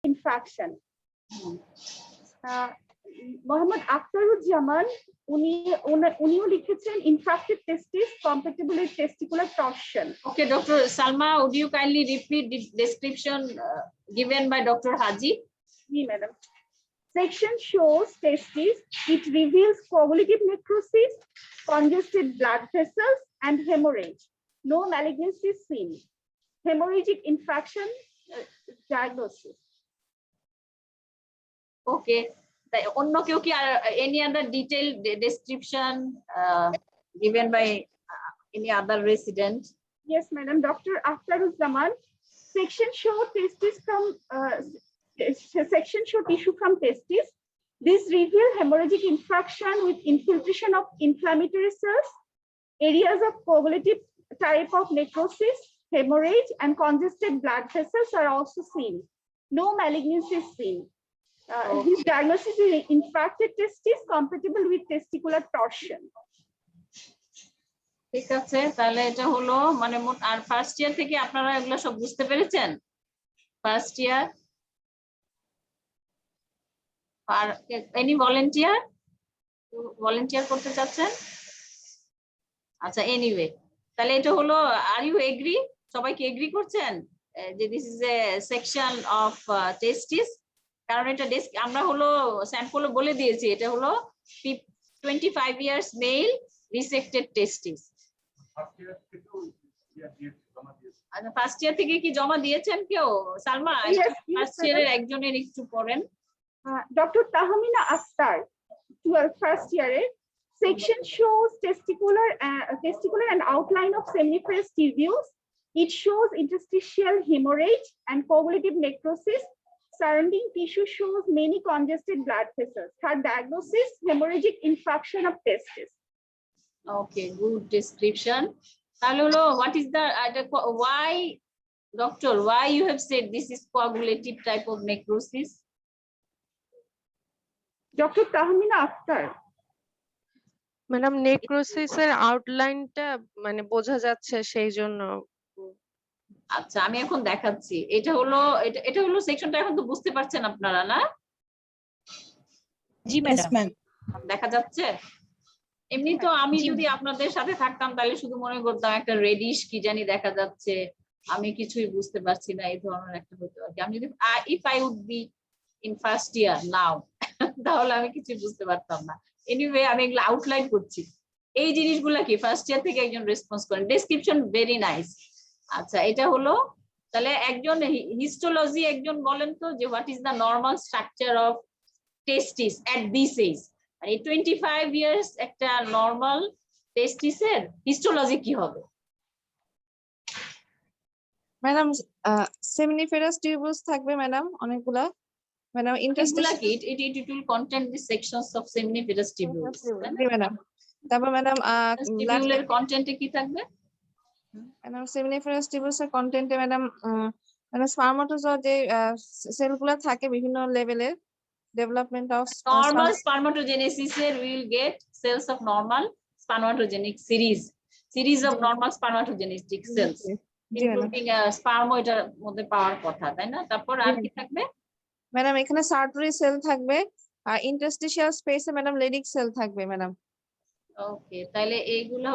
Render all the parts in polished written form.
infraction. Mohammad Akhtaruজ্জামান উনিও লিখেছেন infracted testis compatible with testicular torsion. Okay, Dr. Salma, would you kindly repeat the description given by Dr. Haji? Yes, madam. Section shows testis. It reveals coagulative necrosis, congested blood vessels, and hemorrhage. No malignancy seen. Hemorrhagic infraction diagnosis. Okay. Any other detailed description given by any other resident? Yes, madam. Dr. Akhtaruজ্জামান, section show testis from section show tissue from testis. This reveal hemorrhagic infraction with infiltration of inflammatory cells, areas of coagulative type of necrosis, hemorrhage, and congested blood vessels are also seen. No malignancy is seen. His diagnosis is infracted testis compatible with testicular torsion. ঠিক আছে, তাহলে এটা হলো মানে আর first year থেকে আপনারা এগুলো সব বুঝতে পেরেছেন? ফার্স্ট ইয়ার আর এনি ভলেন্টিয়ার করতে চাচ্ছেন? আচ্ছা, এনিওয়ে তাহলে এটা হলো, আর ইউ এগ্রি? সবাই কি এগ্রি করছেন যে this is a section of testis? কারণ এটা আমরা হলো স্যাম্পল বলে দিয়েছি, এটা হলো 25 ইয়ার্স মেল রিসেক্টেড টেস্টিস। আচ্ছা, ফার্স্ট ইয়ার থেকে কি জমা দিয়েছেন কেউ? সালমা, ফার্স্ট ইয়ারের একজনের একটু পড়েন। ডক্টর তাহমিনা আক্তার, 12 ফার্স্ট ইয়ারে, section shows testicular and outline of seminiferous tubules. It shows interstitial hemorrhage and coagulative necrosis. Surrounding tissue shows many congested blood vessels. Her diagnosis, hemorrhagic infraction of testis. Okay, good description. Hello, what is the why, doctor, why you have said this is coagulative type of necrosis? Dr. Tahmina Akhtar. Madam, নেক্রোসিসের আউটলাইনটা মানে বোঝা যাচ্ছে সেই জন্য। আচ্ছা, আমি এখন দেখাচ্ছি। এটা হলো সেকশনটা এখন তো বুঝতে পারছেন আপনারা, না? জি ম্যাডাম, দেখা যাচ্ছে? এমনি তো আমি যদি আপনাদের সাথে থাকতাম তাহলে শুধু মনে করতাম একটা রেডিশ কি জানি দেখা যাচ্ছে, আমি কিছুই বুঝতে পারছি না, এই ধরনের একটা হতো আর কি। আমি যদি if I would be in first year now তাহলে আমি কিছু বুঝতে পারতাম না। এনিওয়ে, আমি এগুলো আউটলাইন করছি। এই জিনিসগুলা কি ফার্স্ট ইয়ার থেকে একজন রেসপন্স করেন। Description very nice. আচ্ছা, এটা হলো তাহলে একজন হিস্টোলজি একজন বলেন তো যে what is the normal structure of testis at this age. আর এই 25 ইয়ার্স একটা নর্মাল টেস্টিসের হিস্টোলজি কি হবে? ম্যাডাম সেমিনিফেরাস টিউবুলস থাকবে ম্যাডাম, অনেকগুলা। ম্যাডাম ইন্টারস্টিশিয়াল কি it will contain the sections of seminiferous tubules, জি ম্যাডাম। তারপর ম্যাডাম টিবিউলের কন্টেন্টে কি থাকবে? ম্যাডাম সেমিনিফেরাস টিউবুলস এর কন্টেন্টে ম্যাডাম স্পারমাটোজোয়া যে সেলগুলো থাকে বিভিন্ন লেভেলের development of normal spermatogenesis will get cells of normal spermatogenic series of normal spermatogenetic cells including sperm এটার মধ্যে পাওয়ার কথা, তাই না? তারপর আর কি থাকবে ম্যাডাম? এখানে সার্টারি সেল থাকবে, আর ইন্টারস্টিশিয়াল স্পেসে ম্যাডাম লেডিক সেল থাকবে ম্যাডাম। ওকে, তাহলে এইগুলো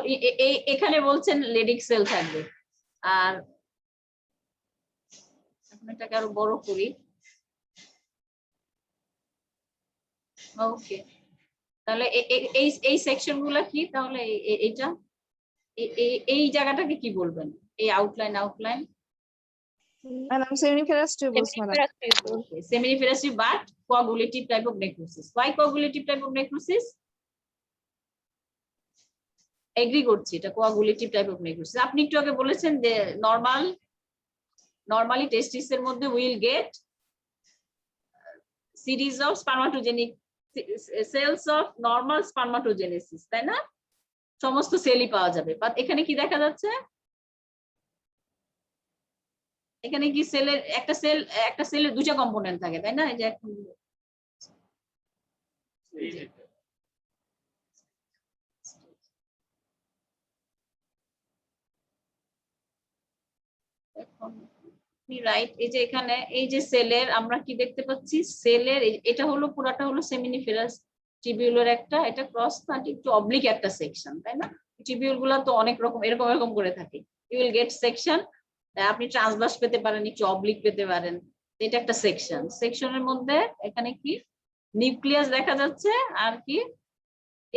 এখানে বলছেন লেডিক সেল থাকবে। আর এখন এটাকে আরো বড় করি। ওকে, তাহলে এই সেকশন গুলা কি? তাহলে এইটা এই জায়গাটাকে কি বলবেন? এই outline madam seminiferous tubules madam. Seminiferous but coagulative type of necrosis. Why coagulative type of necrosis? Agree করছি, এটা coagulative type of necrosis. আপনি একটু আগে বলেছেন যে নরমালি টেস্টিসের মধ্যে will get series of spermatogenic cells of normal spermatogenesis, তাই না? সমস্ত সেলই পাওয়া যাবে। বাট এখানে কি দেখা যাচ্ছে? এখানে কি সেলের একটা সেলের দুইটা কম্পোনেন্ট থাকে, তাই না? এই যে এখন রাইট, এই যে এখানে এই যে সেলের আমরা কি দেখতে পাচ্ছি, সেলের এটা হলো পুরাটা হলো সেমিনিফেরাস টিবিউলের একটা, এটা ক্রস না একটু অবলিক একটা সেকশন, তাই না? টিবিউল গুলো তো অনেক রকম এরকম এরকম করে থাকে, ইউ উইল গেট সেকশন, আপনি ট্রান্সভার্স পেতে পারেন, একটু অবলিক পেতে পারেন, এটা একটা সেকশন। সেকশনের মধ্যে এখানে কি নিউক্লিয়াস দেখা যাচ্ছে, আর কি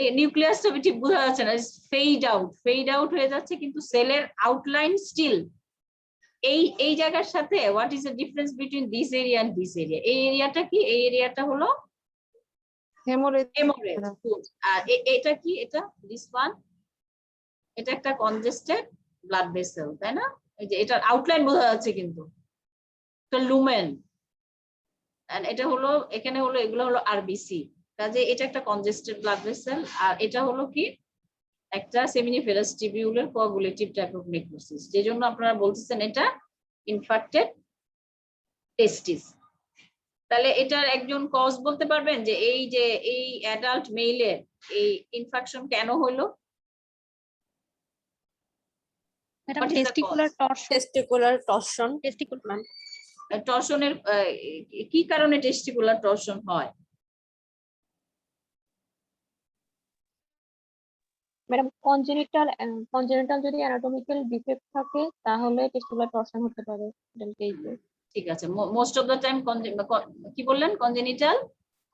এই নিউক্লিয়াসটা ঠিক বোঝা যাচ্ছে না, ফেড আউট হয়ে যাচ্ছে, কিন্তু সেলের আউটলাইন স্টিল এই এই জায়গার সাথে। What is the difference between this area and this area? এই এরিয়াটা কি, এই এরিয়াটা হলো হেমোরেজ হেমোরেজ। আর এটা কি, এটা দিস ওয়ান, এটা একটা কনজেস্টেড ব্লাড ভেসেল, তাই না? এই যে এটার আউটলাইন বোঝা যাচ্ছে, কিন্তু এটা লুমেন, এন্ড এটা হলো এখানে হলো এগুলো হলো আরবিসি, কাজে এটা একটা কনজেস্টেড ব্লাড ভেসেল, আর এটা হলো কি একটা সেমিনিফেরাস টিবিউলের কোয়াগুলেটিভ টাইপ অফ নেক্রোসিস, যে জন্য আপনারা বলতেছেন এটা ইনফেক্টেড টেস্টিস। তাহলে এটার একজন কজ বলতে পারবেন যে এই অ্যাডাল্ট মেইলের এই ইনফেকশন কেন হলো? Madam What is the testicular torsion, testicular torsion. Testicular টর্শনের কি কারণে টেস্টিকুলার টর্শন হয়? ম্যাডাম কনজেনিটাল যদি অ্যানাটমিক্যাল ডিফেক্ট থাকে তাহলে টেস্টিকুলার টর্শন হতে পারে এটার কেসে। ঠিক আছে, মোস্ট অফ দ্য টাইম কি বললেন,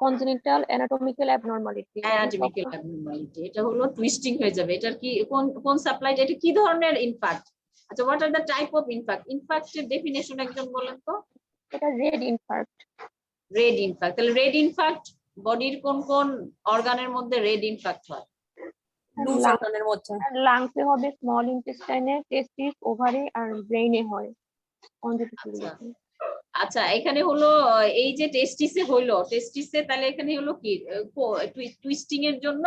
কনজেনিটাল অ্যানাটমিক্যাল অ্যাবনরমালিটি, অ্যানাটমিক্যাল অ্যাবনরমালিটি, এটা হলো টুইস্টিং হয়ে যাবে। এটার কি কোন সাপ্লাই, এটা কি ধরনের ইনফ্যাক্ট? আচ্ছা, what are the type of infarct? ইনফ্যাক্টের ডেফিনেশন একজন বলেন তো। এটা রেড ইনফার্ক্ট। রেড ইনফ্যাক্ট, তাহলে রেড ইনফ্যাক্ট বডির কোন কোন অর্গানের মধ্যে রেড ইনফ্যাক্ট হয়? লুজ অর্গানের মধ্যে। লাংসে হবে, স্মল ইন্টেস্টাইনে, টেস্টিস, ওভারি আর ব্রেইনে হয়। আচ্ছা, এখানে হলো এই যে টেস্টিসে হলো, টেস্টিসে তাহলে এখানে হলো কি টুইস্টিং এর জন্য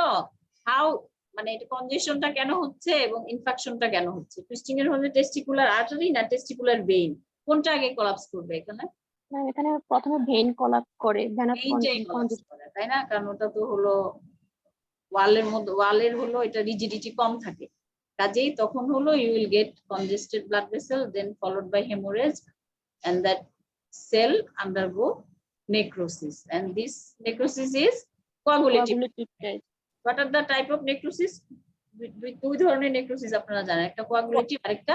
হাউ, মানে এটা কনজেশনটা কেন হচ্ছে এবং ইনফেকশনটা কেন হচ্ছে? টুইস্টিং এর হলে টেস্টিকুলার আর্টারি না টেস্টিকুলার ভেইন, কোনটা আগে কোলাপস করবে এখানে? এখানে প্রথমে ভেইন কোলাপস করে, ভেইনটাই কোলাপস করে, তাই না? কারণ ওটা তো হলো ওয়ালের মধ্যে, ওয়ালের হলো এটা রিজিডিটি কম থাকে, কাজেই তখন হলো you will get congested blood vessel, then followed by haemorrhage, and that cell undergo necrosis, and this necrosis is coagulative. What are the type of necrosis? দুই ধরনের necrosis আপনারা জানেন, একটা coagulative আর একটা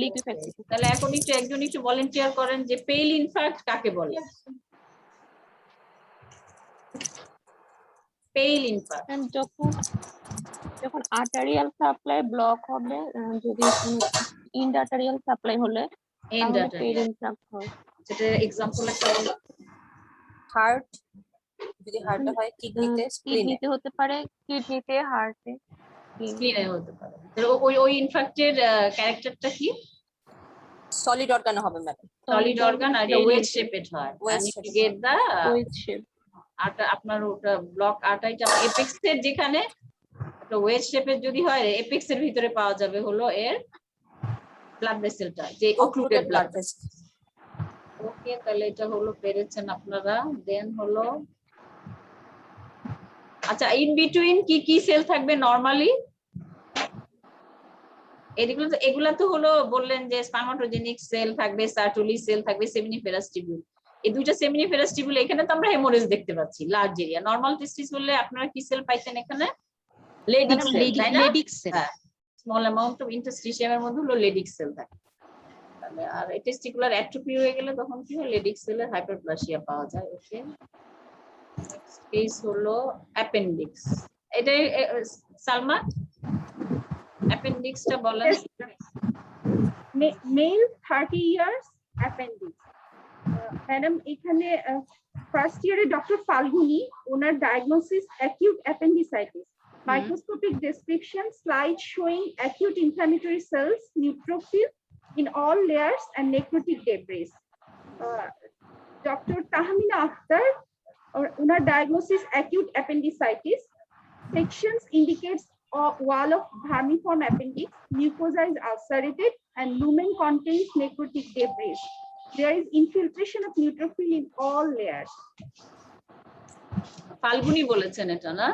liquefactive. তাহলে এখন একজন একটু ভলান্টিয়ার করেন যে পেইল ইনফ্যাক্ট কাকে বলে? পেইল ইনফ্যাক্ট যখন আর্টারিয়াল সাপ্লাই ব্লক হবে, যদি ইন্ডার্টারিয়াল সাপ্লাই হলে তাহলে পেইল ইনফ্যাক্ট হয়। সেটা এক্সাম্পল একটা বলো। হার্ট, যদি হার্টে হয়, কিডনিতে, স্প্লিনে। কিডনিতে হতে পারে, কিডনিতে, হার্টে, স্প্লিনে হতে পারে। তাহলে ওই ইনফ্যাক্টের ক্যারেক্টারটা কি? সলিড অর্গানে হবে ম্যাডাম। সলিড অর্গান, আর এটা ওয়েজ শেপেড হয়, and if you get the wedge shape, আপনার ওটা ব্লক আর্টারিটা এপেক্স এর যেখানে একটা ওয়েজ শেপের যদি হয়, এপেক্স এর ভিতরে পাওয়া যাবে হলো এর ব্লাড ভেসেলটা, যে অক্লুডেড ব্লাড ভেসেল। ওকে, তাহলে এটা হলো পেরেছেন আপনারা। দেন হলো আচ্ছা, ইন বিটুইন কি কি সেল থাকবে নরমালি? এগুলা তো হলো বললেন যে স্পার্মাটোজেনিক সেল থাকবে, সার্টুলি সেল থাকবে, সেমিনিফেরাস টিবিউল। এই দুইটা সেমিনিফেরাস টিবিউল, এখানে তো আমরা হেমোরেজ দেখতে পাচ্ছি লার্জ এরিয়া। নরমাল টেস্টিস বললে আপনারা কি সেল পাইছেন এখানে? লেডিক সেল, তাই না? Leydig cell, small amount of ইন্টারস্টিশিয়ামের মধ্যে হলো লেডিক সেল থাকে। তাহলে আর টেস্টিকুলার অ্যাট্রোফি হয়ে গেলে তখন কি হয়, লেডিক সেলের হাইপারপ্লাসিয়া পাওয়া যায়। ওকে, নেক্সট কেস হলো অ্যাপেন্ডিক্স। এটা সালমা অ্যাপেন্ডিক্সটা বলেন। Male 30 years appendix. ম্যাডাম এখানে ফার্স্ট ইয়ারে ডক্টর ফাল্গুনি, ওনার diagnosis acute appendicitis, microscopic description, slide showing acute inflammatory cells, neutrophils in all layers and necrotic debris. Dr. Tahmina Akhtar, onar diagnosis acute appendicitis, sections indicates a wall of vermiform appendix, mucosa is ulcerated and lumen contains necrotic debris. There is infiltration of neutrophil in all layers. Falguni বলেছেন এটা, না?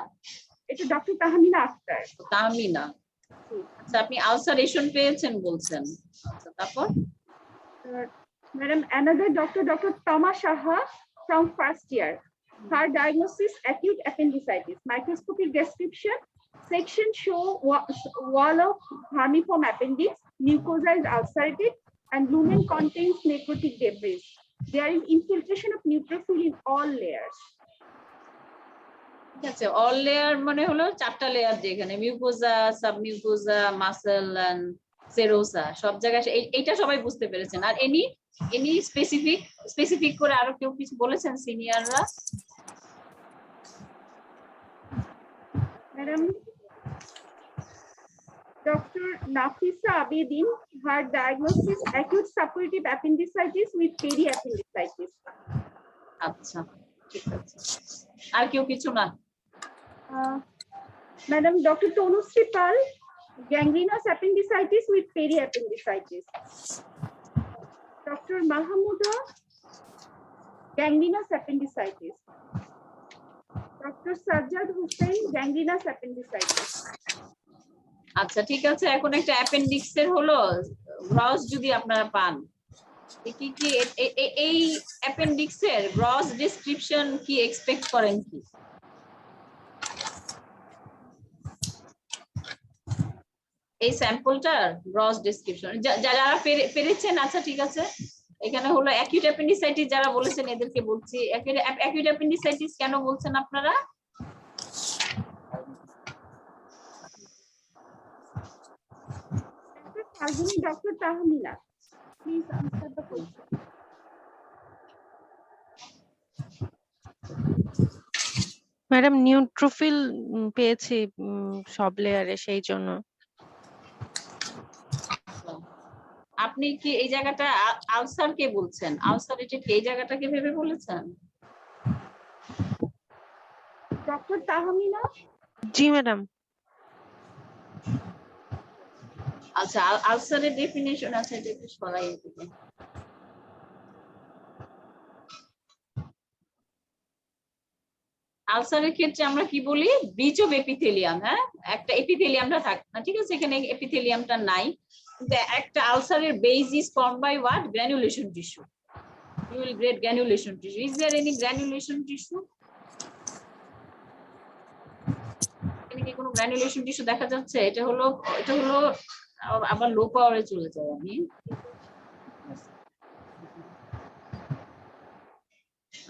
এটা doctor Tahmina Akter. Tahmina, আচ্ছা আপনি ulceration পেয়েছেন বলছেন, আচ্ছা তারপর Madam, another Dr. Tama Shaha from first year. Her diagnosis acute appendicitis. Microscopic description. Section show wall of vermiform appendix. Mucosa is ulcerated and lumen contains necrotic debris. There is infiltration of neutrophil in all layers. ঠিক আছে, all layer মানে হলো 4টা layer, যেখানে mucosa, সাবমিউকোজা, muscle and serosa সব জায়গায় এইটা সবাই বুঝতে পেরেছেন। আর এনি স্পেসিফিক করে আরো কেউ কিছু বলেছেন সিনিয়ররা? Madam, Dr. Nafisa Abedin, her diagnosis acute suppurative appendicitis with periappendicitis. আচ্ছা ঠিক আছে, আর কেউ কিছু না? Madam, Dr. Tonusri Pal, gangrenous appendicitis with periappendicitis. Dr. Mahamuda, gangrenous appendicitis. Dr. Sajjad Hussain, gangrenous appendicitis. আচ্ছা ঠিক আছে, এখন একটা অ্যাপেন্ডিক্সের হলো গ্রস যদি আপনারা পান, কি কি এই অ্যাপেন্ডিক্সের গ্রস ডেসক্রিপশন কি এক্সপেক্ট করেন কি? এই স্যাম্পলটার গ্রস ডেসক্রিপশন যারা পেরেছেন, আচ্ছা ঠিক আছে, এখানে হলো অ্যাকিউট অ্যাপেন্ডিসাইটিস যারা বলেছেন এদেরকে বলছি। অ্যাকিউট অ্যাপেন্ডিসাইটিস কেন বলছেন আপনারা? Dr. Tahmina, please answer the question. Madam neutrophil পেয়েছি সব লেয়ারে, সেই জন্য। আপনি কি এই জায়গাটা আলসার কে বলছেন? আলসারেটেড এই জায়গাটাকে ভেবে বলেছেন? Dr. Tahmina? জি ম্যাডাম। আচ্ছা আলসারের ডেফিনিশন আছে, এটা একটু সরাই দিবেন। আলসারের ক্ষেত্রে আমরা কি বলি? Breach of epithelium. হ্যাঁ, একটা এপিথেলিয়ামটা থাকে না, ঠিক আছে, এখানে এপিথেলিয়ামটা নাই, কিন্তু একটা আলসারের base is formed by what? Granulation tissue. You will get granulation tissue. Is there any granulation tissue? এখানে কি কোনো গ্রানুলেশন টিস্যু দেখা যাচ্ছে? এটা হলো আবার লো পাওয়ারে চলে যায়। আমি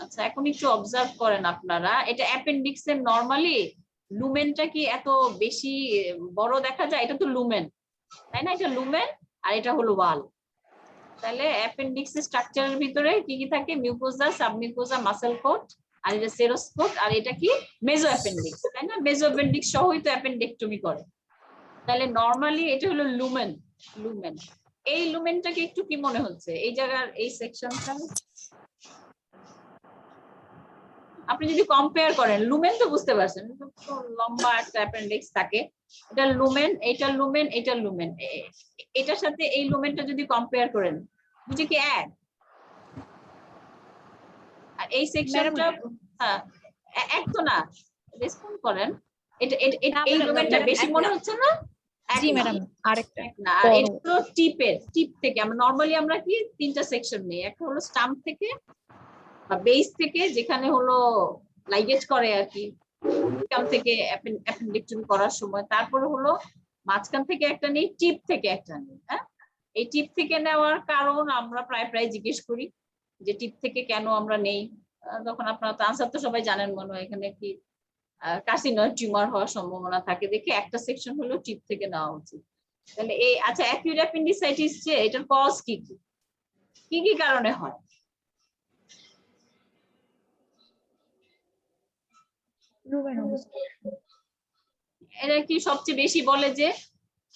আচ্ছা এখন একটু অবজার্ভ করেন আপনারা, এটা অ্যাপেন্ডিক্সের নরমালি লুমেনটা কি এত বেশি বড় দেখা যায়? এটা তো লুমেন, তাই না? এটা লুমেন আর এটা হলো ওয়াল। তাহলে অ্যাপেন্ডিক্সের স্ট্রাকচারের ভিতরে কি কি থাকে? মিউকোজা, সাবমিউকোজা, মাসেল কোট, আর এটা সেরোস কোট, আর এটা কি মেজো অ্যাপেন্ডিক্স, তাই না? মেজো অ্যাপেন্ডিক্স সহই তো অ্যাপেন্ডেক্টমি করে। তাহলে নরমালি এটা হলো লুমেন। এই লুমেনটাকে একটু কি মনে হচ্ছে এই জায়গার এই সেকশনটা? আপনি যদি কম্পেয়ার করেন, লুমেন তো বুঝতে পারছেন, লম্বা একটা অ্যাপেন্ডিক্স থাকে, এটা লুমেন, এটা লুমেন, এটা লুমেন, এটার সাথে এই লুমেনটা যদি কম্পেয়ার করেন, বুঝি কি এক? আর এই সেকশনটা হ্যাঁ এক তো না, রেসপন্ড করেন। এটা এই লুমেনটা বেশি মনে হচ্ছে না? জি ম্যাডাম, আরেকটা না, আর এটা হলো টিপ থেকে। আমরা নরমালি আমরা কি 3টা সেকশন নেই, একটা হলো স্টাম্প থেকে বা বেস থেকে, যেখানে হলো লাইগেজ করে আর কি কাম থেকে অ্যাপেন্ডিক্টমি করার সময়, তারপরে হলো মাঝখান থেকে একটা নেই, টিপ থেকে একটা নেই। হ্যাঁ, এই টিপ থেকে নেওয়ার কারণ আমরা প্রায় জিজ্ঞেস করি যে টিপ থেকে কেন আমরা নেই, তখন আপনারা তো আনসার তো সবাই জানেন মনে হয়, এখানে কি কার্সিনয়েড টিউমার হওয়ার সম্ভাবনা থাকে দেখে একটা সেকশন হলো টিপ থেকে নেওয়া উচিত। তাহলে এই আচ্ছা অ্যাকিউট অ্যাপেন্ডিসাইটিস যে এটার কজ কি কি কারণে হয়? এরা কি সবচেয়ে বেশি বলে যে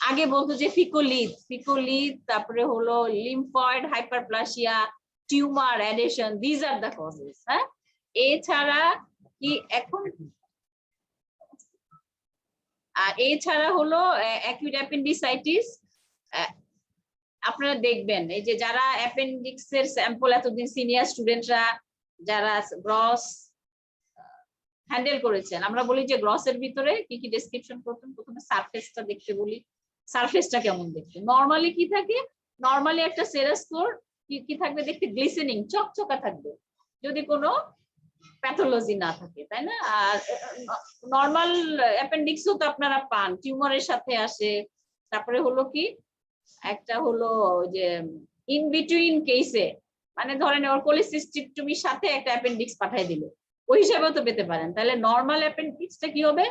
আগে বলতো যে ফিকোলিথ, তারপরে হলো lymphoid hyperplasia, tumour adhesion, this are the causes. হ্যাঁ, এছাড়া কি এখন এছাড়া হলো অ্যাকিউট অ্যাপেন্ডিসাইটিস আপনারা দেখবেন এই যে যারা অ্যাপেন্ডিক্সের স্যাম্পল এতদিন সিনিয়র স্টুডেন্টরা যারা গ্রস হ্যান্ডেল করেছেন। আমরা বলি যে গ্রসের ভিতরে কি কি ডেসক্রিপশন করতেন, প্রথমে সারফেসটা দেখতে বলি, সারফেসটা কেমন দেখতে। নরমালি কি থাকে, নরমালি একটা সেরাস্কোর কি থাকবে দেখতে, গ্লিসেনিং, চকচকা থাকবে যদি কোনো প্যাথোলজি না থাকে, তাই না? আর নরমাল অ্যাপেন্ডিক্সও তো আপনারা পান, টিউমারের সাথে আসে। তারপরে হলো কি, একটা হলো যে ইন বিটুইন কেসে, মানে ধরেন ওর কোলিসিস্টেক্টমির সাথে একটা অ্যাপেন্ডিক্স পাঠিয়ে দিল, ওই হিসাবেও তো পেতে পারেন। তাহলে নরমাল অ্যাপেন্ডিক্সটা কি হবে,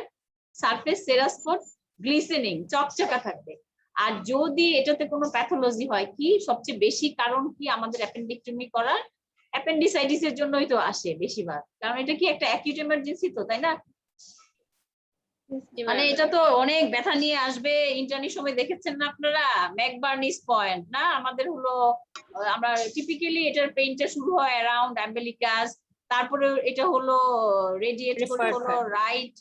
সারফেস সেরাস্পট, গ্লিসেনিং, চকচকা থাকবে। আর যদি এটাতে কোনো প্যাথোলজি হয়, কি সবচেয়ে বেশি কারণ কি আমাদের অ্যাপেন্ডিক্টমি করার, অ্যাপেন্ডিসাইটিসের জন্যই তো আসে বেশিরভাগ, কারণ এটা কি একটা অ্যাকিউট এমার্জেন্সি তো, তাই না? মানে এটা তো অনেক ব্যথা নিয়ে আসবে। ইন্টার্নির সময় দেখেছেন না আপনারা, ম্যাকবার্নিস পয়েন্ট না, আমাদের হলো আমরা টিপিক্যালি এটার পেইনটা শুরু হয় অ্যারাউন্ড অ্যাম্বেলিকাস, তারপরে এটা হলো রেডিয়েট করে হলো রাইট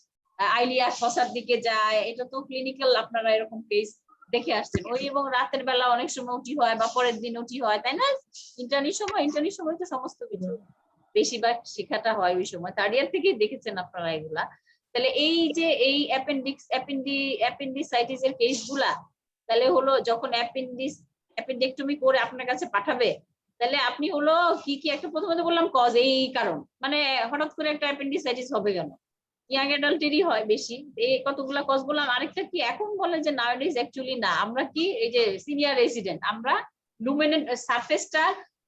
আইলিয়া ফসার দিকে যায়। এটা তো ক্লিনিক্যাল আপনারা এরকম কেস দেখে আসছেন। ওই এবং রাতের বেলা অনেক সময় ওটি হয় বা পরের দিন ওটি হয়, তাই না? ইন্টার্নির সময় তো সমস্ত কিছু বেশিরভাগ শেখাটা হয় ওই সময়, থার্ড ইয়ার থেকেই দেখেছেন আপনারা এগুলা। তাহলে এই যে এই অ্যাপেন্ডিসাইটিস এর কেসগুলা, তাহলে হলো যখন অ্যাপেন্ডেক্টমি করে আপনার কাছে পাঠাবে, তাহলে আপনি হলো কি কি একটা প্রথমত বললাম কজ, এই কারণ মানে হঠাৎ করে একটা অ্যাপেন্ডিসাইটিস হবে কেন, ইয়াং অ্যাডাল্টেরই হয় বেশি, এই কতগুলা কজ বললাম। আরেকটা কি এখন বলে যে নাওয়াডেজ অ্যাকচুয়ালি না, আমরা কি এই যে সিনিয়র রেসিডেন্ট, আমরা লুমিনেন্ট সারফেসটা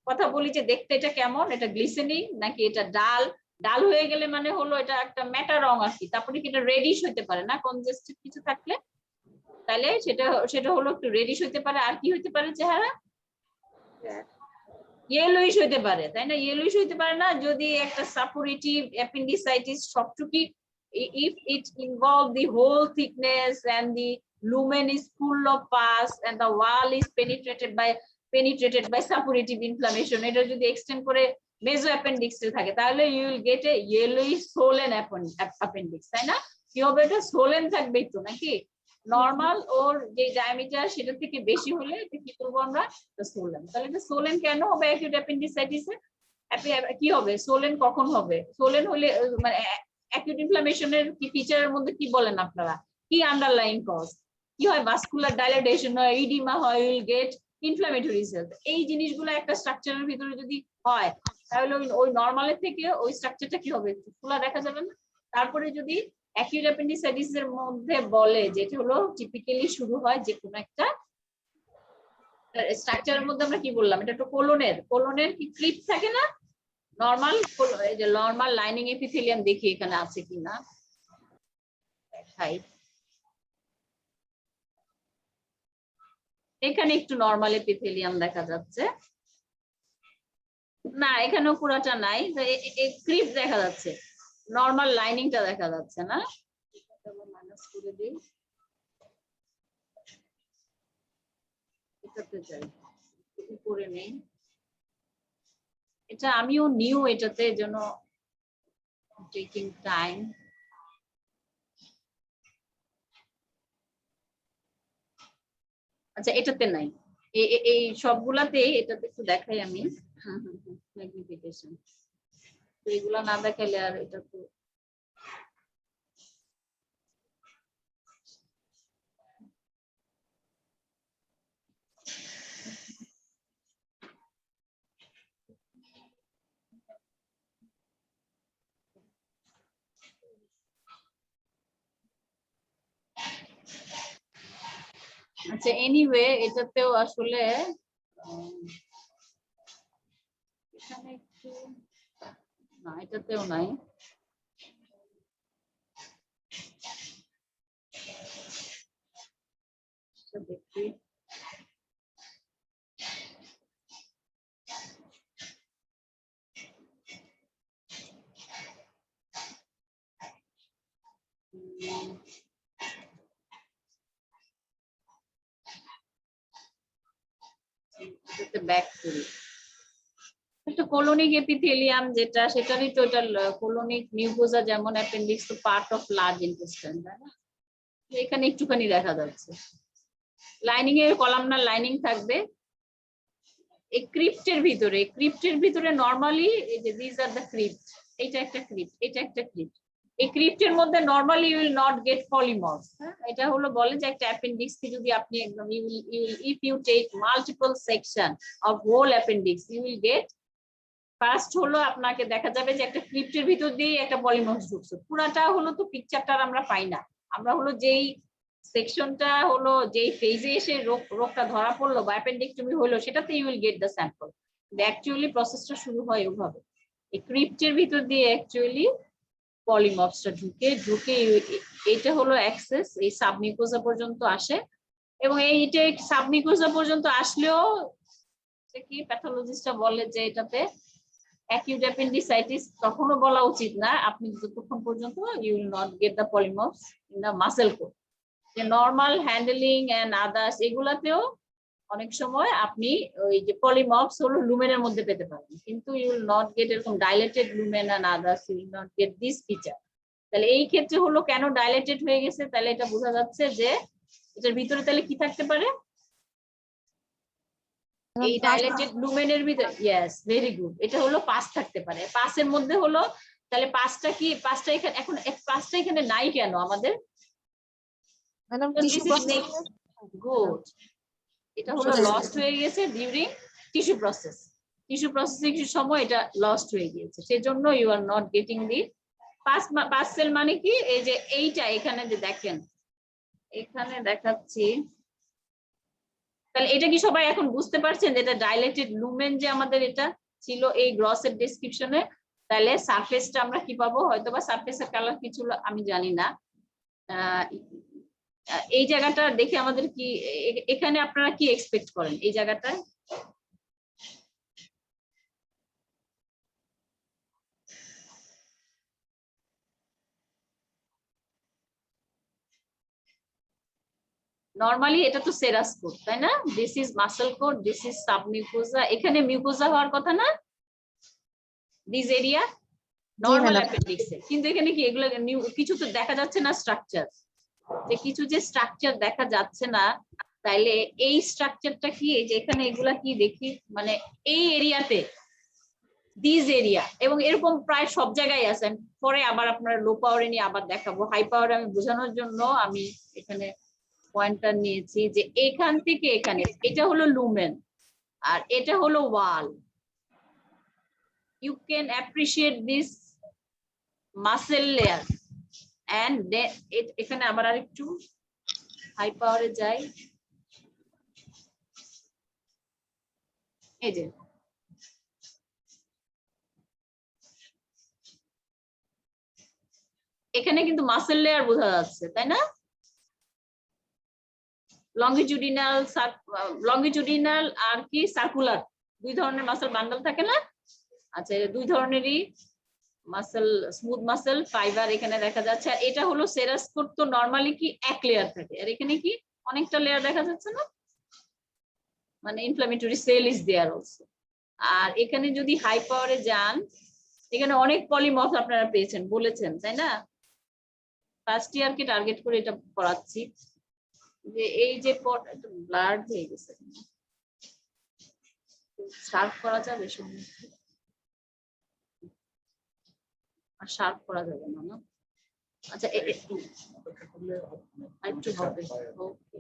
কথা বলি যে দেখতে এটা কেমন, এটা গ্লিসেনিং নাকি এটা ডাল, ডাল হয়ে গেলে মানে হলো এটা একটা ম্যাটা রং আর কি। তারপরে কি এটা রেডিশ হইতে পারে না, কনজেস্টেড কিছু থাকলে, তাহলে সেটা হলো একটু রেডিশ হইতে পারে। আর কি হইতে পারে চেহারা, ইয়েলোইশ হইতে পারে, তাই না? ইয়েলোইশ হইতে পারে না যদি একটা সাপোরেটিভ অ্যাপেন্ডিসাইটিস সবটুকু, if it involve the whole thickness and the lumen is full of pus and the wall is penetrated by suppurative inflammation, এটা যদি এক্সটেন্ড করে মেজো অ্যাপেন্ডিক্স থাকে, তাহলে you will get a yellowish swollen appendix, তাই না? কি হবে, এটা swollen থাকবেই তো নাকি? নরমাল ওর যে ডায়ামিটার সেটা থেকে বেশি হলে এটা কি করবো আমরা, swollen। তাহলে এটা swollen কেন হবে অ্যাকিউট অ্যাপেন্ডিসাইটিসে? কি হবে swollen, কখন হবে swollen হলে, মানে অ্যাকিউট ইনফ্লামেশনের কি ফিচারের মধ্যে কি বলেন আপনারা, কি আন্ডারলাইং কজ, কি হয়, ভাস্কুলার ডাইলেটেশন হয়, ইডিমা হয়, উইল গেট ইনফ্লামেটরি সেলস। এই জিনিসগুলো একটা স্ট্রাকচারের ভিতরে যদি হয়, তাহলে ওই নরমালের থেকে ওই স্ট্রাকচারটা কি হবে, খোলা দেখা যাবে না। তারপরে যদি অ্যাকিউট অ্যাপেন্ডিসাইটিস এর মধ্যে বলে যেটা হলো টিপিক্যালি শুরু হয় যে কোনো একটা স্ট্রাকচারের মধ্যে, আমরা কি বললাম, এটা তো কোলনের কি ক্লিপ থাকে না, নরমাল এই যে নরমাল লাইনিং এপিথেলিয়াম, দেখি এখানে আছে কিনা, দেখাই। এখানে একটু নরমাল এপিথেলিয়াম দেখা যাচ্ছে না, এখানেও পুরাটা নাই, ক্লিপ দেখা যাচ্ছে, নরমাল লাইনিংটা দেখা যাচ্ছে না। মাইনাস করে দিই, এটাতে যাই, উপরে নেই, এটা আমিও নিউ এটাতে, জন্য টেকিং টাইম। আচ্ছা এটাতে নাই, এই সবগুলাতে, এটাতে একটু দেখাই আমি ম্যাগনিফিকেশন, তো এগুলা না দেখাইলে আর এটা তো আচ্ছা এনিওয়ে, এটাতেও আসলে এখানে একটু না, এটাতেও নাই। দেখি ব্যাক করি, একটা কোলোনিক এপিথেলিয়াম যেটা, সেটারই তো এটা কোলোনিক মিউকোজা, যেমন অ্যাপেন্ডিক্স তো পার্ট অফ লার্জ ইন্টেস্টাইন, তাই না? এখানে একটুখানি দেখা যাচ্ছে লাইনিং এর কলামনার লাইনিং থাকবে এই ক্রিপ্টের ভিতরে নরমালি এই যে দিস আর দ্য ক্রিপ্ট, এইটা একটা ক্রিপ্ট, এটা একটা ক্রিপ্ট, এই ক্রিপ্টের মধ্যে normally you will not get polymorph. এটা হলো বলে যে একটা অ্যাপেন্ডিক্স কে যদি আপনি একদম if you take multiple section of whole appendix you will get, first হলো আপনাকে দেখা যাবে যে একটা ক্রিপ্টের ভিতর দিয়ে একটা পলিমর্ফ ঢুকছে, পুরাটা হলো তো পিকচারটা আমরা পাই না, আমরা হলো যেই সেকশনটা হলো যেই ফেজে এসে রোগটা ধরা পড়লো বা অ্যাপেন্ডিক্টমি হলো সেটাতে you will get the sample. Actually প্রসেসটা শুরু হয় ওভাবে, এই ক্রিপ্টের ভিতর দিয়ে অ্যাকচুয়ালি পলিমর্ফসটা ঢুকে এটা হলো অ্যাক্সেস, এই সাবমিউকোজা পর্যন্ত আসে, এবং এইটা সাবমিউকোজা পর্যন্ত আসলেও কি প্যাথোলজিস্টরা বলে যে এটাতে অ্যাকিউট অ্যাপেন্ডিসাইটিস তখনও বলা উচিত না, আপনি যতক্ষণ পর্যন্ত you will not get the polymorphs in the muscle core. যে নর্মাল হ্যান্ডলিং এন্ড আদার্স এগুলাতেও অনেক সময় আপনি ওই যে পলিমর্ফস হলো লুমেনের মধ্যে পেতে পারেন, কিন্তু ইউ উইল নট গেট এরকম dilated lumen and others, you will not get this feature. তাহলে এই ক্ষেত্রে হলো কেন ডাইলেটেড হয়ে গেছে, তাহলে এটা বোঝা যাচ্ছে যে এটার ভিতরে তাহলে কি থাকতে পারে, এই ডাইলেটেড লুমেনের ভিতরে, ইয়েস ভেরি গুড, এটা হলো পাস থাকতে পারে। পাসের মধ্যে হলো তাহলে পাসটা কি, পাসটা এখানে এখন পাসটা এখানে নাই কেন আমাদের, ম্যাডাম গুড, এটা হলো লস্ট হয়ে গেছে during tissue process, tissue processing সময় এটা লস্ট হয়ে গিয়েছে, সেজন্য you are not getting the pus cell. মানে কি এই যে এইটা এখানে যে দেখেন এখানে দেখাচ্ছি, তাহলে এটা কি সবাই এখন বুঝতে পারছেন যে এটা ডাইলেটেড লুমেন যে আমাদের এটা ছিল এই গ্রসের ডেসক্রিপশনে। তাহলে সারফেসটা আমরা কি পাবো, হয়তো বা সারফেসের কালার কিছু আমি জানি না, এই জায়গাটা দেখে আমাদের কি এখানে আপনারা কি এক্সপেক্ট করেন এই জায়গাটায়, নরমালি এটা তো সেরাস কোড তাই না, this is muscle coat, this is submucosa, এখানে মিউকোজা হওয়ার কথা না দিস এরিয়া নরমাল অ্যাপেন্ডিক্সে, কিন্তু এখানে কি এগুলো কিছু তো দেখা যাচ্ছে না স্ট্রাকচার, যে কিছু যে স্ট্রাকচার দেখা যাচ্ছে না, তাইলে এই স্ট্রাকচারটা কি, এই যে এখানে এগুলা কি দেখি মানে এই এরিয়াতে দিস এরিয়া, এবং এরকম প্রায় সব জায়গায় আছে, পরে আবার আপনারা লো পাওয়ারে নিয়ে আবার দেখাবো, হাই পাওয়ারে আমি বোঝানোর জন্য আমি এখানে পয়েন্টার নিয়েছি যে এখান থেকে এখানে এটা হলো লুমেন আর এটা হলো ওয়াল, you can appreciate this muscle layer and then এখানে আবার আরেকটু হাই পাওয়ারে যাই, এই যে এখানে কিন্তু মাসেল লেয়ার বোঝা যাচ্ছে তাই না, লঙ্গিটিউডিনাল আর কি সার্কুলার দুই ধরনের মাসেল বান্ডল থাকে না, আচ্ছা দুই ধরনেরই মাসেল স্মুথ মাসেল ফাইবার এখানে দেখা যাচ্ছে, আর এটা হলো সেরাস কোড, তো নরমালি কি এক লেয়ার থাকে, আর এখানে কি অনেকটা লেয়ার দেখা যাচ্ছে না, মানে inflammatory cell is there also. আর এখানে যদি হাই পাওয়ারে যান এখানে অনেক পলিমর্ফ আপনারা পেয়েছেন বলেছেন তাই না, ফার্স্ট ইয়ারকে টার্গেট করে এটা পড়াচ্ছি, যে এই যে পট একটু ব্লাড হয়ে গেছে, শার্প করা যাবে শুনুন, আর শার্প করা যাবে না না, আচ্ছা একটু হবে, ওকে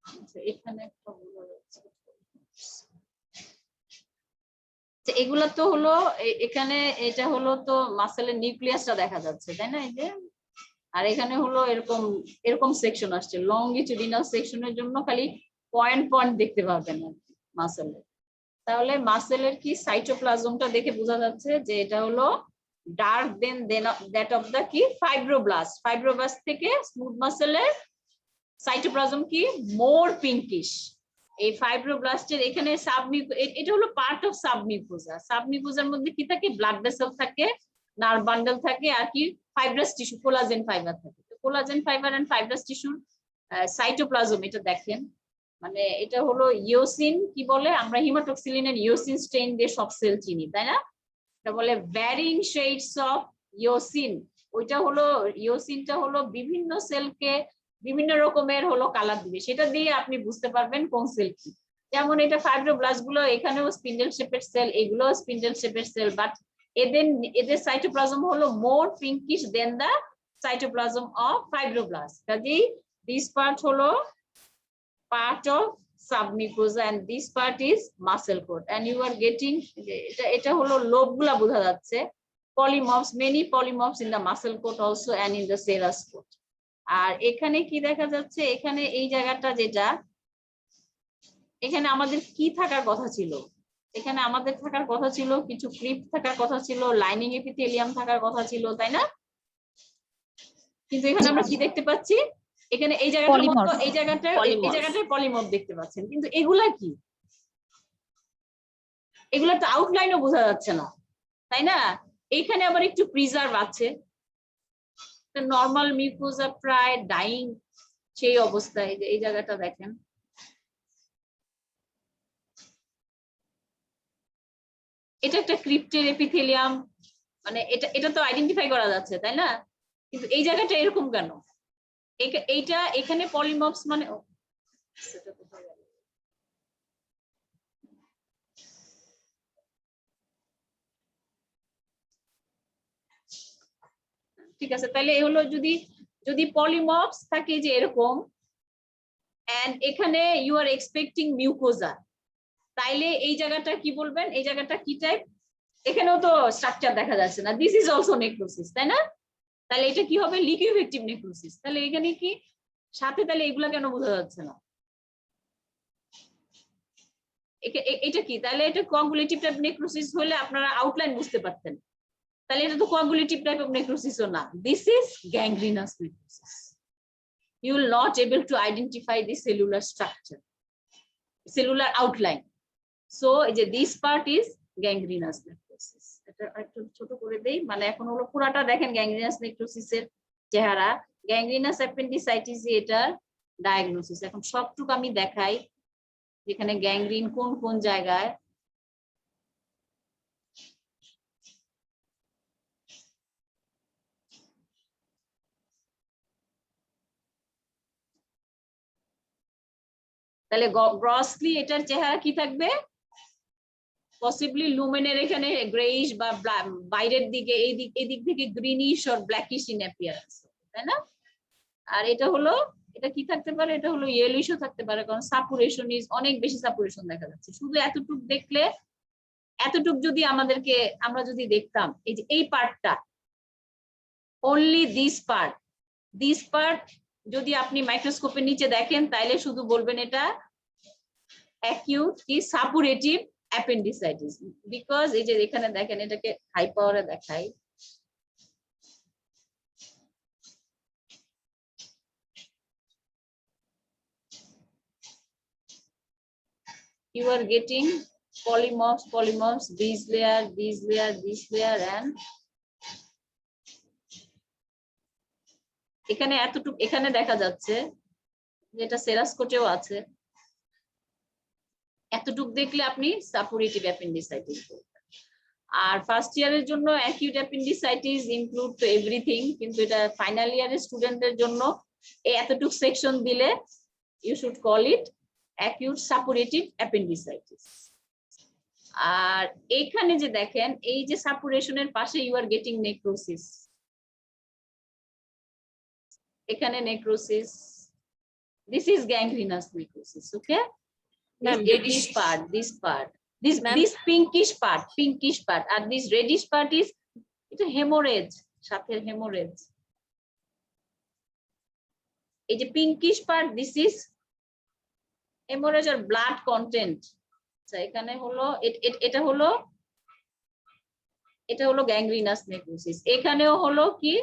আচ্ছা এখানে একটা বোঝা যাচ্ছে, এগুলা তো হলো এখানে এটা হলো তো মাসেলের নিউক্লিয়াসটা দেখা যাচ্ছে তাই না, এই যে আর এখানে হলো এরকম এরকম সেকশন আসছে, লঙ্গিটিউডিনাল সেকশনের জন্য খালি পয়েন্ট পয়েন্ট দেখতে পাবেন মাসেলের। তাহলে মাসেলের কি সাইটোপ্লাজমটা দেখে বোঝা যাচ্ছে যে এটা হলো dark than that of the কি ফাইব্রোব্লাস্ট, ফাইব্রোব্লাস্ট থেকে স্মুথ মাসেলের সাইটোপ্লাজম কি মোর পিঙ্কিশ, এই ফাইব্রোব্লাস্টের এখানে এটা হলো পার্ট অফ সাবমিউকোজা, সাবমিউকোজার মধ্যে কি থাকে ব্লাড ভেসেল থাকে, নার্ভ বান্ডল থাকে, আর কি ফাইব্রাস টিস্যু কোলাজেন ফাইবার থাকে, কোলাজেন ফাইবার এন্ড ফাইব্রাস টিস্যুর সাইটোপ্লাজম এটা দেখেন, মানে এটা হলো ইওসিন কি বলে, আমরা হিমাটোক্সিলিনের ইওসিন স্ট্রেইন দিয়ে সব সেল চিনি তাই না, এটা বলে ভ্যারিং শেডস অফ ইওসিন, ওইটা হলো ইওসিনটা হলো বিভিন্ন সেলকে বিভিন্ন রকমের হলো কালার দিবে, সেটা দিয়ে আপনি বুঝতে পারবেন কোন সেল কি। যেমন এটা ফাইব্রোব্লাস্ট গুলো এখানেও স্পিন্ডেল শেপের সেল, এগুলো স্পিন্ডেল শেপের সেল, বাট এদের সাইটোপ্লাজম হলো more pinkish than the cytoplasm of fibroblast. কাজেই দিস পার্ট হলো part of submucosa and this part is muscle coat, and you are getting এটা হলো লোব গুলা বোঝা যাচ্ছে, polymorphs, many polymorphs in the muscle coat also and in the serous coat। আর এখানে কি দেখা যাচ্ছে, এখানে এই জায়গাটা যেটা, এখানে আমাদের কি থাকার কথা ছিল, এখানে আমাদের থাকার কথা ছিল কিছু ক্রিপ্ট থাকার কথা ছিল, লাইনিং এপিথেলিয়াম থাকার কথা ছিল, তাই না? কিন্তু এখানে আমরা কি দেখতে পাচ্ছি, এখানে এই জায়গাটার মতো এই জায়গাটায় পলিমর্ফ দেখতে পাচ্ছেন, কিন্তু এগুলা কি, এগুলা তো আউটলাইনও বোঝা যাচ্ছে না, তাই না? এইখানে আবার একটু প্রিজার্ভ আছে, নর্মাল মিউকোজা প্রায় ডাইং সেই অবস্থায়, যে এই জায়গাটা দেখেন, এটা একটা ক্রিপ্টের এপিথেলিয়াম, মানে এটা তো আইডেন্টিফাই করা যাচ্ছে, তাই না? কিন্তু এই জায়গাটা এরকম কেন? এইটা এখানে পলিমর্ফস মানে ঠিক আছে, তাহলে এই হলো যদি পলিমর্ফস থাকে যে এরকম, এন্ড এখানে ইউ আর এক্সপেক্টিং মিউকোজা, তাইলে এই জায়গাটা কি বলবেন, এই জায়গাটা কি টাইপ? এখানেও তো স্ট্রাকচার দেখা যাচ্ছে না, দিস ইজ অলসো নেক্রোসিস, তাই না? তাহলে এটা কি হবে, লিকুইফেক্টিভ নেক্রোসিস। তাহলে এখানে কি সাথে, তাহলে এগুলা কেন বোঝা যাচ্ছে না? এটা কি, তাহলে এটা কোয়াগুলেটিভ টাইপ নেক্রোসিস হলে আপনারা আউটলাইন বুঝতে পারতেন, তাহলে এটা তো কোয়াগুলেটিভ টাইপ অফ নেক্রোসিসও না, this is gangrenous necrosis. You will not able to identify the cellular structure, cellular outline. So this part is gangrenous necrosis. এটা একটু ছোট করে দেই, মানে এখন হলো পুরাটা দেখেন গ্যাংগ্রিনাস নেক্রোসিসের চেহারা, গ্যাংগ্রিনাস অ্যাপেন্ডিসাইটিস এটার ডায়াগনোসিস। এখন সবটুকু আমি দেখাই যেখানে গ্যাংগ্রিন কোন কোন জায়গায়। তাহলে গ্রসলি এটার চেহারা কি থাকবে, পসিবলি লুমেনের এখানে গ্রেইশ বা বাইরের দিকে এই দিক থেকে greenish or blackish in appearance, তাই না? আর এটা হলো, এটা কি থাকতে পারে, এটা হলো ইয়েলোইশও থাকতে পারে, কারণ সাপুরেশন ইজ অনেক বেশি সাপুরেশন দেখা যাচ্ছে। শুধু এতটুক দেখলে, এতটুক যদি আমরা যদি দেখতাম, এই যে এই পার্টটা, অনলি দিস পার্ট যদি আপনি মাইক্রোস্কোপের নিচে দেখেন, তাইলে শুধু বলবেন এটা অ্যাকিউট কি সাপুরেটিভ অ্যাপেন্ডিসাইটিস, বিকজ এই যে এখানে দেখেন, এটাকে হাই পাওয়ারে দেখাই, you are getting polymorphs, this layer, and এখানে এতটুকু এখানে দেখা যাচ্ছে, যেটা সেরাস কোটেও আছে, এতটুক দেখলে আপনি সাপুরেটিভ অ্যাপেন্ডিসাইটিস বলবেন। আর ফার্স্ট ইয়ারের জন্য acute appendicitis include two everything, কিন্তু এটা ফাইনাল ইয়ারের স্টুডেন্টদের জন্য এই এতটুক সেকশন দিলে you should call it acute suppurative appendicitis. আর এইখানে যে দেখেন, এই যে সাপুরেশনের পাশে ইউ আর গেটিং নেক্রোসিস, এখানে necrosis, this is gangrenous necrosis, okay? Reddish part, this pinkish part, and this reddish part is এটা hemorrhage, সাথে hemorrhage। এই যে pinkish part, this is hemorrhage or blood content। এখানে হলো এটা হলো গ্যাংগ্রিনাস নেক্রোসিস। এখানেও হলো কি,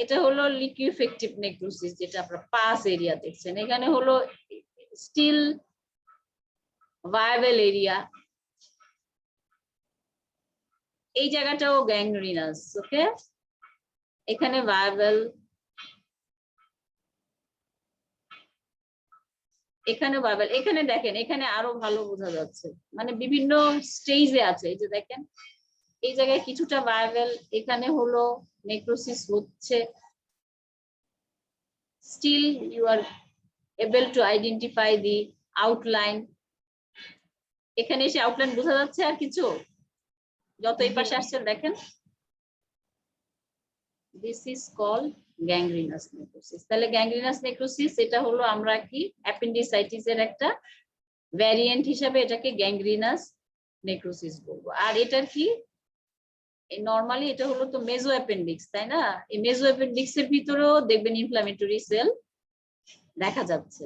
এটা হলো লিকুইফেক্টিভ নেক্রোসিস, যেটা আপনারা পাস এরিয়া দেখছেন। এখানে হলো স্টিল ভায়াবল এরিয়া, এই জায়গাটাও গ্যাংগ্রিনাস, ওকে? এখানে ভায়াবল, এখানে ভায়াবল, এখানে দেখেন, এখানে আরো ভালো বোঝা যাচ্ছে, মানে বিভিন্ন স্টেজে আছে। এই যে দেখেন, এই জায়গায় কিছুটা ভায়াবল, এখানে হলো নেক্রোসিস হচ্ছে। Still you are able to identify the outline এখানে এসে আউটলাইন বোঝা যাচ্ছে আর কিছু? যত এই পাশে আসছেন দেখেন, this is call gangrenous necrosis. তাহলে গ্যাংগ্রিনাস নেক্রোসিস এটা হলো আমরা কি অ্যাপেন্ডিসাইটিস এর একটা ভ্যারিয়েন্ট হিসাবে এটাকে গ্যাংগ্রিনাস নেক্রোসিস বলবো। আর এটার কি নরমালি এটা হলো তো মেজো অ্যাপেন্ডিক্স, তাই না? এই মেজো অ্যাপেন্ডিক্স এর ভিতরেও দেখবেন ইনফ্লামেটরি সেল দেখা যাচ্ছে।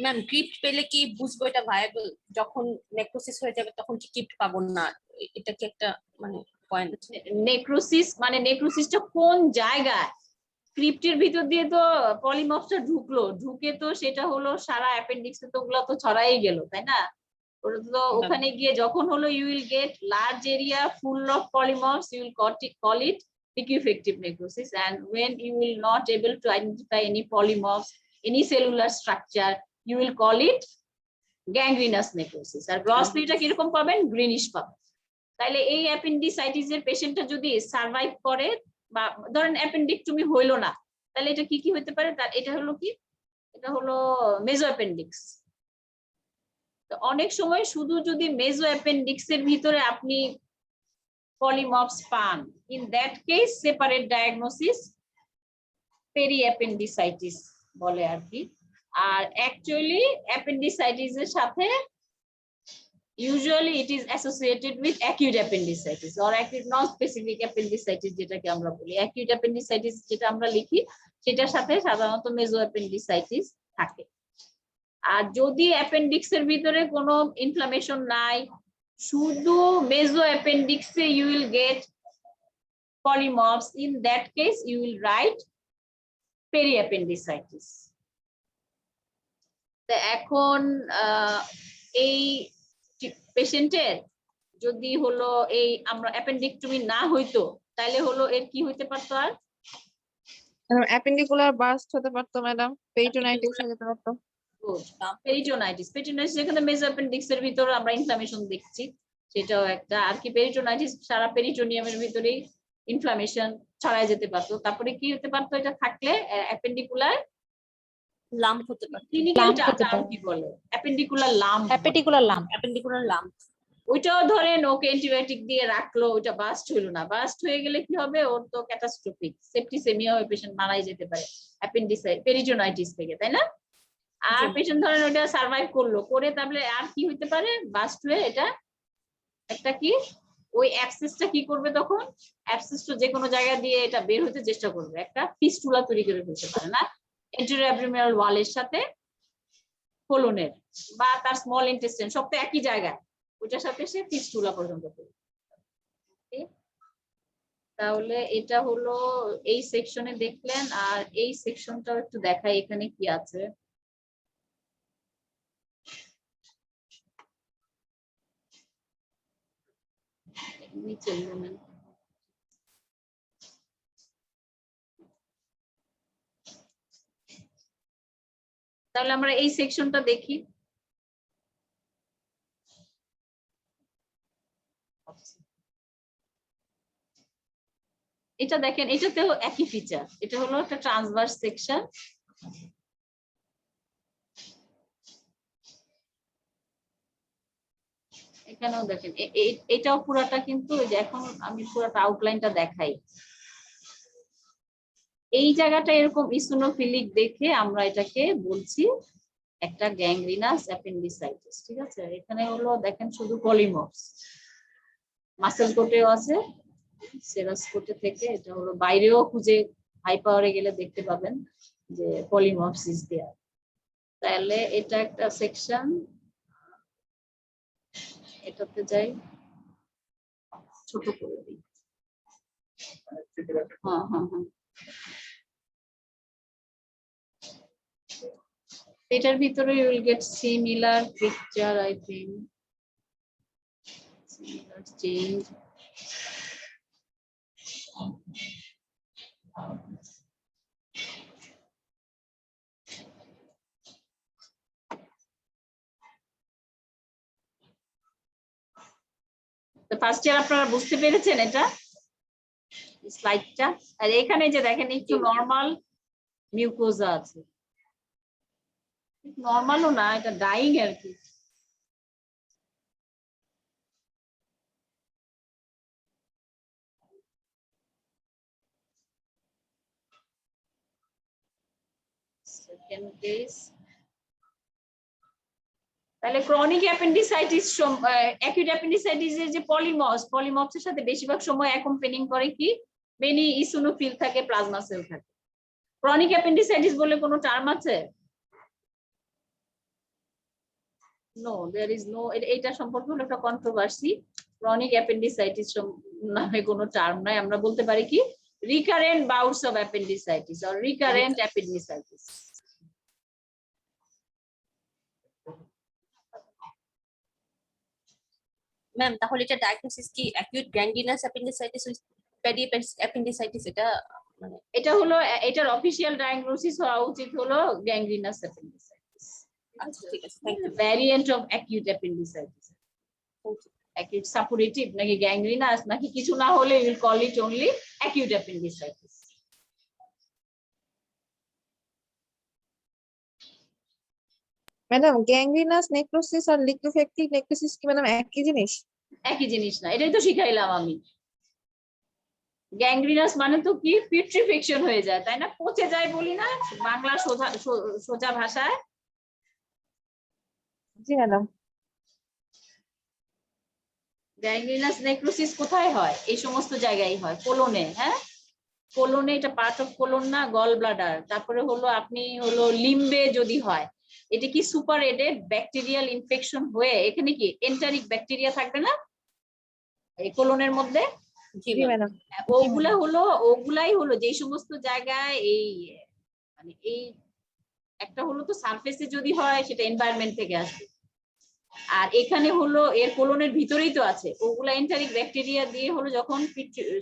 ম্যাম ক্রিপ্ট পেলে কি বুঝবো এটা ভায়াবল? যখন নেক্রোসিস হয়ে যাবে তখন কি ক্রিপ্ট পাবো না, এটা কি একটা মানে পয়েন্ট? নেক্রোসিস মানে নেক্রোসিসটা কোন জায়গায়? ক্রিপ্টের ভিতর দিয়ে তো পলিমফসটা ঢুকলো, ঢুকে তো সেটা হলো সারা অ্যাপেন্ডিক্সে তো ওগুলো তো ছড়াই গেল, তাই না? ওটা তো ওখানে গিয়ে যখন হলো you will get large area full of polymorphs, you will call it liquefactive necrosis. And when you will not able to identify any polymorphs, any cellular structure, you will call it gangrenous necrosis. আর grossly এটা কিরকম পাবেন? Greenish পাবেন। তাইলে এই appendicitis এর পেশেন্টটা যদি survive করে বা ধরেন অ্যাপেন্ডিকটমি হইলো না, তাহলে এটা কি কি হতে পারে? তার এটা হলো কি, এটা হলো মেজো অ্যাপেন্ডিক্স। তো অনেক সময় শুধু যদি মেজো অ্যাপেন্ডিক্স এর ভিতরে আপনি পলিমর্ফস পান, in that case separate diagnosis periappendicitis বলে আর কি। আর অ্যাকচুয়ালি অ্যাপেন্ডিসাইটিস এর সাথে usually it is associated with acute appendicitis or acute non-specific appendicitis যেটাকে আমরা বলি। acute appendicitis যেটা আমরা লিখি সেটার সাথে সাধারণত মেজো অ্যাপেন্ডিসাইটিস থাকে। আর যদি অ্যাপেন্ডিক্স এর ভিতরে কোনো ইনফ্লামেশন নাই, শুধু মেজো অ্যাপেন্ডিক্সে you will get polymorphs, in that case you will write periappendicitis। তো এখন এই পেশেন্টের যদি হলো এই আমরা অ্যাপেন্ডিকটমি না হইতো তাহলে হলো এর কি হইতে পারতো? আর অ্যাপেন্ডিকুলার বার্স্ট হতে পারতো ম্যাডাম, পেরিটোনাইটিস হয়ে যেতে পারতো। পেরিটোনাইটিস, পেরিটোনাইটিস যেখানে মেজো অ্যাপেন্ডিক্স এর ভিতরে আমরা ইনফ্লামেশন দেখছি সেটাও একটা। আর কি পেরিটোনাইটিস সারা পেরিটোনিয়ামের ভিতরেই ইনফ্লামেশন ছড়ায় যেতে পারতো। তারপরে কি হতে পারতো? এটা থাকলে অ্যাপেন্ডিকুলার লাম্প হতে পারে। ক্লিনিক্যাল টার্ম কি বলে? Appendicular lump. অ্যাপেন্ডিকুলার লাম্প ওইটাও ধরেন ওকে অ্যান্টিবায়োটিক দিয়ে রাখলো, ওইটা বাস্ট হইলো না, বাস্ট হয়ে গেলে কি হবে? ওর তো ক্যাটাস্ট্রফিক সেপ্টিসেমিয়া হয়ে পেশেন্ট মারাই যেতে পারে পেরিটোনাইটিস থেকে, তাই না? আর পেশেন্ট ধরেন ওইটা সার্ভাইভ করলো, করে তারপরে আর কি হইতে পারে? বাস্ট হয়ে এটা একটা কি ওই অ্যাবসেসটা কি করবে তখন? অ্যাবসেসটা যে কোনো জায়গা দিয়ে এটা বের হতে চেষ্টা করবে, একটা ফিস্টুলা তৈরি করে ফেলতে পারে না এন্টেরিয়র অ্যাবডোমিনাল ওয়ালের সাথে কোলনের বা তার স্মল ইন্টেস্টাইন সব তো একই জায়গায়, ওইটার সাথে সে ফিস্টুলা পর্যন্ত করবে। তাহলে এটা হলো এই সেকশনে দেখলেন। আর এই সেকশনটাও একটু দেখাই এখানে কি আছে। নিচে নেবেন। তাহলে আমরা এই সেকশনটা দেখি। এটা দেখেন, এটাতেও একই ফিচার, এটা হলো একটা ট্রান্সভার্স সেকশন। এখানেও দেখেন এটাও পুরাটা কিন্তু এখন আমি পুরাটা আউটলাইনটা দেখাই। এই জায়গাটা এরকম ইসোনোফিলিক দেখে আমরা এটাকে বলছি একটা গ্যাংগ্রিনাস অ্যাপেন্ডিসাইটিস, ঠিক আছে? এখানে হলো দেখেন শুধু পলিমর্ফস, মাসেল কোটেও আছে, সেরাস কোটে থেকে এটা হলো বাইরেও খুঁজে হাই পাওয়ারে গেলে দেখতে পাবেন যে পলিমর্ফস দেয়া। তাহলে এটা একটা সেকশন, এটাতে যাই ছোট করে দিই। হ্যাঁ হ্যাঁ হ্যাঁ, এটার ভিতরে you will get similar picture, I think similar change. তো ফার্স্ট ইয়ার আপনারা বুঝতে পেরেছেন এটা স্লাইডটা? আর এখানে যে দেখেন একটু নরমাল মিউকোজা আছে, নর্মালও না, এটা ডাইং আর কি। সেকেন্ড কেস, তাহলে ক্রনিক অ্যাপেন্ডিসাইটিস, অ্যাকিউট অ্যাপেন্ডিসাইটিসের যে পলিমপসের সাথে বেশিরভাগ সময় অ্যাকম্পেনিং করে কি বেনি ইসোনোফিল থাকে, প্লাজমা সেল থাকে। ক্রনিক অ্যাপেন্ডিসাইটিস বলে কোনো টার্ম আছে? No, there is no. এটা সম্পর্কে হলো একটা কন্ট্রোভার্সি। ক্রনিক অ্যাপেন্ডিসাইটিস নামে কোনো টার্ম নাই। আমরা বলতে পারি কি recurrent বাউটস of appendicitis or recurrent appendicitis. Ma'am তাহলে এটা ডায়াগনোসিস কি acute gangrenous appendicitis with paddy appendicitis, এটা মানে এটা হলো এটার অফিসিয়াল ডায়াগনোসিস হওয়া উচিত হলো গ্যাংগ্রিনাস অ্যাপেন্ডিসাইটিস, আচ্ছা ঠিক আছে, thank you. Variant of acute appendicitis. Acute suppurative নাকি গ্যাংগ্রিনাস নাকি কিছু না হলে will call it only acute appendicitis. Madam gangrenous necrosis আর লিকুইফেক্টিভ নেক্রোসিস কি ম্যাডাম একই জিনিস? একই জিনিস না, এটাই তো শিখাইলাম আমি। গ্যাংগ্রিনাস মানে তো কি পিউট্রিফিকশন হয়ে যায়, তাই না? পচে যায় বলি না বাংলা সোজা ভাষায়। জি ম্যাডাম। গ্যাংগ্রিনাস নেক্রোসিস কোথায় হয়? এই সমস্ত জায়গায় হয়, কোলনে। হ্যাঁ, কোলনে, এটা পার্ট অফ কোলন না, গল ব্লাডার। তারপরে হলো আপনি হলো লিম্বে যদি হয়, এটা কি সুপার এডেড ব্যাকটেরিয়াল ইনফেকশন হয়ে এখানে কি এন্টারিক ব্যাকটেরিয়া থাকবে না এই কোলনের মধ্যে? জি জি ম্যাম। ম্যাডাম। ওগুলাই হলো যে সমস্ত জায়গায় এই মানে এই একটা হলো তো সারফেসে যদি হয় সেটা এনভায়রনমেন্ট থেকে আসবে, আর এখানে হলো এর কোলনের ভিতরেই তো আছে। ওগুলা এন্টারিক ব্যাকটেরিয়া দিয়ে হলো যখন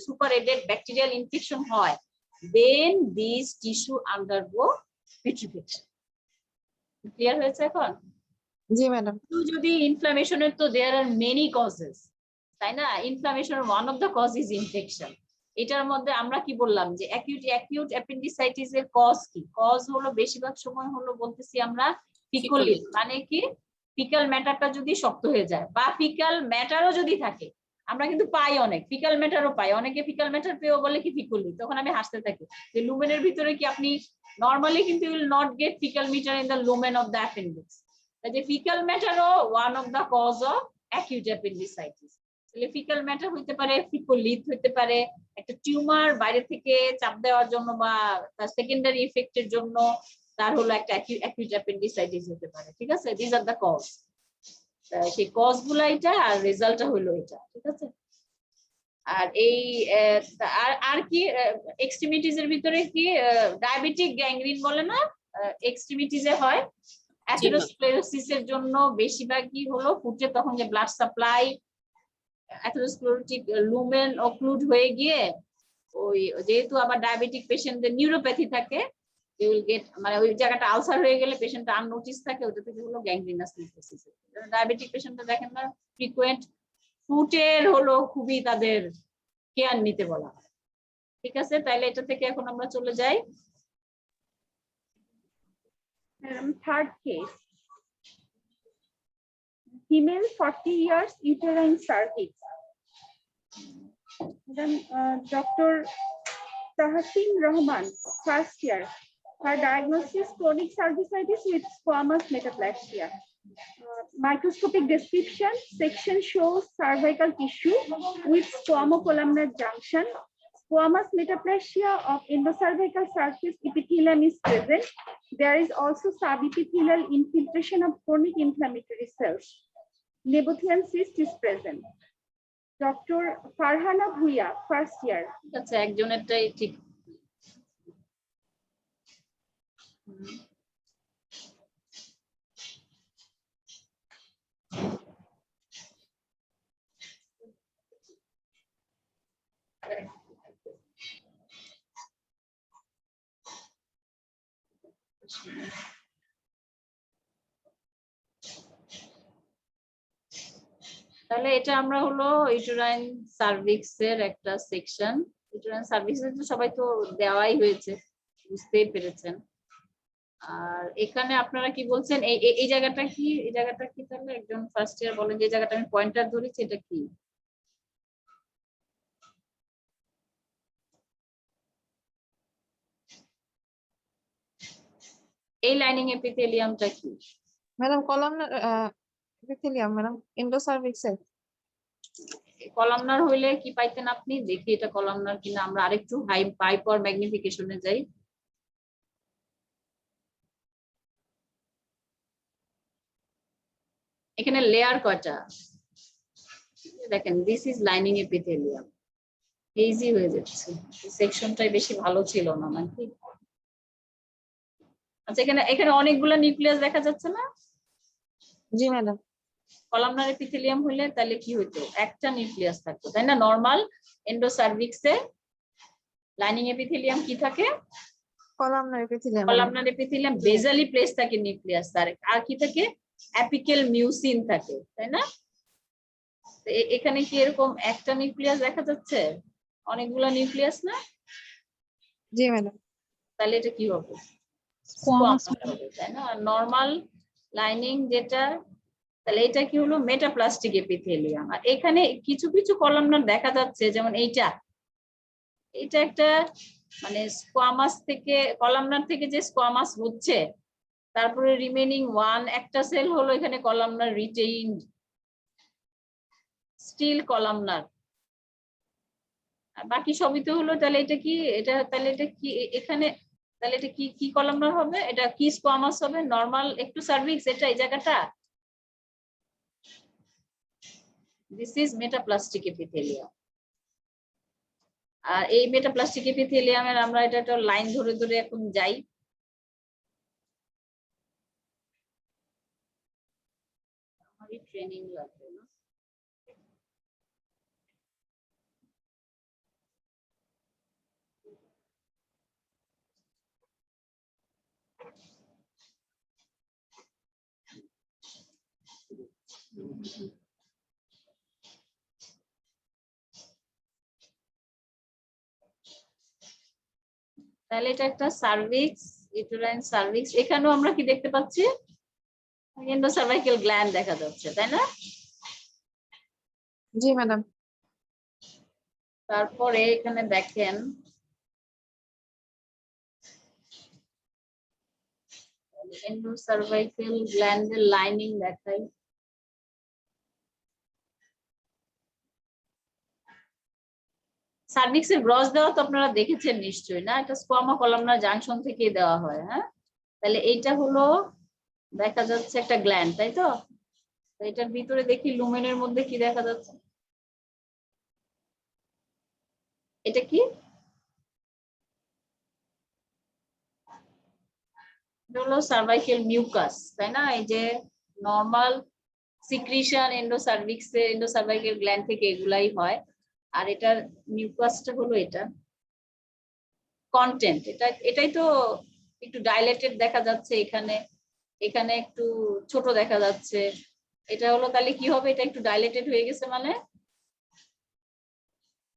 সুপার এডেড ব্যাকটেরিয়াল ইনফেকশন হয়, then this tissue undergo putrefaction. Clear হয়েছে এখন? জি ম্যাডাম। যদি ইনফ্লামেশনের তো দেয়ার আর মেনি কজেস, তাই না? Inflammation one of the cause is infection. এটার মধ্যে আমরা কি বললাম যে অ্যাকিউট অ্যাপেন্ডিসাইটিস এর কজ কি? কজ হলো বেশিরভাগ সময় হলো বলতেছি আমরা ফিকোলিট, মানে কি ফিকাল ম্যাটারটা যদি শক্ত হয়ে যায় বা ফিকাল ম্যাটারও যদি থাকে, আমরা কিন্তু পাই অনেক ফিকাল ম্যাটারও পাই, অনেকে ফিকাল ম্যাটার পেয়েও বলে কি ফিকোলিট। তখন আমি হাসতে থাকি যে লুমেনের ভিতরে কি আপনি নরমালি কিন্তু will not get faecal matter in the lumen of the appendix. যে ফিকাল ম্যাটারও one of the cause of acute appendicitis. তাহলে ফিকাল ম্যাটার হইতে পারে, ফিকোলিথ হইতে পারে, একটা টিউমার বাইরে থেকে চাপ দেওয়ার জন্য বা তার সেকেন্ডারি ইফেক্টের জন্য তার হলো একটা অ্যাকিউট অ্যাপেন্ডিসাইটিস হতে পারে। ঠিক আছে, দিস আর দ্য কজ। সেই কজ গুলা এটা, আর রেজাল্টটা হলো এটা। ঠিক আছে, আর এই আর কি এক্সট্রিমিটিস এর ভিতরে কি ডায়াবেটিক গ্যাংগ্রিন বলে না, এক্সট্রিমিটিসে হয়। অ্যাথেরোস্ক্লেরোসিসের জন্য বেশিরভাগই হলো ফুটে তখন যে ব্লাড সাপ্লাই অ্যাথেরোস্ক্লেরোটিক লুমেন অক্লুড হয়ে গিয়ে ওই যেহেতু আবার ডায়াবেটিক পেশেন্টদের নিউরোপ্যাথি থাকে, they will get মানে ওই জায়গাটা আলসার হয়ে গেলে পেশেন্টটা আননোটিস থাকে, ওটা থেকে হলো গ্যাংগ্রিনাস নেক্রোসিস। ডায়াবেটিক পেশেন্টটা দেখেন না ফ্রিকোয়েন্ট ফুটের হলো খুবই তাদের কেয়ার নিতে বলা হয়। ঠিক আছে, তাহলে এটা থেকে এখন আমরা চলে যাই Third case, female 40 years uterine cervix. Then Dr. Tahsin Rahman, first year. Her diagnosis chronic cervicitis with squamous metaplasia. Microscopic description, section shows cervical tissue with squamocolumnar junction. Squamous metaplasia of endocervical surface epithelium is present. There is also subepithelial infiltration of chronic inflammatory cells. Nebothelium cyst is present. Dr. Farhana Bhuya, first year. ঠিক আছে, একজনেরটাই ঠিক। তাহলে এটা আমরা হলো uterine cervix এর একটা section. Uterine cervix তো সবাই তো দেওয়াই হয়েছে, বুঝতেই পেরেছেন। আর এখানে আপনারা কি বলছেন, এই জায়গাটা কি, এই জায়গাটা কি, তাহলে একজন ফার্স্ট ইয়ার বলেন যে জায়গাটা আমি পয়েন্টার ধরেছি এটা কি? এই লাইনিং এপিথেলিয়ামটা কি? ম্যাডাম কলামনার এপিথেলিয়াম ম্যাডাম এন্ডোসার্ভিক্সের। কলামনার হইলে কি পাইতেন আপনি? দেখি এটা কলামনার কিনা, আমরা আরেকটু হাই পাওয়ার ম্যাগনিফিকেশনে যাই। এখানে লেয়ার কয়টা দেখেন, this is lining epithelium, easy হয়ে যাচ্ছে। সেকশনটাই বেশি ভালো ছিল না নাকি? আচ্ছা, এখানে এখানে অনেকগুলো নিউক্লিয়াস দেখা যাচ্ছে না? জি ম্যাডাম। কলামনার এপিথেলিয়াম হইলে তাহলে কি হইতো, একটা নিউক্লিয়াস থাকতো, তাই না? নরমাল এন্ডোসার্ভিক্সে লাইনিং এপিথেলিয়াম কি থাকে? Columnar epithelium madam. Columnar epithelium basally place থাকে নিউক্লিয়াস, আর কি থাকে? অ্যাপিক্যাল মিউসিন থাকে, তাই না? এখানে কি এরকম একটা নিউক্লিয়াস দেখা যাচ্ছে, অনেকগুলো নিউক্লিয়াস না? জি ম্যাডাম। তাহলে এটা কি হবে? Squamous হবে, তাই না? নরমাল লাইনিং যেটা, তাহলে এটা কি হলো? Metaplastic epithelium. আর এখানে কিছু কিছু কলামনার দেখা যাচ্ছে, যেমন এইটা, এটা একটা মানে স্কোয়ামাস থেকে, কলামনার থেকে যে স্কোয়ামাস হচ্ছে, তারপরে রিমেনিং ওয়ান একটা সেল হলো এখানে কলামনার রিটেইনড স্টিল কলামনার, বাকি সবই তো হলো। তাহলে এটা কি, এটা তাহলে এটা কি এখানে, তাহলে এটা কি কি কলামনার হবে? এটা কি স্কোয়ামাস হবে? নরমাল একটু সার্ভিক্স, এটা এই জায়গাটা, দিস ইজ মেটাপ্লাস্টিক এপিথেলিয়াম। আর এই মেটাপ্লাস্টিক এপিথেলিয়ামের আমরা এটা একটা লাইন ধরে ধরে এখন যাই। আমারই ট্রেনিং লাগবে না? তাহলে এটা একটা সার্ভিক্স, ইউটেরাইন সার্ভিক্স। এখানেও আমরা কি দেখতে পাচ্ছি? এন্ডোসার্ভাইকাল গ্ল্যান্ড দেখা যাচ্ছে, তাই না? জি ম্যাডাম। তারপরে এখানে দেখেন এন্ডোসার্ভাইকাল গ্ল্যান্ডের লাইনিং দেখাই। সার্ভিক্সের গ্রস দেওয়া তো আপনারা দেখেছেন নিশ্চয়ই, না? এটা স্কোয়ামা কলামনার জাংশন থেকে দেওয়া হয়। হ্যাঁ, তাহলে এইটা হলো দেখা যাচ্ছে একটা গ্ল্যান্ড, তাই তো? এটার ভিতরে দেখি লুমেনের মধ্যে কি দেখা যাচ্ছে, এটা কি? এটা হলো সার্ভাইকাল মিউকাস, তাই না? এই যে নরমাল সিক্রিশন এন্ডোসার্ভিক্সে, এন্ডোসার্ভাইকাল গ্ল্যান্ড থেকে এগুলাই হয়। আর এটার মিউকাসটা হলো এটা কন্টেন্ট, এটাই তো একটু ডাইলেটেড দেখা যাচ্ছে এখানে, এখানে একটু ছোট দেখা যাচ্ছে। এটা হলো তাহলে কি হবে? এটা একটু ডাইলেটেড হয়ে গেছে, মানে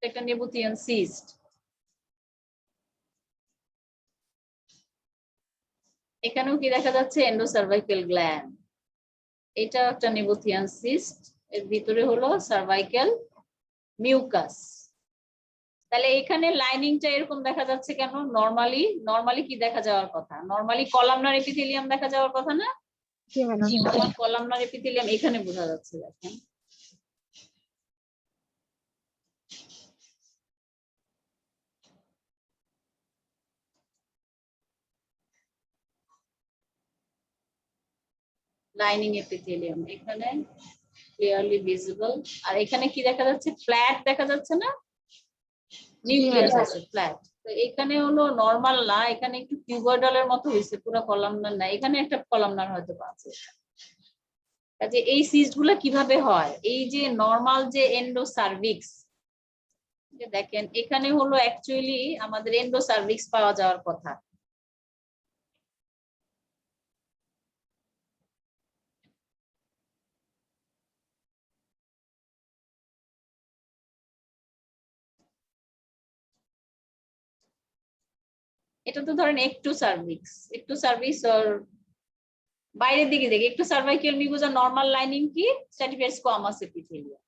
একটা নেবুথিয়ান সিস্ট। এখানেও কি দেখা যাচ্ছে? এন্ডোসার্ভাইকাল গ্ল্যান্ড। এটা একটা নেবুথিয়ান সিস্ট, এর ভিতরে হলো সার্ভাইকাল মিউকাস। তাহলে এখানে লাইনিংটা এরকম দেখা যাচ্ছে কেন? নরমালি নরমালি কি দেখা যাওয়ার কথা? নরমালি কলামনার এপিথেলিয়াম দেখা যাওয়ার কথা না? জি ম্যাডাম। আমার কলামনার এপিথেলিয়াম এখানে বোঝা যাচ্ছে, দেখেন। লাইনিং এপিথেলিয়াম এখানে ক্লিয়ারলি ভিজিবল। আর এখানে কি দেখা যাচ্ছে? ফ্ল্যাট দেখা যাচ্ছে না? নিউক্লিয়াস আছে ফ্ল্যাট। তো এখানে হলো নরমাল না, এখানে একটু কিউবয়েডালের মতো হয়েছে, পুরো কলামনার না। এখানে একটা কলামনার হয়তো আছে। কাজে এই সিস্ট গুলা কিভাবে হয়? এই যে নরমাল যে এন্ডোসার্ভিক্স, দেখেন এখানে হলো অ্যাকচুয়ালি আমাদের এন্ডোসার্ভিক্স পাওয়া যাওয়ার কথা। এটা তো ধরেন একটু সার্ভিক্স ওর বাইরের দিকে দেখে একটু সার্ভাইকাল মিউকোজা নরমাল লাইনিং কি স্ট্র্যাটিফাইড স্কোয়ামাস এপিথেলিয়াম।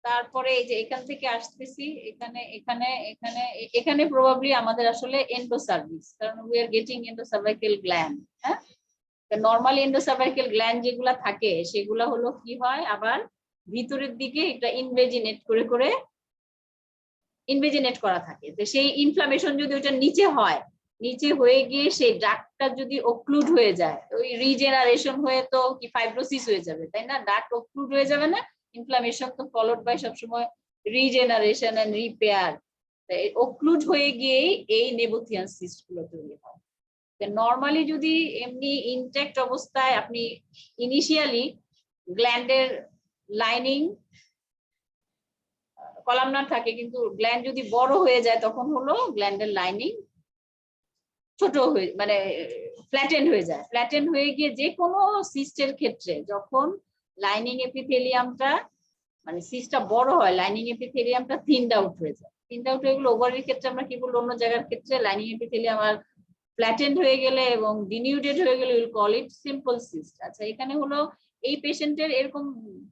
তারপরে এই যে এখান থেকে আসতেছি এখানে এখানে এখানে এখানে প্রবাবলি আমাদের আসলে এন্ডোসার্ভিক্স, কারণ উই আর গেটিং এন্ডোসার্ভাইকাল গ্ল্যান্ড। হ্যাঁ, নরমালি এন্ডোসার্ভাইকাল গ্ল্যান্ড যেগুলা থাকে সেগুলা হলো কি হয় আবার ভিতরের দিকে এটা ইনভেজিনেট করা থাকে। তো সেই ইনফ্লামেশন যদি ওটা নিচে হয়, নিচে হয়ে গিয়ে সেই ডাক্টটা যদি অক্লুড হয়ে যায়, ওই রিজেনারেশন হয়ে তো কি ফাইব্রোসিস হয়ে যাবে, তাই না? ডাক্ট অক্লুড হয়ে যাবে না, ইনফ্লামেশন তো ফলোড বাই সবসময় রিজেনারেশন এন্ড রিপেয়ার। অক্লুড হয়ে গিয়েই এই নেবোথিয়ান সিস্ট গুলো তৈরি হয়। নরমালি যদি এমনি ইনট্যাক্ট অবস্থায় আপনি ইনিশিয়ালি গ্ল্যান্ডের লাইনিং কলামনার থাকে, কিন্তু গ্ল্যান্ড যদি বড় হয়ে যায় তখন হলো গ্ল্যান্ডের লাইনিং ছোট হয়ে মানে ফ্ল্যাটেন্ড হয়ে যায়। ফ্ল্যাটেন্ড হয়ে গিয়ে যে কোনো সিস্টের ক্ষেত্রে যখন লাইনিং এপিথেলিয়ামটা মানে সিস্টটা বড় হয়, লাইনিং এপিথেলিয়ামটা থিনড আউট হয়ে যায়। থিনড আউট হয়ে গেলে ওভারির ক্ষেত্রে আমরা কি বলবো, অন্য জায়গার ক্ষেত্রে লাইনিং এপিথেলিয়াম আর ফ্ল্যাটেন্ড হয়ে গেলে এবং ডিনিউডেড হয়ে গেলে will call it simple cyst. আচ্ছা, এখানে হলো এই পেশেন্টের এরকম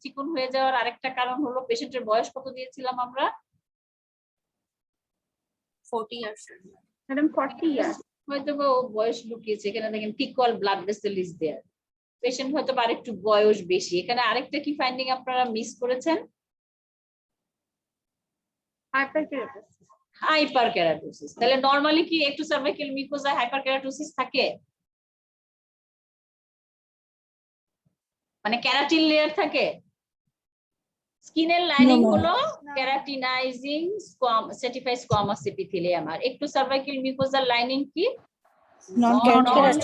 চিকন হয়ে যাওয়ার আরেকটা কারণ হলো পেশেন্টের বয়স কত দিয়েছিলাম আমরা? 40 ইয়ার্স। Madam 40 years. হয়তো ও বয়স লুকিয়েছে, এখানে দেখেন thick wall blood vessel is there. Patient হয়তো আরেকটু বয়স বেশি। এখানে আরেকটা কি ফাইন্ডিং আপনারা মিস করেছেন? হাইপারকেরাটোসিস। তাহলে নরমালি কি একটু সার্ভাইকাল মিউকোজা হাইপারকেরাটোসিস থাকে? মানে ক্যারাটিন লেয়ার থাকে। স্কিনের লাইনিং হলো কেরাটিনাইজিং স্ট্র্যাটিফাইড স্কোয়ামাস এপিথেলিয়াম, আর একটু সার্ভাইকাল মিউকোজার লাইনিং কি নন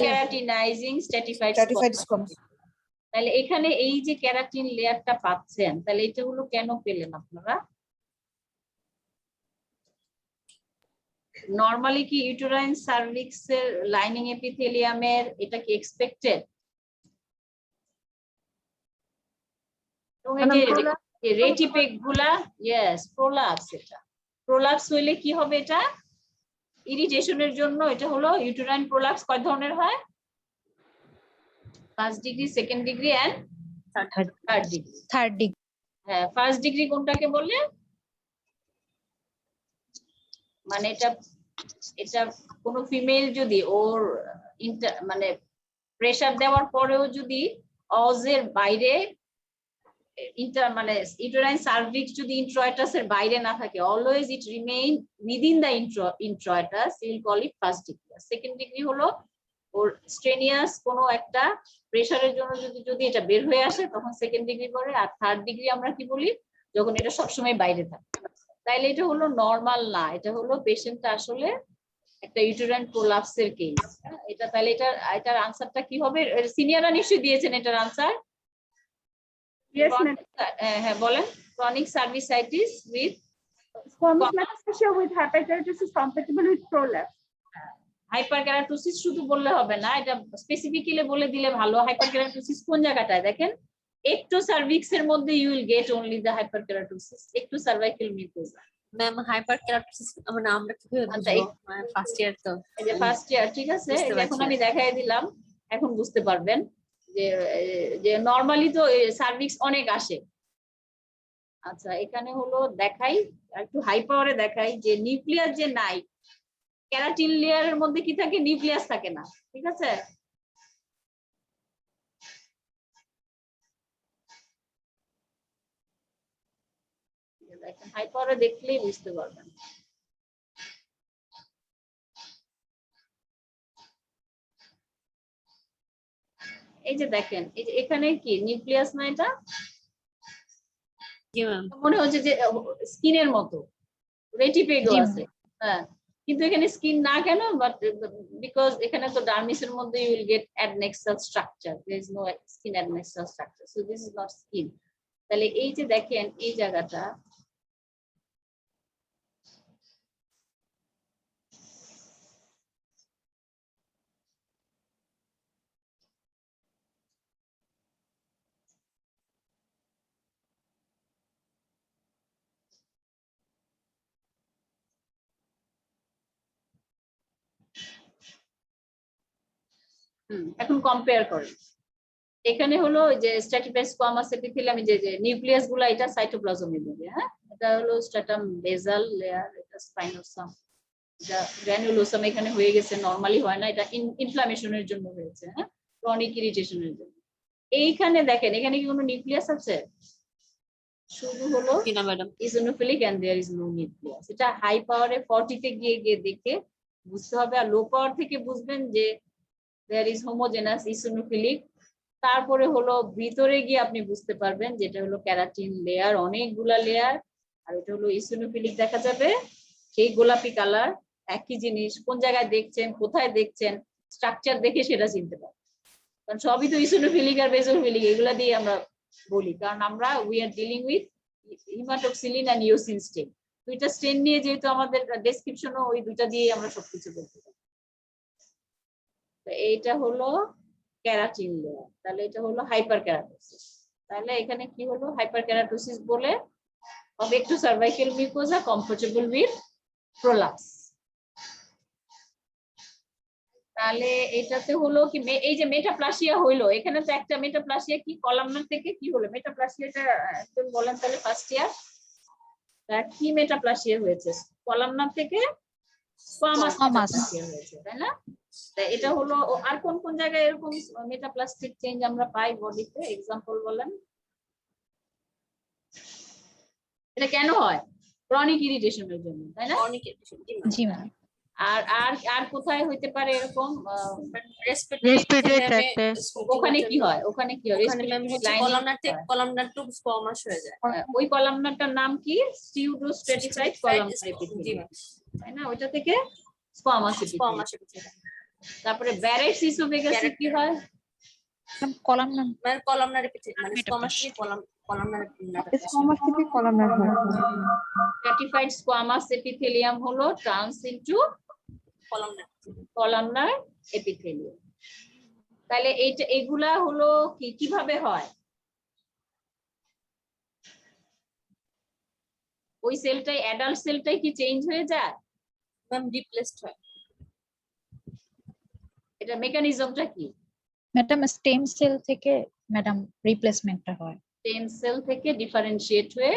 কেরাটিনাইজিং স্ট্র্যাটিফাইড স্কোয়ামাস। তাহলে এখানে এই যে কেরাটিন লেয়ারটা পাচ্ছেন, তাহলে এটা হলো কেন পেলেন আপনারা? নরমালি কি ইউটেরাইন সার্ভিক্সের লাইনিং এপিথেলিয়ামের এটা কি এক্সপেক্টেড? রেটিপেক গুলা ইয়েস প্রোলাপস। এটা প্রোলাপস হইলে কি হবে, এটা ইরিটেশনের জন্য। এটা হলো ইউটেরাইন প্রোলাপস কয় ধরনের হয়? First degree, second degree and third degree. হ্যাঁ, ফার্স্ট ডিগ্রি কোনটাকে বলে? মানে এটা কোনো ফিমেল যদি ওর মানে প্রেসার দেওয়ার পরেও যদি অজের বাইরে মানে ইউটেরাইন সার্ভিক্স যদি ইন্ট্রোয়াটাসের বাইরে না থাকে, always it remain within the introitus, you will call it first degree. Second degree হলো ওর স্ট্রেনিয়াস কোনো একটা প্রেসারের জন্য যদি এটা বের হয়ে আসে তখন সেকেন্ড ডিগ্রি পড়ে। আর থার্ড ডিগ্রি আমরা কি বলি, যখন এটা সবসময় বাইরে থাকে। তাইলে এটা হলো নরমাল না, এটা হলো পেশেন্টটা আসলে একটা ইউটেরাইন প্রোলাপসের কেস। এটা তাহলে এটার আনসারটা কি হবে? সিনিয়ররা নিশ্চয়ই দিয়েছেন এটার আনসার। Yes, ma'am. হ্যাঁ বলেন। Chronic cervicitis with Squamous metastasia with hyperkeratosis compatible with prolapse. Hyperkeratosis শুধু বললে হবে না, এটা স্পেসিফিক্যালি বলে দিলে ভালো। হাইপারকেরাটোসিস কোন জায়গাটায় দেখেন, একটু সার্ভিক্স এর মধ্যে you will get only the hyperkeratosis, একটু সার্ভাইকাল মিউকোজা। ম্যাম হাইপারকেরাটোসিস মানে আমরা কিভাবে বুঝবো? ফার্স্ট ইয়ার তো, এই যে ফার্স্ট ইয়ার, ঠিক আছে, এখন আমি দেখাই দিলাম, এখন বুঝতে পারবেন যে নরমালি তো সার্ভিক্স অনেক আসে। আচ্ছা, এখানে হলো দেখাই একটু হাই পাওয়ারে দেখাই যে নিউক্লিয়াস যে নাই, ক্যারাটিন লেয়ারের মধ্যে কি থাকে, নিউক্লিয়াস থাকে না, ঠিক আছে। দেখেন হাই পাওয়ারে দেখলেই বুঝতে পারবেন। এই যে দেখেন, এই যে এখানে কি নিউক্লিয়াস না, এটা মনে হচ্ছে যে স্কিনের মতো রেটিপেগও আছে। হ্যাঁ, কিন্তু এখানে স্কিন না কেন? বাট বিকজ এখানে তো ডার্মিসের মধ্যে you will get adnexal structure, there is no skin adnexal structure, so this is not skin. তাহলে এই যে দেখেন এই জায়গাটা, এখন কম্পেয়ার করেন, এখানে হলো যে স্ট্র্যাটিফাইড স্কোয়ামাস এপিথেলিয়াম, যে নিউক্লিয়াস গুলা, এটা সাইটোপ্লাজমে দিবে, হ্যাঁ, এটা হলো স্ট্রাটাম বেসাল লেয়ার, এটা স্পাইনোসাম, এটা গ্র্যানুলোসাম এখানে হয়ে গেছে, নরমালি হয় না, এটা ইনফ্লামেশনের জন্য হয়েছে, হ্যাঁ, ক্রনিক ইরিটেশনের জন্য। এইখানে দেখেন, এখানে কি কোনো নিউক্লিয়াস আছে? শুধু হলো কিনা madam? Eosinophilic and there is no nucleus. এটা হাই পাওয়ারে 40 তে গিয়ে গিয়ে দেখে বুঝতে হবে, আর লো পাওয়ার থেকে বুঝবেন যে দেয়ার ইজ হোমোজেনাস ইসোনোফিলিক। তারপরে হলো ভিতরে গিয়ে আপনি বুঝতে পারবেন যেটা হলো ক্যারাটিন লেয়ার, অনেকগুলা লেয়ার, আর এটা হলো ইসোনোফিলিক দেখা যাবে, সেই গোলাপি কালার, একই জিনিস, কোন জায়গায় দেখছেন, কোথায় দেখছেন, স্ট্রাকচার দেখে সেটা চিনতে পারবেন, কারণ সবই তো ইসোনোফিলিক আর বেসোফিলিক এগুলা দিয়ে আমরা বলি, কারণ আমরা we are dealing with haematoxylin and eosin stain. দুইটা স্টেন নিয়ে যেহেতু আমাদের ডেসক্রিপশনও ওই দুইটা দিয়ে আমরা সবকিছু বলতে পারি। তো এইটা হলো ক্যারাটিন লেয়ার, তাহলে এটা হলো হাইপার ক্যারাটোসিস। তাহলে এখানে কি হলো, হাইপার ক্যারাটোসিস বলে হবে একটু cervical mucosa compatible with prolapse. তাহলে এটাতে হলো কি, এই যে মেটাপ্লাসিয়া হইলো, এখানে তো একটা মেটাপ্লাসিয়া কি কলামনার থেকে কি হলো মেটাপ্লাসিয়াটা একদম বলেন তাহলে ফার্স্ট ইয়ার কি মেটাপ্লাসিয়া হয়েছে, কলামনার থেকে স্কোয়ামাস মেটাপ্লাসিয়া হয়েছে, তাই না? এটা হলো, আর কোন কোন জায়গায় এরকম মেটাপ্লাস্টিক চেঞ্জ আমরা পাই বডিতে, এক্সাম্পল বলেন। এটা কেন হয়? ক্রনিক ইরিটেশনের জন্য, তাই না? অনেক জি ম্যাম। আর আর আর কোথায় হইতে পারে এরকম? রেসপিরেটরি ট্র্যাক্টে। ওখানে কি হয়? ওখানে কি হয়? ওখানে ম্যাম হচ্ছে কলামনার টু স্কোয়ামাস হয়ে যায়। ওই কলামনারটার নাম কি? সিউডোস্ট্র্যাটিফাইড কলামনার জি এপিথেলিয়াম, ম্যাম, তাই না? ওইটা থেকে স্কোয়ামাস এপিথেলিয়াম। Squamous epithelium. তারপরে ব্যারেটস ইসোফেগাসে কি হয়? কলাম নাম মানে কলামনার এপিথেলিয়াম, মানে স্কোয়ামাস থেকে কলামনার স্কোয়ামাস থেকে কলামনার হয়। স্ট্র্যাটিফাইড স্কোয়ামাস এপিথেলিয়াম হলো ট্রান্স ইনটু কলামনার এপিথেলিয়াম। তাহলে এইটা এগুলা হলো কিভাবে হয়? ওই সেলটাই, অ্যাডাল্ট সেলটাই কি চেঞ্জ হয়ে যায়? ম্যাম রিপ্লেসড হয়। এটা মেকানিজমটা কি? ম্যাডাম স্টেম সেল থেকে ম্যাডাম রিপ্লেসমেন্টটা হয়। স্টেম সেল থেকে ডিফারেন্সিয়েট হয়ে,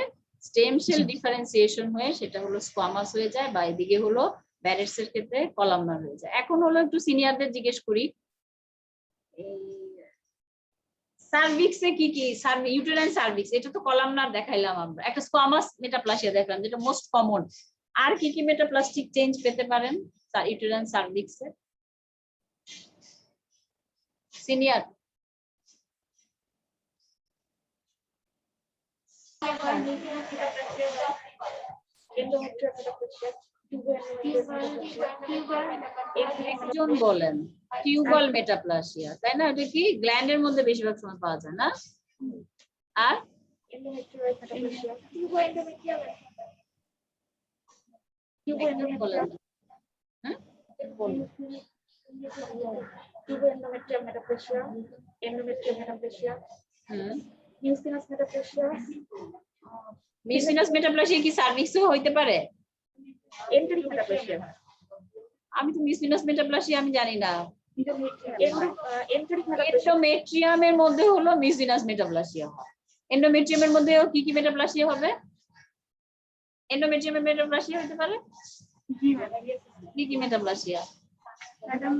স্টেম সেল জি। ডিফারেন্সিয়েশন হয়ে সেটা হলো স্কোয়ামাস হয়ে যায়, বা এদিকে হলো ব্যারেটস এর ক্ষেত্রে কলামনার হয়ে যায়। এখন হলো একটু সিনিয়রদের জিজ্ঞেস করি, সার্ভিক্সে কি কি, ইউটেরাইন সার্ভিক্স, এটা তো কলামনার দেখাইলাম আমরা, একটা স্কোয়ামাস মেটাপ্লাসিয়া দেখলাম যেটা মোস্ট কমন। আর কি কি মেটাপ্লাস্টিক চেঞ্জ পেতে পারেন ইউটেরাইন সার্ভিক্সে? সিনিয়র একজন বলেন, টিউবাল মেটাপ্লাসিয়া, তাই না? এটা কি গ্ল্যান্ডের মধ্যে বেশিরভাগ সময় পাওয়া যায় না? আর একজন বলেন, হ্যাঁ বলুন। মিউসিনাস মেটাপ্লাসিয়া কি সার্ভিক্সও হইতে পারে? আমি তো মিউসিনাস মেটাপ্লাসিয়া আমি জানি না। এন্ডোমেট্রিয়ামের মধ্যে হলো মিউসিনাস মেটাপ্লাসিয়া হয়। এন্ডোমেট্রিয়ামের মধ্যেও কি কি মেটাপ্লাসিয়া হবে? এন্ডোমেট্রিয়ামের মেটাপ্লাসিয়া হতে পারে, কি কি মেটাপ্লাসিয়া? ম্যাডাম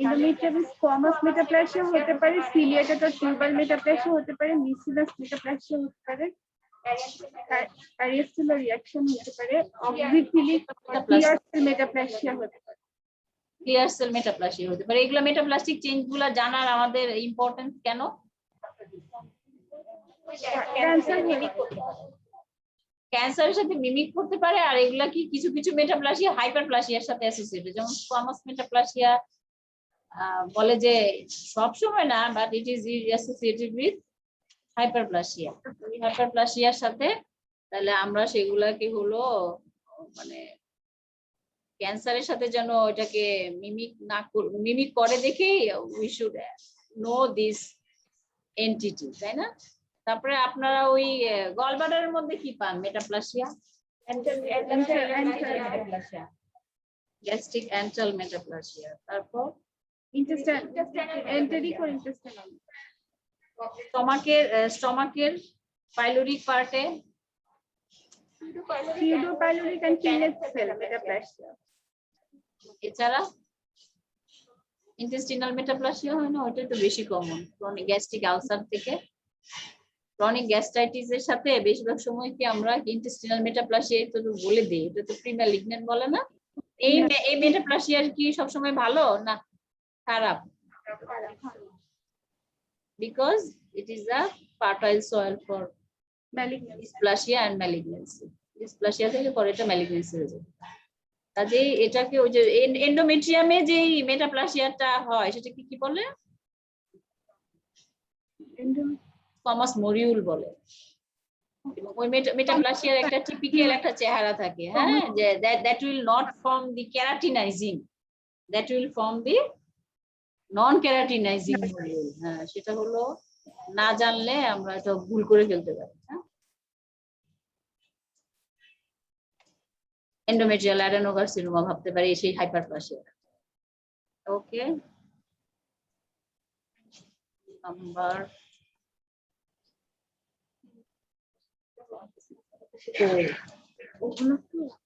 ইন্ডোমেট্রিয়াম স্কোয়ামাস মেটাপ্লাসিয়া হতে পারে, সিলিয়াটা তো টিউবাল মেটাপ্লাসিয়া হতে পারে, মিউসিনাস মেটাপ্লাসিয়া হতে পারে, অ্যারিস্টেলার রিঅ্যাকশন হতে পারে, অক্সিফিলিক ক্লিয়ার সেল মেটাপ্লাসিয়া হতে পারে। ক্লিয়ার সেল মেটাপ্লাসিয়া হতে পারে। এগুলা মেটাপ্লাস্টিক চেঞ্জ গুলা জানার আমাদের ইম্পর্টেন্স কেন? ক্যান্সারের সাথে মিমিক করতে পারে, আর এগুলা কি কিছু কিছু মেটাপ্লাসিয়া হাইপারপ্লাসিয়ার সাথে অ্যাসোসিয়েটেড, যেমন স্কোয়ামাস মেটাপ্লাসিয়া বলে যে সব সময় না, but it is associated with hyperplasia. হাইপারপ্লাসিয়ার সাথে তাহলে আমরা সেগুলাকে হলো মানে ক্যান্সারের সাথে যেন এটাকে মিমিক করে দেখেই we should know this entity, তাই না? তারপরে আপনারা ওই গলব্লাডারের মধ্যে কি পান? মেটাপ্লাসিয়া, গ্যাস্ট্রিক অ্যান্টাল মেটাপ্লাসিয়া, তারপর enteric or intestinal? স্টমাকের পাইলোরিক পার্টে Pseudopyloric and Kinect cell metaplasia. এছাড়া ইন্টেস্টিনাল মেটাপ্লাসিয়া হয় না, ওটা তো বেশি কমন ক্রনিক গ্যাস্ট্রিক আলসার থেকে। ক্রনিক গ্যাস্ট্রাইটিস এর সাথে বেশিরভাগ সময় কি আমরা ইন্টেস্টিনাল মেটাপ্লাসিয়া তো বলে দিই, এটা তো প্রিম্যালিগন্যান্ট বলে না। এই মেটাপ্লাসিয়া কি সবসময় ভালো না খারাপ? Because it is a fertile soil for Malignancy. Dysplasia and malignancy. Dysplasia থেকে পরে এটা ম্যালিগন্যান্সি হয়ে যায়। কাজেই এটাকে ওই যে এন্ডোমেট্রিয়ামে যে মেটাপ্লাসিয়াটা হয় সেটা কি বলে? থমাস মরিউল বলে। ওই মেটাপ্লাসিয়ার একটা টিপিক্যাল একটা চেহারা থাকে, হ্যাঁ, যে that will not form the keratinizing, that will form the non keratinizing moriule। হ্যাঁ, সেটা হলো না জানলে আমরা এটা ভুল করে ফেলতে পারি। হ্যাঁ, এন্ডোমেট্রিয়াল অ্যাডেনোকার্সিনোমা ভাবতে পারি সেই হাইপারপ্লাসিয়া। ওকে, নাম্বার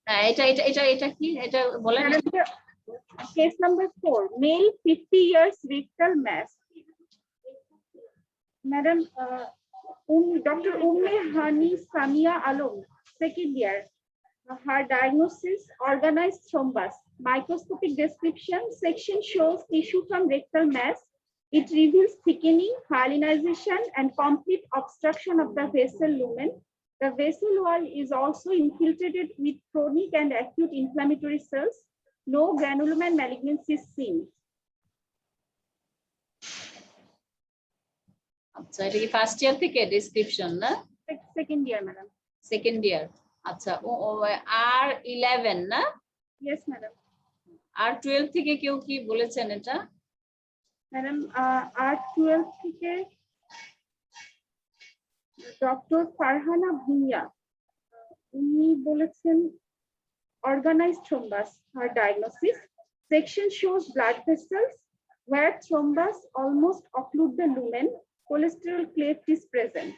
হ্যাঁ, এটা কি এটা বলেন। Case number 4, male 50 years rectal mass. Madam, Dr. Hani Samia Alom, second year. Her diagnosis, organized thrombus. Microscopic description, section shows tissue from rectal mass. It reveals thickening, hyalinization, and complete obstruction of the vessel lumen. The vessel wall is also infiltrated with chronic and acute inflammatory cells. No granuloma and malignancy is seen. আচ্ছা, এটা কি first year থেকে description না? Second year, madam. Second year. আচ্ছা, R11 না? Yes, madam. R12 থেকে কেউ কি বলেছেন এটা? Madam, R12 থেকে ডক্টর ফারহানা ভুঁইয়া উনি বলেছেন organized thrombus. Her diagnosis, section shows blood vessels where thrombus almost occlude the lumen. Cholesterol cleft is present.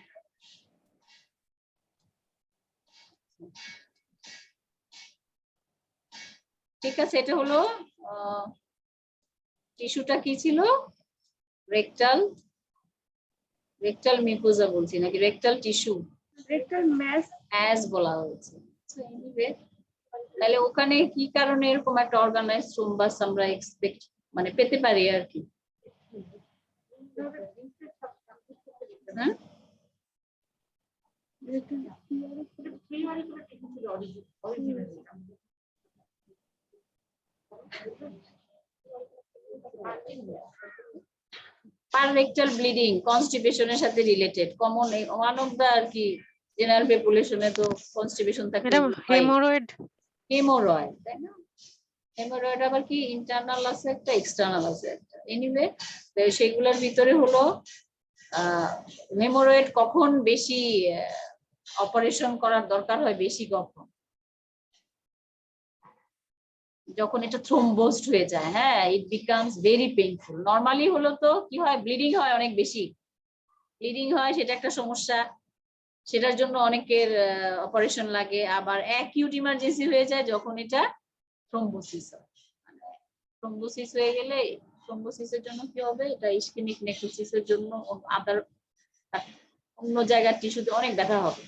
ঠিক আছে, এটা হলো টিস্যুটা কি ছিল? রেকটাল মিউকোজা বলছি নাকি rectal tissue? Rectal mass. As বলা হয়েছে। তাহলে ওখানে কি কারণে এরকম একটা অর্গানাইজড থ্রোম্বাস আমরা এক্সপেক্ট মানে পেতে পারি আর কি? হ্যাঁ, পাররেক্টাল ব্লিডিং কনস্টিপেশনের সাথে related, common one of the আর কি জেনারেল পপুলেশনে তো কনস্টিপেশন থাকে। ম্যাডাম হেমোরয়েড তাই না? হেমোরয়েড আবার কি ইন্টারনাল আছে একটা, এক্সটার্নাল আছে একটা। এনিওয়ে, সেগুলোর ভিতরে হলো হেমোরয়েড কখন বেশি অপারেশন করার দরকার হয়, বেশি কখন? যখন এটা থ্রোম্বোসড হয়ে যায়। হ্যাঁ, it becomes very painful. Normally হলো তো কি হয়, ব্লিডিং হয়, অনেক বেশি ব্লিডিং হয়, সেটা একটা সমস্যা, সেটার জন্য অনেকের অপারেশন লাগে। আবার অ্যাকিউট ইমার্জেন্সি হয়ে যায় যখন এটা থ্রোম্বোসিস হয়। থ্রোম্বোসিস হয়ে গেলে থ্রোম্বোসিসের জন্য কি হবে, এটা ইসকেমিক নেক্রোসিসের জন্য আদার অন্য জায়গার টিস্যুতে অনেক ব্যথা হবে,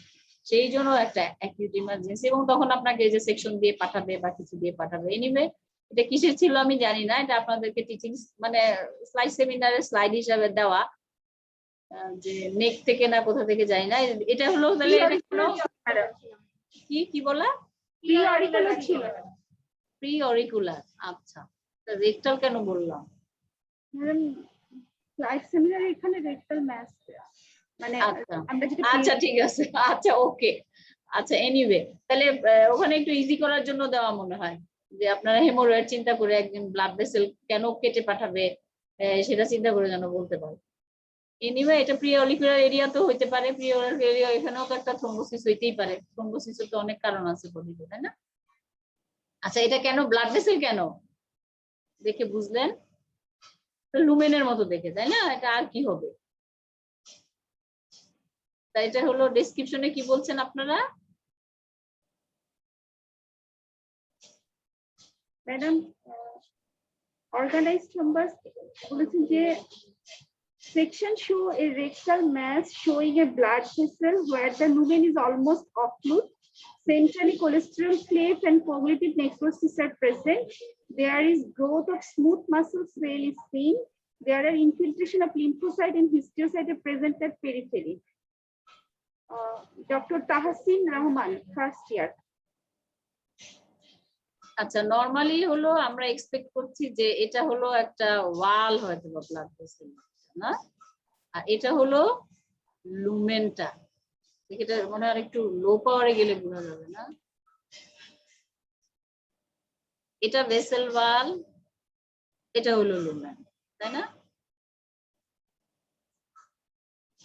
সেই জন্য একটা অ্যাকিউট ইমার্জেন্সি। এবং তখন আপনাকে এই যে সেকশন দিয়ে পাঠাবে বা কিছু দিয়ে পাঠাবে। এনিওয়ে, এটা কিসের ছিল আমি জানি না, এটা আপনাদেরকে টিচিং মানে স্লাইড সেমিনারের স্লাইড হিসাবে দেওয়া, যে নেক থেকে না কোথা থেকে জানি না। এটা হলো তাহলে কি বলা, Pre-auricular ছিল। Pre auricular. আচ্ছা, রেকটাল কেন বললাম? ম্যাডাম, স্লাইড সেমিনারে এখানে রেকটাল মাস মানে আচ্ছা আমরা যেটা আচ্ছা, ঠিক আছে, আচ্ছা ওকে। আচ্ছা, এনিওয়ে, তাহলে ওখানে একটু ইজি করার জন্য দেওয়া মনে হয় যে আপনারা হেমোরয়েড চিন্তা করে একদিন ব্লাড ভেসেল কেন কেটে পাঠাবে সেটা চিন্তা করে যেন বলতে পারে। এনিওয়ে, এটা প্রি অরিকুলার এরিয়া তো হইতে পারে, প্রি অরিকুলার এরিয়া এখানেও তো একটা থ্রোম্বোসিস হইতেই পারে। থ্রোম্বোসিসের তো অনেক কারণ আছে বডিতে, তাই না? আচ্ছা, এটা কেন ব্লাড ভেসেল কেন দেখে বুঝলেন? লুমেনের মতো দেখে, তাই না? এটা আর কি হবে? তাই এটা হলো ডেসক্রিপশনে কি বলছেন আপনারা? ম্যাডাম organized numbers বলেছেন যে section show a rectal mass showing a blood vessel where the lumen is almost occluded. Centrally cholesterol cleft and cognitive necrosis are present. There is growth of smooth muscle cell is seen. There are infiltration of lymphocyte and histiocyte are present at periphery. Dr. Tahsin Rahman, first year. আচ্ছা, normally হলো আমরা expect করছি যে এটা হলো একটা ওয়াল হয়তো বা ব্লাড ভেসেল, না? আর এটা হলো লুমেনটা। এটা মনে হয় একটু লো পাওয়ারে গেলে বোঝা যাবে, না? এটা ভেসেল ওয়াল, এটা হলো লুমেন, তাই না?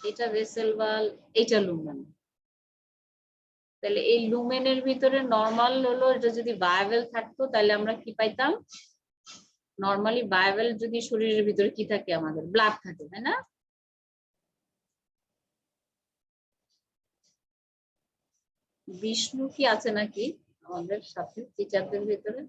এটা ভেসেল ওয়াল, এটা লুমেন। তাহলে এই লুমেনের ভিতরে নরমাল হলো এটা যদি বায়োভেল থাকতো তাহলে আমরা কি পাইতাম? নরমালি বায়োভেল যদি শরীরের ভিতরে কি থাকে, আমাদের ব্লাড থাকে, তাই না? বিষ্ণু কি আছে নাকি আমাদের সাথে টিচারদের ভিতরে?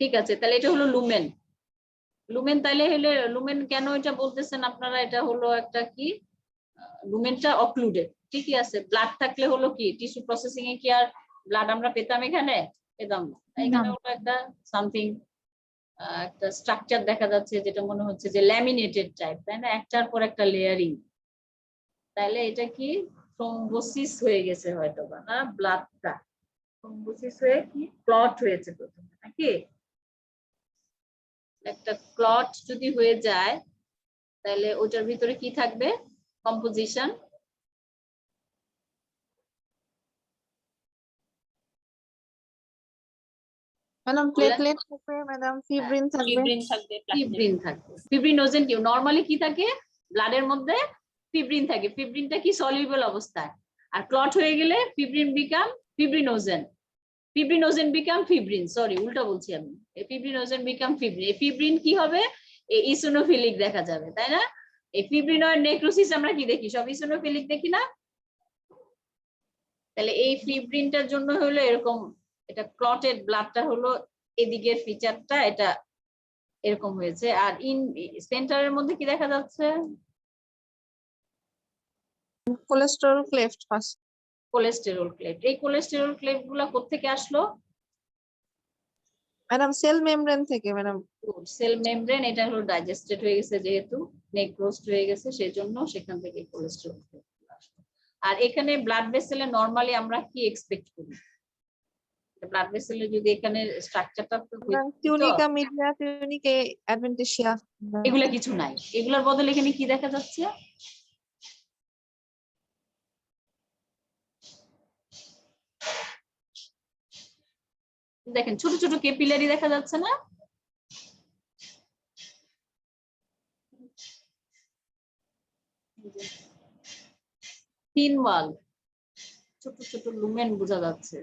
ঠিক আছে, তাহলে এটা হলো লুমেন। লুমেন তাহলে হলে লুমেন কেন এটা বলতেছেন আপনারা? এটা হলো একটা কি, লুমেনটা অক্লুডেড, ঠিকই আছে। ব্লাড থাকলে হলো কি, টিস্যু প্রসেসিং এ কি আর ব্লাড আমরা পেতাম? এখানে পেতাম না। এখানে হলো একটা সামথিং, একটা স্ট্রাকচার দেখা যাচ্ছে যেটা মনে হচ্ছে যে ল্যামিনেটেড টাইপ, তাই না? একটার পর একটা লেয়ারিং। তাহলে এটা কি থ্রম্বোসিস হয়ে গেছে হয়তো বা, না? ব্লাডটা থ্রম্বোসিস হয়ে কি ক্লট হয়েছে প্রথমে, নাকি? একটা ক্লট যদি হয়ে যায় তাহলে ওটার ভিতরে কি থাকবে কম্পোজিশন? ম্যাডাম প্লেটলেট থাকবে, ম্যাডাম ফিব্রিন থাকবে। ফিব্রিন থাকবে, ফিব্রিন থাকবে। ফিব্রিনোজেন কি নরমালি কি থাকে ব্লাডের মধ্যে? ফিব্রিন থাকে। ফিব্রিনটা কি সলিউবল অবস্থায়, আর ক্লট হয়ে গেলে fibrin become fibrinogen, fibrinogen become fibrin, sorry উল্টা বলছি আমি, ফিব্রিনোজেন বিকাম ফিব্রিন। এই ফিব্রিন কি হবে? ইসোনোফিলিক দেখা যাবে, তাই না? এই ফিব্রিনয়েড নেক্রোসিস আমরা কি দেখি? সব ইসোনোফিলিক দেখি না? তাহলে এই ফিব্রিনটার জন্য হলো এরকম, এটা ক্লটেড ব্লাডটা হলো এদিকের ফিচারটা এটা এরকম হয়েছে। আর ইন সেন্টারের মধ্যে কি দেখা যাচ্ছে? Cholesterol cleft first. Cholesterol cleft. এই কোলেস্টেরল ক্লেফট গুলা কোত্থেকে আসলো? ম্যাডাম সেল মেমব্রেন থেকে। ম্যাডাম সেল মেমব্রেন, এটা হলো ডাইজেস্টেড হয়ে গেছে, যেহেতু নেক্রোসড হয়ে গেছে সেজন্য সেখান থেকে কোলেস্টেরল ক্লেফট আসলো। আর এখানে ব্লাড ভেসেলে নরমালি আমরা কি এক্সপেক্ট করি? ব্লাড ভেসেলে যদি এখানে স্ট্রাকচারটা টিউনিকা মিডিয়া, টিউনিকে অ্যাডভেন্টিশিয়া, এগুলা কিছু নাই। এগুলোর বদলে এখানে কি দেখা যাচ্ছে? দেখেন ছোট ছোট ক্যাপিলারি দেখা যাচ্ছে না? থিন ওয়াল, ছোট ছোট লুমেন বোঝা যাচ্ছে।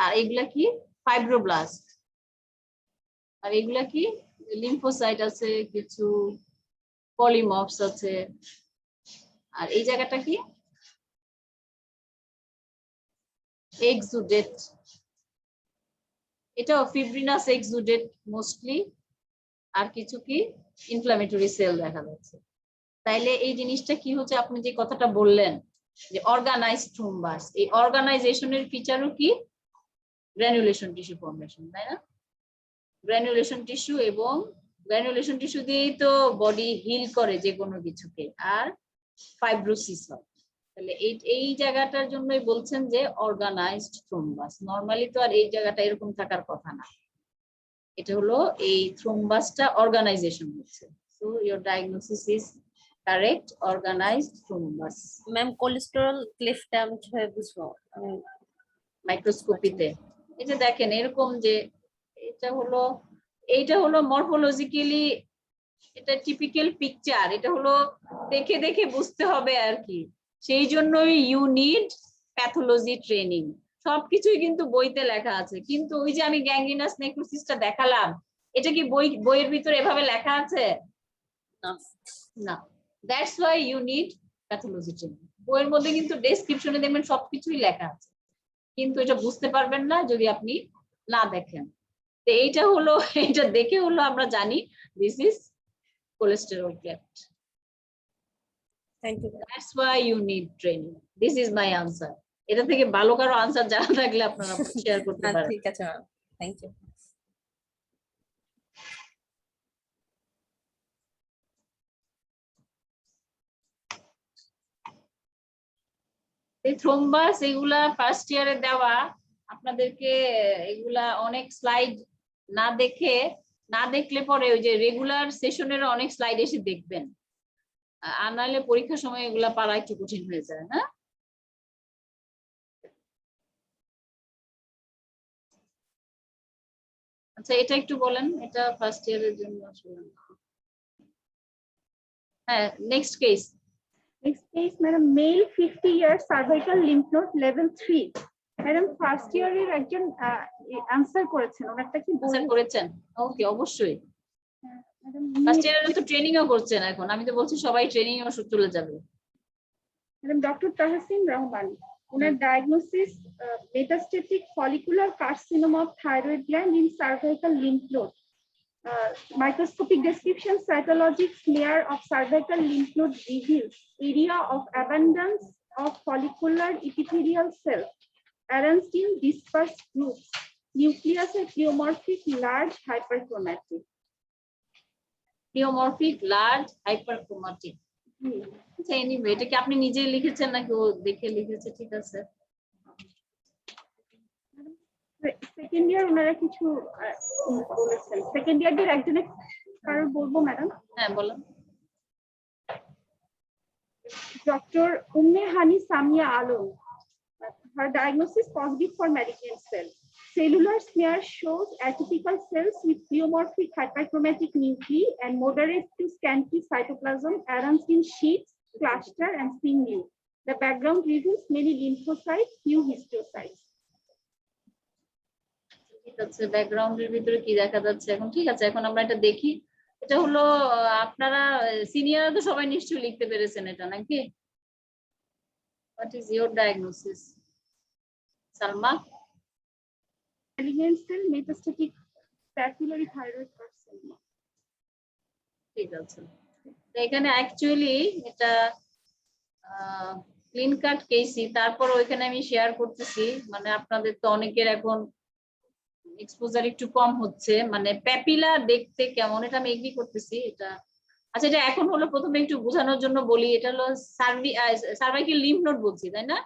আর এগুলা কি? ফাইব্রোব্লাস্ট। আর এগুলা কি? লিম্ফোসাইট আছে, কিছু পলিমর্ফস আছে। আর এই জায়গাটা কি? এক্সুডেট। এটাও ফিব্রিনাস এক্সুডেট মোস্টলি। আর কিছু কি ইনফ্লামেটরি সেল দেখা যাচ্ছে। তাইলে এই জিনিসটা কি হচ্ছে, আপনি যে কথাটা বললেন যে অর্গানাইজড থ্রোম্বাস, এই অর্গানাইজেশনের ফিচারও কি গ্র্যানুলেশন টিস্যু ফর্মেশন, তাই না? গ্র্যানুলেশন টিস্যু, এবং গ্র্যানুলেশন টিস্যু দিয়েই তো বডি হিল করে যে কোনো কিছুকে, আর ফাইব্রোসিস হয়। তাহলে এই জায়গাটার জন্যই বলছেন যে অর্গানাইজড থ্রোম্বাস। নরমালি তো আর এই জায়গাটা এরকম থাকার কথা না। এটা হলো এই থ্রোম্বাসটা অর্গানাইজেশন হচ্ছে। So your diagnosis is correct, organised thrombus. Ma'am cholesterol ক্লেফটটা আমি কিভাবে বুঝবো? মাইক্রোস্কোপিতে এই যে দেখেন এরকম, যে এইটা হলো মরফোলজিক্যালি এটা টিপিক্যাল পিকচার। এটা হলো দেখে দেখে বুঝতে হবে আর কি। সেই জন্যই ইউ নিড প্যাথোলজি ট্রেনিং। সবকিছুই কিন্তু বইতে লেখা আছে, কিন্তু ওই যে আমি গ্যাংগ্রিনাস নেক্রোসিসটা দেখালাম, এটা কি বইয়ের ভিতরে এভাবে লেখা আছে? না। না, that's why you need pathology training. বইয়ের মধ্যে কিন্তু ডেসক্রিপশনে দেখবেন সবকিছুই লেখা আছে, কিন্তু এটা বুঝতে পারবেন না যদি আপনি না দেখেন। তো এইটা হলো, এটা দেখে হলো আমরা জানি this is cholesterol cleft. Thank you. That's why you need training. This is my answer. এটা থেকে ভালো কারো আনসার জানা থাকলে আপনারা শেয়ার করতে পারেন। ঠিক আছে ম্যাম, থ্যাংক ইউ। এই থ্রোম্বাস এগুলা ফার্স্ট ইয়ারে দেওয়া, আপনাদেরকে এগুলা অনেক স্লাইড না দেখলে পরে ওই যে রেগুলার সেশনের অনেক স্লাইড এসে দেখবেন, আর নাহলে পরীক্ষার সময় এগুলা পারা একটু কঠিন হয়ে যায়। না, আচ্ছা এটা একটু বলেন, এটা ফার্স্ট ইয়ারের জন্য আসলে। হ্যাঁ, next case. Next case, madam, male 50 years, cervical lymph node level 3. Madam, first year এর একজন answer করেছেন, ওনারটা কি আনসার করেছেন? ওকে, অবশ্যই। ম্যাডাম ফার্স্ট ইয়ারে তো ট্রেনিং ও করছেন এখন, আমি তো বলছি সবাই ট্রেনিং ও চলে যাবে। Doctor Tahsin Rahman, owner diagnosis metastatic follicular carcinoma of thyroid gland in cervical lymph node, microscopic description, cytologic smear of cervical lymph node reveals area of abundance of follicular epithelial cells arranged in dispersed groups, nucleus are pleomorphic, large, hyperchromatic. Pleomorphic, large, hyperchromatic. আচ্ছা, anyway এটা কি আপনি নিজেই লিখেছেন নাকি ও দেখে লিখেছে? ঠিক আছে। সেকেন্ড ইয়ার ওনারা কিছু বলেছেন, সেকেন্ড ইয়ারদের একজনের কারণ বলবো ম্যাডাম। হ্যাঁ বলুন। Dr. Umme Hani Samia Alom, her diagnosis positive for malignant cell. Cellular smear shows atypical cells with pleomorphic hyperchromatic nuclei and moderate to scanty cytoplasm arranged in sheets, cluster, and singly. The background reveals many lymphocytes, few histiocytes. ঠিক আছে, ব্যাকগ্রাউন্ডের ভিতরে কি দেখা যাচ্ছে এখন? ঠিক আছে, এখন আমরা এটা দেখি। এটা হলো আপনারা সিনিয়ররা তো সবাই নিশ্চয়ই লিখতে পেরেছেন এটা, নাকি? What is your diagnosis, Salma? Malignant cell metastatic papillary thyroid carcinoma. ঠিক আছে, তো এখানে অ্যাকচুয়ালি এটা ক্লিন কাট কেসি, তারপর ওইখানে আমি শেয়ার করতেছি, মানে আপনাদের তো অনেকের এখন এক্সপোজার একটু কম হচ্ছে, মানে প্যাপিলা দেখতে কেমন এটা আমি এগ্রি করতেছি এটা। আচ্ছা, এটা এখন হলো প্রথমে একটু বোঝানোর জন্য বলি, এটা হলো সার্ভাইকাল লিম্ফ নোড বলছি, তাই না?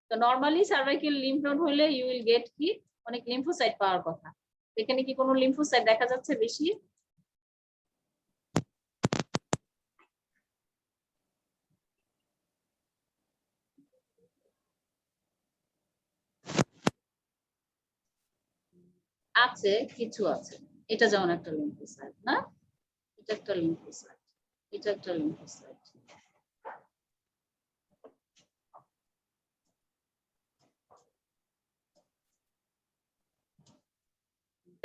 তো নরমালি সার্ভাইকাল লিম্ফ নোড হলে ইউ উইল গেট কি অনেক লিম্ফোসাইট পাওয়ার কথা। এখানে কি কোনো লিম্ফোসাইট দেখা যাচ্ছে বেশি? আছে, কিছু আছে। এটা যেমন একটা লিম্ফোসাইট, না? এটা একটা লিম্ফোসাইট, এটা একটা লিম্ফোসাইট।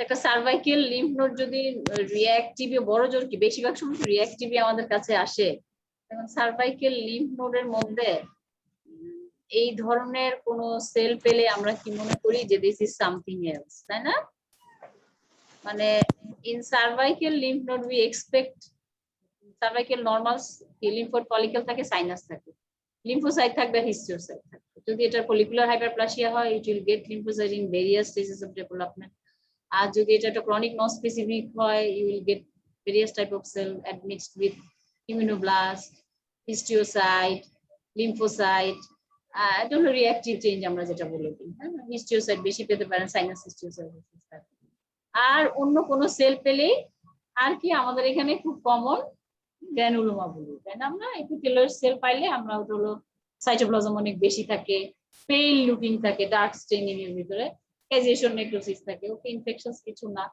একটা সার্ভাইকাল লিম্ফ নোড যদি রিঅ্যাক্টিভে বড় জোর কি বেশিরভাগ সময় রিঅ্যাক্টিভে আমাদের কাছে আসে, এখন সার্ভাইকাল লিম্ফ নোডের মধ্যে এই ধরনের কোন সেল পেলে আমরা কি মনে করি যে দিস ইজ সামথিং এলস, তাই না? মানে in cervical lymph node we expect cervical normal lymphoid follicle থাকে, সাইনাস থাকে, লিম্ফোসাইট থাকবে, হিস্টিওসাইট থাকবে। যদি এটা ফলিকুলার হাইপারপ্লাসিয়া হয়, it will get lymphocyte in various stages of development. আর যদি এটা একটা ক্রনিক নন স্পেসিফিক হয়, you will get various type of cell admixed with immunoblast, histiocyte, lymphocyte. এটা হলো রিঅ্যাক্টিভ চেঞ্জ আমরা যেটা বলে দিই। হ্যাঁ, হিস্টিওসাইট বেশি পেতে পারেন, সাইনাস হিস্টিওসাইট। আর অন্য কোনো সেল পেলেই আর কি আমাদের এখানে খুব কমন গ্র্যানুলোমা বলি, তাই না? আমরা এপিথেলিয়াল সেল পাইলে আমরা ওটা হলো সাইটোপ্লাজম অনেক বেশি থাকে, পেল লুকিং থাকে, ডার্ক স্টেনিং এর ভিতরে, ক্যাজিয়েশন নেক্রোসিস থাকে, ওকে ইনফেকশনস কিছু না।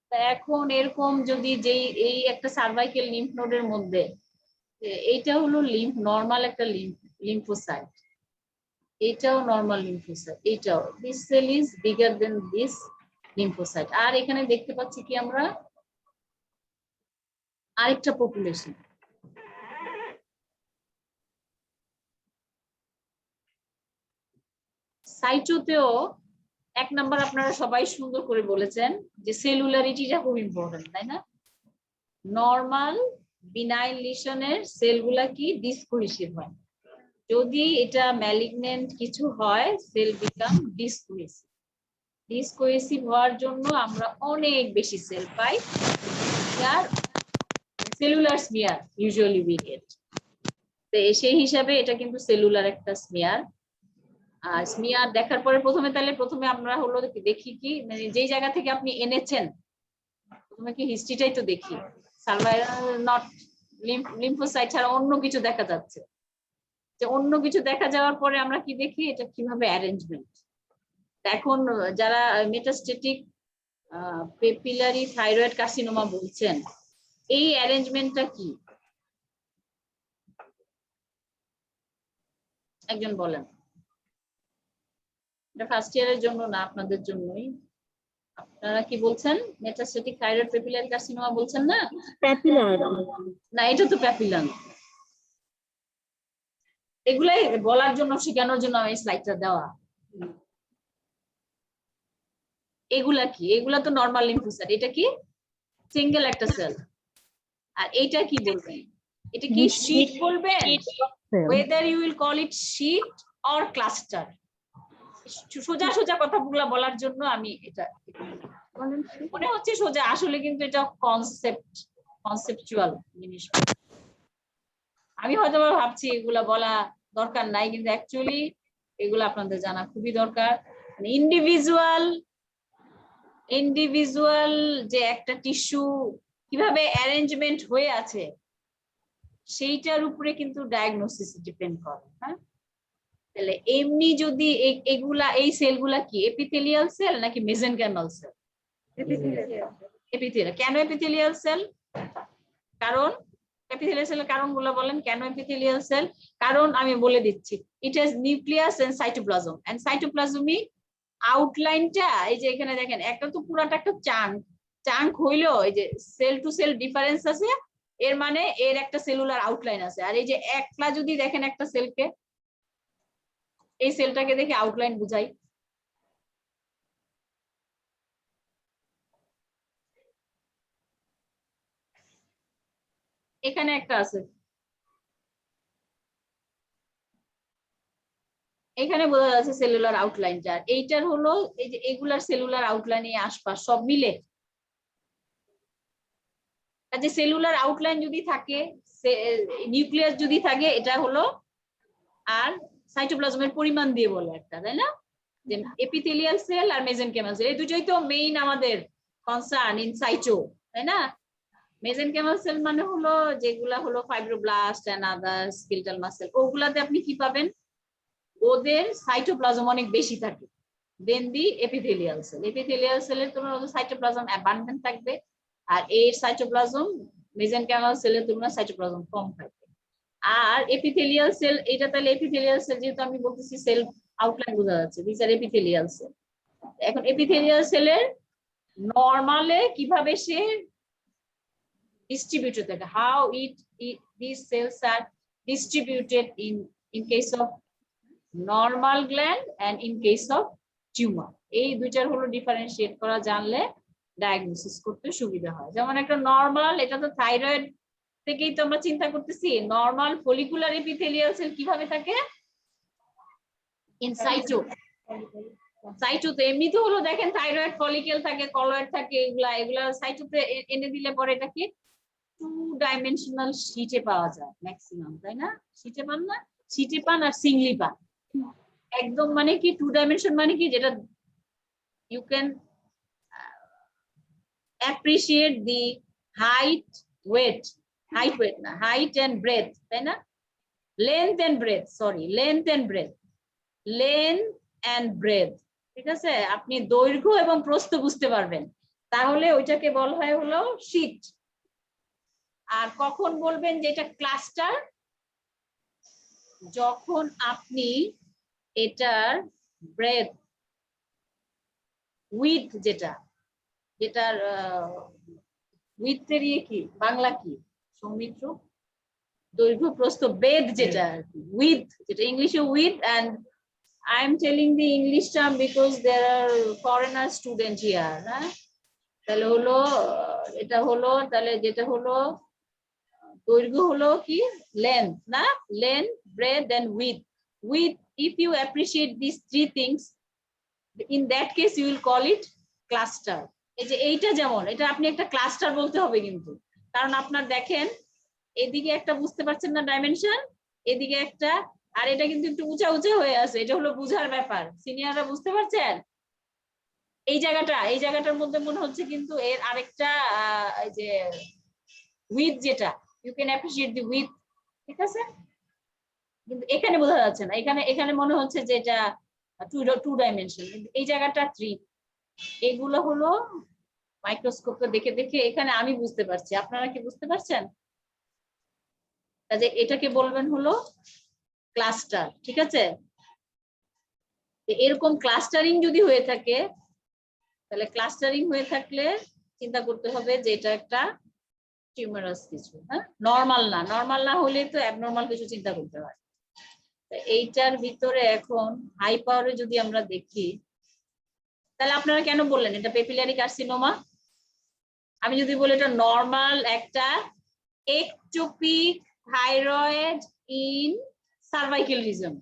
তা এখন এরকম যদি যেই এই একটা সার্ভাইকাল লিম্ফ নোডের মধ্যে এইটা হলো লিম্ফ, নরমাল একটা লিম্ফ লিম্ফোসাইট, এটাও নর্মাল লিম্ফোসাইট, এটাও this cell is bigger than this lymphocyte. আর এখানে দেখতে পাচ্ছি কি আমরা আরেকটা পপুলেশন, সাইটোতেও 1 নাম্বার আপনারা সবাই সুন্দর করে বলেছেন যে সেলুলারিটিটা খুব ইম্পর্টেন্ট, তাই না? নর্মাল বিনাইল লিশনের সেলগুলা কি ডিসকোহেসিভ হয়, যদি এটা ম্যালিগনেন্ট কিছু হয় সেল বিকাম ডিসকোহেসিভ। ডিসকোহেসিভ হওয়ার জন্য আমরা অনেক বেশি সেল পাই, আর cellular smear usually we get. তো সেই হিসাবে এটা কিন্তু সেলুলার একটা স্মিয়ার। আর স্মিয়ার দেখার পরে প্রথমে আমরা হলো দেখি কি, মানে যেই জায়গা থেকে আপনি এনেছেন প্রথমে কি হিস্ট্রিটাই তো দেখি, সার্ভাইরাল নট লিম্ফোসাইট ছাড়া অন্য কিছু দেখা যাচ্ছে, যে অন্য কিছু দেখা যাওয়ার পরে আমরা কি দেখি এটা কিভাবে অ্যারেঞ্জমেন্ট। এখন যারা মেটাস্টেটিক পেপিলারি থাইরয়েড কার্সিনোমা বলছেন, এই অ্যারেঞ্জমেন্টটা কি একজন বলেন? এটা ফার্স্ট ইয়ারের জন্য না, আপনাদের জন্যই। আপনারা কি বলছেন? মেটাস্টেটিক থাইরয়েড পেপিলারি কার্সিনোমা বলছেন না? না, এটা তো প্যাপিলাম। এগুলাই বলার জন্য, শেখানোর জন্য এই স্লাইডটা দেওয়া। এগুলা কি? এগুলা তো নরমাল লিম্ফোসাইট। এটা কি? সিঙ্গেল একটা সেল। আর এইটা কি বলবেন? এটা কি শীট বলবেন? whether you will call it sheet or cluster, সোজা সোজা কথাগুলো বলার জন্য আমি এটা মনে হচ্ছে সোজা, আসলে কিন্তু এটা কনসেপচুয়াল জিনিস। আমি হয়তো ভাবছি এগুলা বলা দরকার নাই, কিন্তু অ্যাকচুয়ালি এগুলো আপনাদের জানা খুবই দরকার। ইন্ডিভিজুয়াল যে একটা টিস্যু কিভাবে অ্যারেঞ্জমেন্ট হয়ে আছে সেইটার উপরে কিন্তু ডায়াগনোসিস ডিপেন্ড করে। হ্যাঁ, তাহলে এমনি যদি এগুলা এই সেলগুলা কি এপিথেলিয়াল সেল নাকি মেসেনকাইমাল সেল? এপিথেলিয়াল। কেন এপিথেলিয়াল সেল? কারণ এপিথেলিয়াল সেলের কারণগুলো বলেন। কেন এপিথেলিয়াল সেল? কারণ আমি বলে দিচ্ছি, it has nucleus and cytoplasm, and cytoplasmic আউটলাইনটা এই যে এখানে দেখেন, একটা তো পুরাটা একটা চাঙ্ক হইলো, এই যে সেল টু সেল ডিফারেন্স আছে, এর মানে এর একটা সেলুলার আউটলাইন আছে। আর এই যে একলা যদি দেখেন একটা সেলকে, এই সেলটাকে দেখে আউটলাইন বুঝাই। এখানে একটা আছে, এখানে বোঝা যাচ্ছে সেলুলার আউটলাইনটা। এইটার হলো এই যে এগুলার সেলুলার আউটলাইন এই আশপাশ সব মিলে, যে সেলুলার আউটলাইন যদি থাকে, নিউক্লিয়াস যদি থাকে, এটা হলো আর সাইটোপ্লাজমের পরিমাণ দিয়ে বলে একটা, তাই না? যে এপিথেলিয়াল সেল আর মেসেনকাইমাল সেল, এই দুটোই তো মেইন আমাদের কনসার্ন ইন সাইটো, তাই না? মেসেনকাইমাল সেল মানে হলো যেগুলা হলো fibroblast and other skeletal muscle, ওগুলাতে আপনি কি পাবেন? ওদের সাইটোপ্লাজম অনেক বেশি থাকে then the epithelial cell. Epithelial সেলের তুলনায় ওদের সাইটোপ্লাজম অ্যাবান্ডেন্ট থাকবে, আর এর সাইটোপ্লাজম মেসেনকাইমাল সেলের তুলনায় সাইটোপ্লাজম কম থাকবে। আর এপিথেলিয়াল সেল, এটা তাহলে এপিথেলিয়াল সেল, যেহেতু আমি বলতেছি সেল আউটলাইন বোঝা যাচ্ছে, দিস আর এপিথেলিয়াল সেল। এখন এপিথেলিয়াল সেলের নরমালে কিভাবে সে distributed থাকে, how these cells are distributed in case of normal gland and in case of tumor, এই দুইটার হলো ডিফারেন্সিয়েট করা জানলে ডায়াগনোসিস করতে সুবিধা হয়। যেমন একটা নরমাল, এটা তো থাইরয়েড থেকেই তো আমরা চিন্তা করতেছি, নরমাল ফলিকুলার এপিথেলিয়াল সেল কিভাবে থাকে? In cyto. সাইটোতে এমনি তো হলো দেখেন থাইরয়েড ফলিকেল থাকে, কলয়েড থাকে, এগুলা সাইটোতে এনে দিলে পরে এটাকে 2 ডাইমেনশনাল শীটে পাওয়া যায় ম্যাক্সিমাম, তাই না? শীটে পান না? শীটে পান আর সিঙ্গলি পান। একদম মানে কি 2 ডাইমেনশন মানে কি, যেটা you can appreciate the height weight না, height and breadth, তাই না? length and breadth, ঠিক আছে? আপনি দৈর্ঘ্য এবং প্রস্থ বুঝতে পারবেন, তাহলে ওইটাকে বলা হয় হলো শীট। আর কখন বলবেন যে এটা ক্লাস্টার? যখন আপনি এটার ব্রেথ উইথ যেটার উইথ এর ইয়ে কি বাংলা কি সৌমিত্র দৈর্ঘ্য প্রস্থ বেদ যেটা উইথ যেটা ইংলিশে with and I am telling the English term because there are foreigner student here হ্যাঁ তাহলে হলো এটা হলো তাহলে যেটা হলো দৈর্ঘ্য হলো কি লেন্থ না length breadth and width if you appreciate these three things in that case you will call it cluster এই যে এইটা যেমন এটা আপনি একটা ক্লাস্টার বলতে হবে কিন্তু কারণ আপনার দেখেন এদিকে একটা বুঝতে পারছেন না ডাইমেনশন এদিকে একটা আর এটা কিন্তু একটু উঁচা উঁচা হয়ে আছে এটা হলো বুঝার ব্যাপার সিনিয়ররা বুঝতে পারছেন এই জায়গাটার মধ্যে মনে হচ্ছে কিন্তু এর আরেকটা এই যে উইথ যেটা you can appreciate the with ঠিক আছে কিন্তু এখানে বোঝা যাচ্ছে না এখানে মনে হচ্ছে যে এটা টু ডাইমেনশন এই জায়গাটা 3 এগুলো হলো মাইক্রোস্কোপে দেখে দেখে এখানে আমি বুঝতে পারছি আপনারা কি বুঝতে পারছেন কাজে এটাকে বলবেন হলো ক্লাস্টার ঠিক আছে এরকম ক্লাস্টারিং যদি হয়ে থাকে তাহলে ক্লাস্টারিং হয়ে থাকলে চিন্তা করতে হবে যে এটা একটা টিউমারাস কিছু হ্যাঁ নরমাল না হলে তো অ্যাবনরমাল কিছু চিন্তা করতে হয় এইটার ভিতরে এখন হাই পাওয়ারে যদি আমরা দেখি তাহলে আপনারা কেন বললেন এটা পেপিলারি কার্সিনোমা আমি যদি বলি এটা নরমাল একটা ectopic thyroid in cervical reason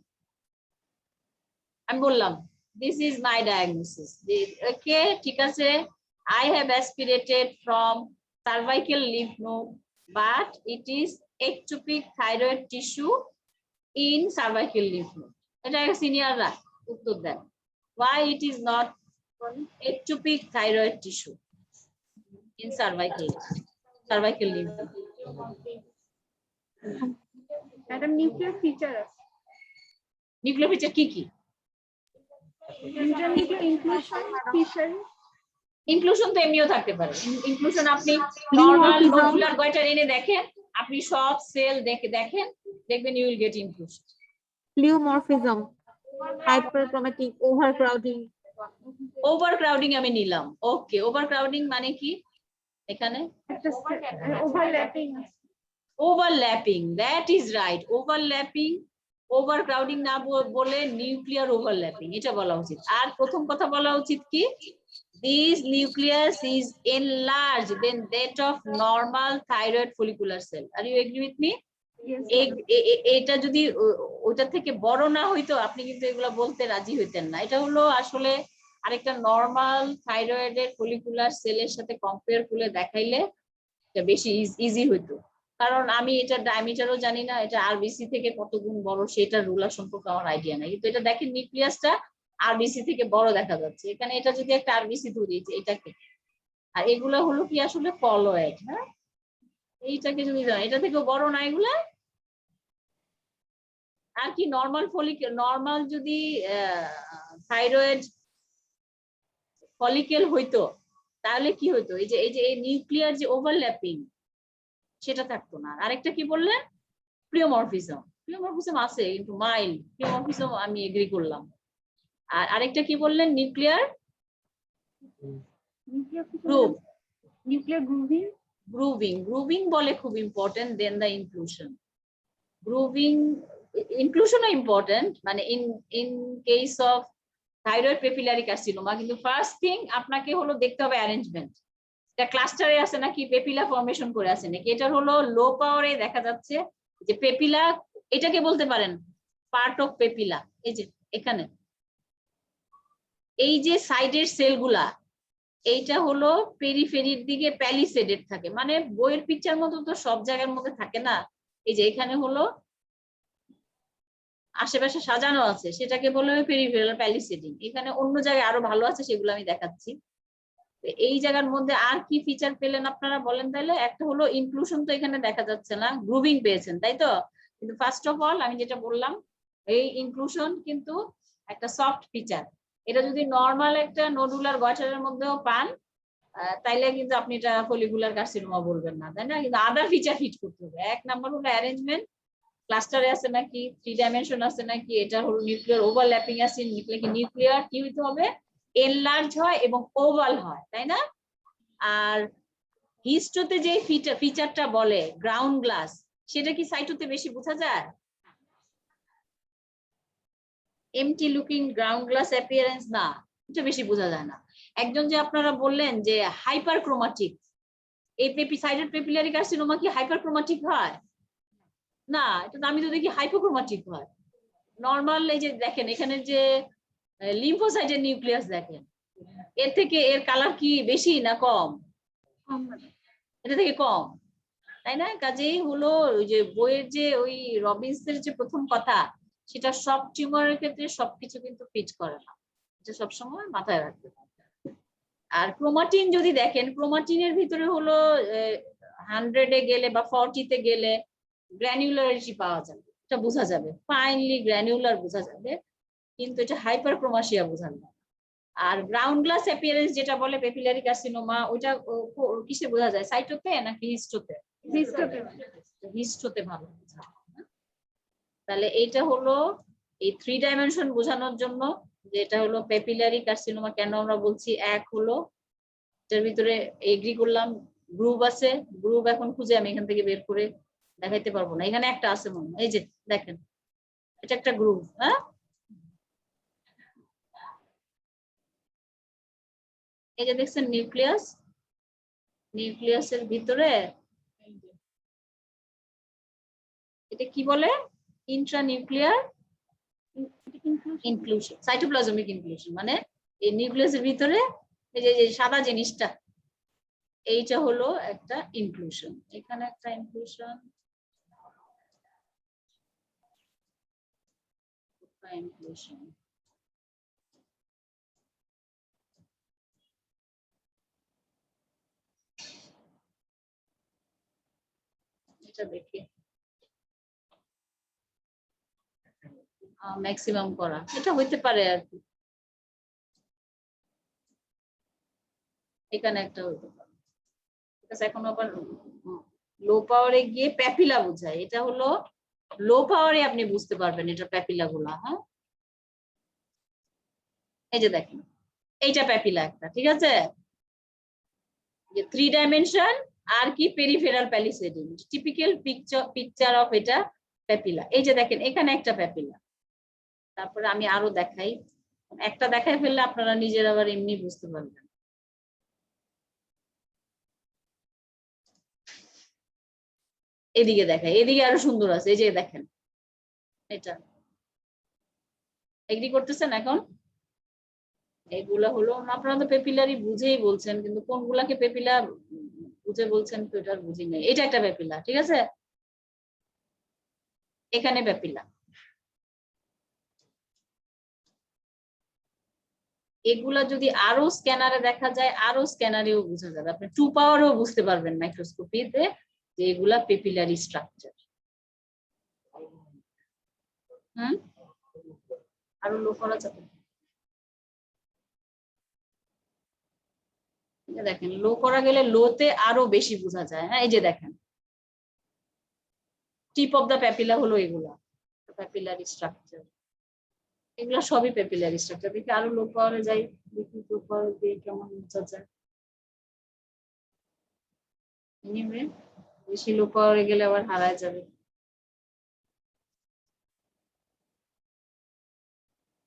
আমি বললাম this is my diagnosis okay ঠিক আছে I have aspirated from cervical lymph node but it is ectopic thyroid tissue in cervical lymph node এটা সিনিয়ররা উত্তর দেন why it is not ectopic thyroid tissue in cervical lymph node Madam, nuclear features. Nuclear feature কি Intranuclear inclusion, fission. Inclusion তো এমনিও থাকতে পারে inclusion আপনি normal nodular goitre এনে দেখেন আপনি সব সেল দেখেন দেখবেন you will get inclusion Pleomorphism, hyperchromatic, overcrowding. Overcrowding আমি নিলাম ওকে ওভারক্রাউডিং মানে কি এখানে overlapping that is right overlapping overcrowding না বলে নিউক্লিয়ার ওভারল্যাপিং এটা বলা উচিত আর প্রথম কথা বলা উচিত কি this nucleus is enlarged than that of normal thyroid follicular cell are you agree with me এটা যদি ওটা থেকে বড় না হইতো আপনি কিন্তু এগুলা বলতে রাজি হইতেন না এটা হলো আসলে আরেকটা নরমাল থাইরয়েডের ফলিকুলার সেলের সাথে কম্পেয়ার করে দেখাইলে এটা বেশি ইজি হইতো কারণ আমি এটা ডায়ামিটারও জানি না এটা আরবিসি থেকে কত গুণ বড় সেটা রুলার সম্পর্কে আমার আইডিয়া নাই কিন্তু এটা দেখেন নিউক্লিয়াসটা আরবিসি থেকে বড় দেখা যাচ্ছে এখানে এটা যদি একটা আরবিসি ধরিয়েছে এটাকে আর এগুলো হলো কি আসলে কলয়েড হ্যাঁ এইটাকে যদি এটা থেকেও বড় না এগুলা আর কি নরমাল যদি থাইরয়েড ফলিকেল হইতো তাহলে কি হইতো এই যে এই নিউক্লিয়ার যে ওভারল্যাপিং সেটা থাকতো না আরেকটা কি বললেন প্লিওমরফিজম আছে কিন্তু মাইল্ড প্লিওমরফিজম আমি এগ্রি করলাম আর আরেকটা কি বললেন নিউক্লিয়ার গ্রুভিং বলে খুব important then the inclusion inclusion is important মানে in case of thyroid papillary carcinoma কিন্তু ফার্স্ট থিং আপনাকে হলো দেখতে হবে অ্যারেঞ্জমেন্ট এটা ক্লাস্টারে আছে নাকি পেপিলা ফর্মেশন করে আছে নাকি এটা হলো লো পাওয়ারে দেখা যাচ্ছে যে পেপিলা এটাকে বলতে পারেন পার্ট অফ পেপিলা এই যে এখানে এই যে সাইডের সেলগুলা এইটা হলো পেরিফেরির দিকে প্যালিসেডেড থাকে মানে বইয়ের পিকচার মতো তো সব জায়গার মধ্যে থাকে না এই যে এখানে হলো আশেপাশে সাজানো আছে সেটাকে বলে পেরিফেরাল প্যালিসেডিং এখানে অন্য জায়গায় আরো ভালো আছে সেগুলো আমি দেখাচ্ছি এই জায়গার মধ্যে আর কি ফিচার পেলেন আপনারা বলেন তাহলে একটা হলো ইনক্লুশন তো এখানে দেখা যাচ্ছে না গ্রুভিং পেয়েছেন তাই তো কিন্তু ফার্স্ট অফ অল আমি যেটা বললাম এই ইনক্লুশন কিন্তু একটা সফট ফিচার এটা যদি নরমাল একটা নোডুলার গয়টারের মধ্যেও পান তাইলে কিন্তু আপনি এটা ফলিকুলার কার্সিনোমা বলবেন না তাই না কিন্তু আদার ফিচার হিট করতে হবে এক নাম্বার হলো অ্যারেঞ্জমেন্ট ক্লাস্টারে আছে নাকি, 3 ডাইমেনশন আছে নাকি, এটা হলো নিউক্লিয়ার ওভারল্যাপিং আছে নাকি, নিউক্লিয়ার কি হইতে হবে, এনলার্জ হয় এবং ওভাল হয়, তাই না? আর হিস্টোতে যে ফিচারটা বলে গ্রাউন্ড গ্লাস, সেটা কি সাইটোতে বেশি বোঝা যায়? Empty looking ground glass appearance না, এটা বেশি বোঝা যায় না। একজন যে আপনারা বললেন যে হাইপার ক্রোমাটিক, এই সাইডের পেপিলারি কার্সিনোমা কি হাইপার ক্রোমাটিক হয়? না, এটা আমি তো দেখি হাইপোক্রোমাটিক হয়। নরমাল এই যে দেখেন এখানে যে লিম্ফোসাইটের নিউক্লিয়াস দেখেন, এর থেকে এর কালার কি বেশি না কম? এটা থেকে কম, তাই না? কাজেই হলো ওই যে বইয়ের যে ওই রবিন্সের যে প্রথম কথা, সেটা সব টিউমারের ক্ষেত্রে সবকিছু কিন্তু ফিট করে না, এটা সবসময় মাথায় রাখতে হবে। আর ক্রোমাটিন যদি দেখেন, ক্রোমাটিনের ভিতরে হলো 100-এ গেলে বা 40-তে গেলে গ্র্যানুলারিটি পাওয়া যাবে, এটা বোঝা যাবে, ফাইনলি গ্র্যানুলার বোঝা যাবে, কিন্তু এটা হাইপারক্রোমাসিয়া বোঝা যাবে। আর গ্রাউন্ড গ্লাস অ্যাপিয়ারেন্স যেটা বলে পেপিলারি কার্সিনোমা, ওইটা কিসে বোঝা যায়, সাইটোতে নাকি হিস্টোতে? হিস্টোতে ভালো বোঝা যায়। তাহলে এইটা হলো এই 3 ডাইমেনশন বোঝানোর জন্য, যেটা হলো পেপিলারি কার্সিনোমা কেন আমরা বলছি। এক হলো এটার ভিতরে এগ্রি করলাম গ্রুপ আছে, গ্রুপ এখন খুঁজে আমি এখান থেকে বের করে দেখাইতে পারবো না, এখানে একটা আছে মনে হয়, এই যে দেখেন এটা একটা গ্রুপ। হ্যাঁ, এই যে দেখছেন নিউক্লিয়াস, নিউক্লিয়াসের ভিতরে এটা কি বলে, ইন্ট্রানিউক্লিয়ার ইনক্লুশন, সাইটোপ্লাজমিক ইনক্লুশন, মানে এই নিউক্লিয়াসের ভিতরে এই যে সাদা জিনিসটা, এইটা হলো একটা ইনক্লুশন, এখানে একটা ইনক্লুশন, ইনক্লুশন। এটা দেখি ম্যাক্সিমাম করা, এটা হইতে পারে আর কি, এখানে একটা হইতে পারে। ঠিক আছে, এখন আবার লো পাওয়ারে গিয়ে প্যাপিলা বোঝায়, এটা হলো লো পাওয়ারে আপনি বুঝতে পারবেন এটা প্যাপিলা গুলা। হ্যাঁ, এই যে দেখেন এইটা প্যাপিলা একটা, ঠিক আছে, যে 3 ডাইমেনশন আর কি পেরিফেরাল প্যালিসেডিং, টিপিক্যাল পিকচার অফ এটা প্যাপিলা। এই যে দেখেন এখানে একটা প্যাপিলা, তারপরে আমি আরো দেখাই, একটা দেখাই ফেললে আপনারা নিজের আবার এমনি বুঝতে পারবেন। এদিকে দেখাই, এদিকে আরো সুন্দর আছে, এই যে দেখেন এটা, এগ্রি করতেছেন? এখন এগুলা হলো আপনারা তো পেপিলারি বুঝেই বলছেন, কিন্তু কোনগুলাকে পেপিলা বুঝে বলছেন তো এটা বুঝি নাই। এটা একটা পেপিলা, ঠিক আছে, এখানে পেপিলা, এগুলা যদি আরো স্ক্যানারে দেখা যায়, আরো স্ক্যানারেও বোঝা যাবে, আপনি 2 পাওয়ারেও বুঝতে পারবেন মাইক্রোস্কোপিতে যে এগুলা পেপিলারি স্ট্রাকচার। হুম, আরো লো করা যাবে, দেখেন লো করা গেলে লোতে আরো বেশি বোঝা যায়। হ্যাঁ, এই যে দেখেন টিপ অফ দা প্যাপিলা হলো এগুলা প্যাপিলারি স্ট্রাকচার, এগুলা সবই প্যাপিলারি স্ট্রাকচার। দেখি আরো লো পাওয়ারে যাই, দেখি লো পাওয়ার দিয়ে কেমন বোঝা যায়। বেশি লো পাওয়ারে গেলে আবার হারায় যাবে।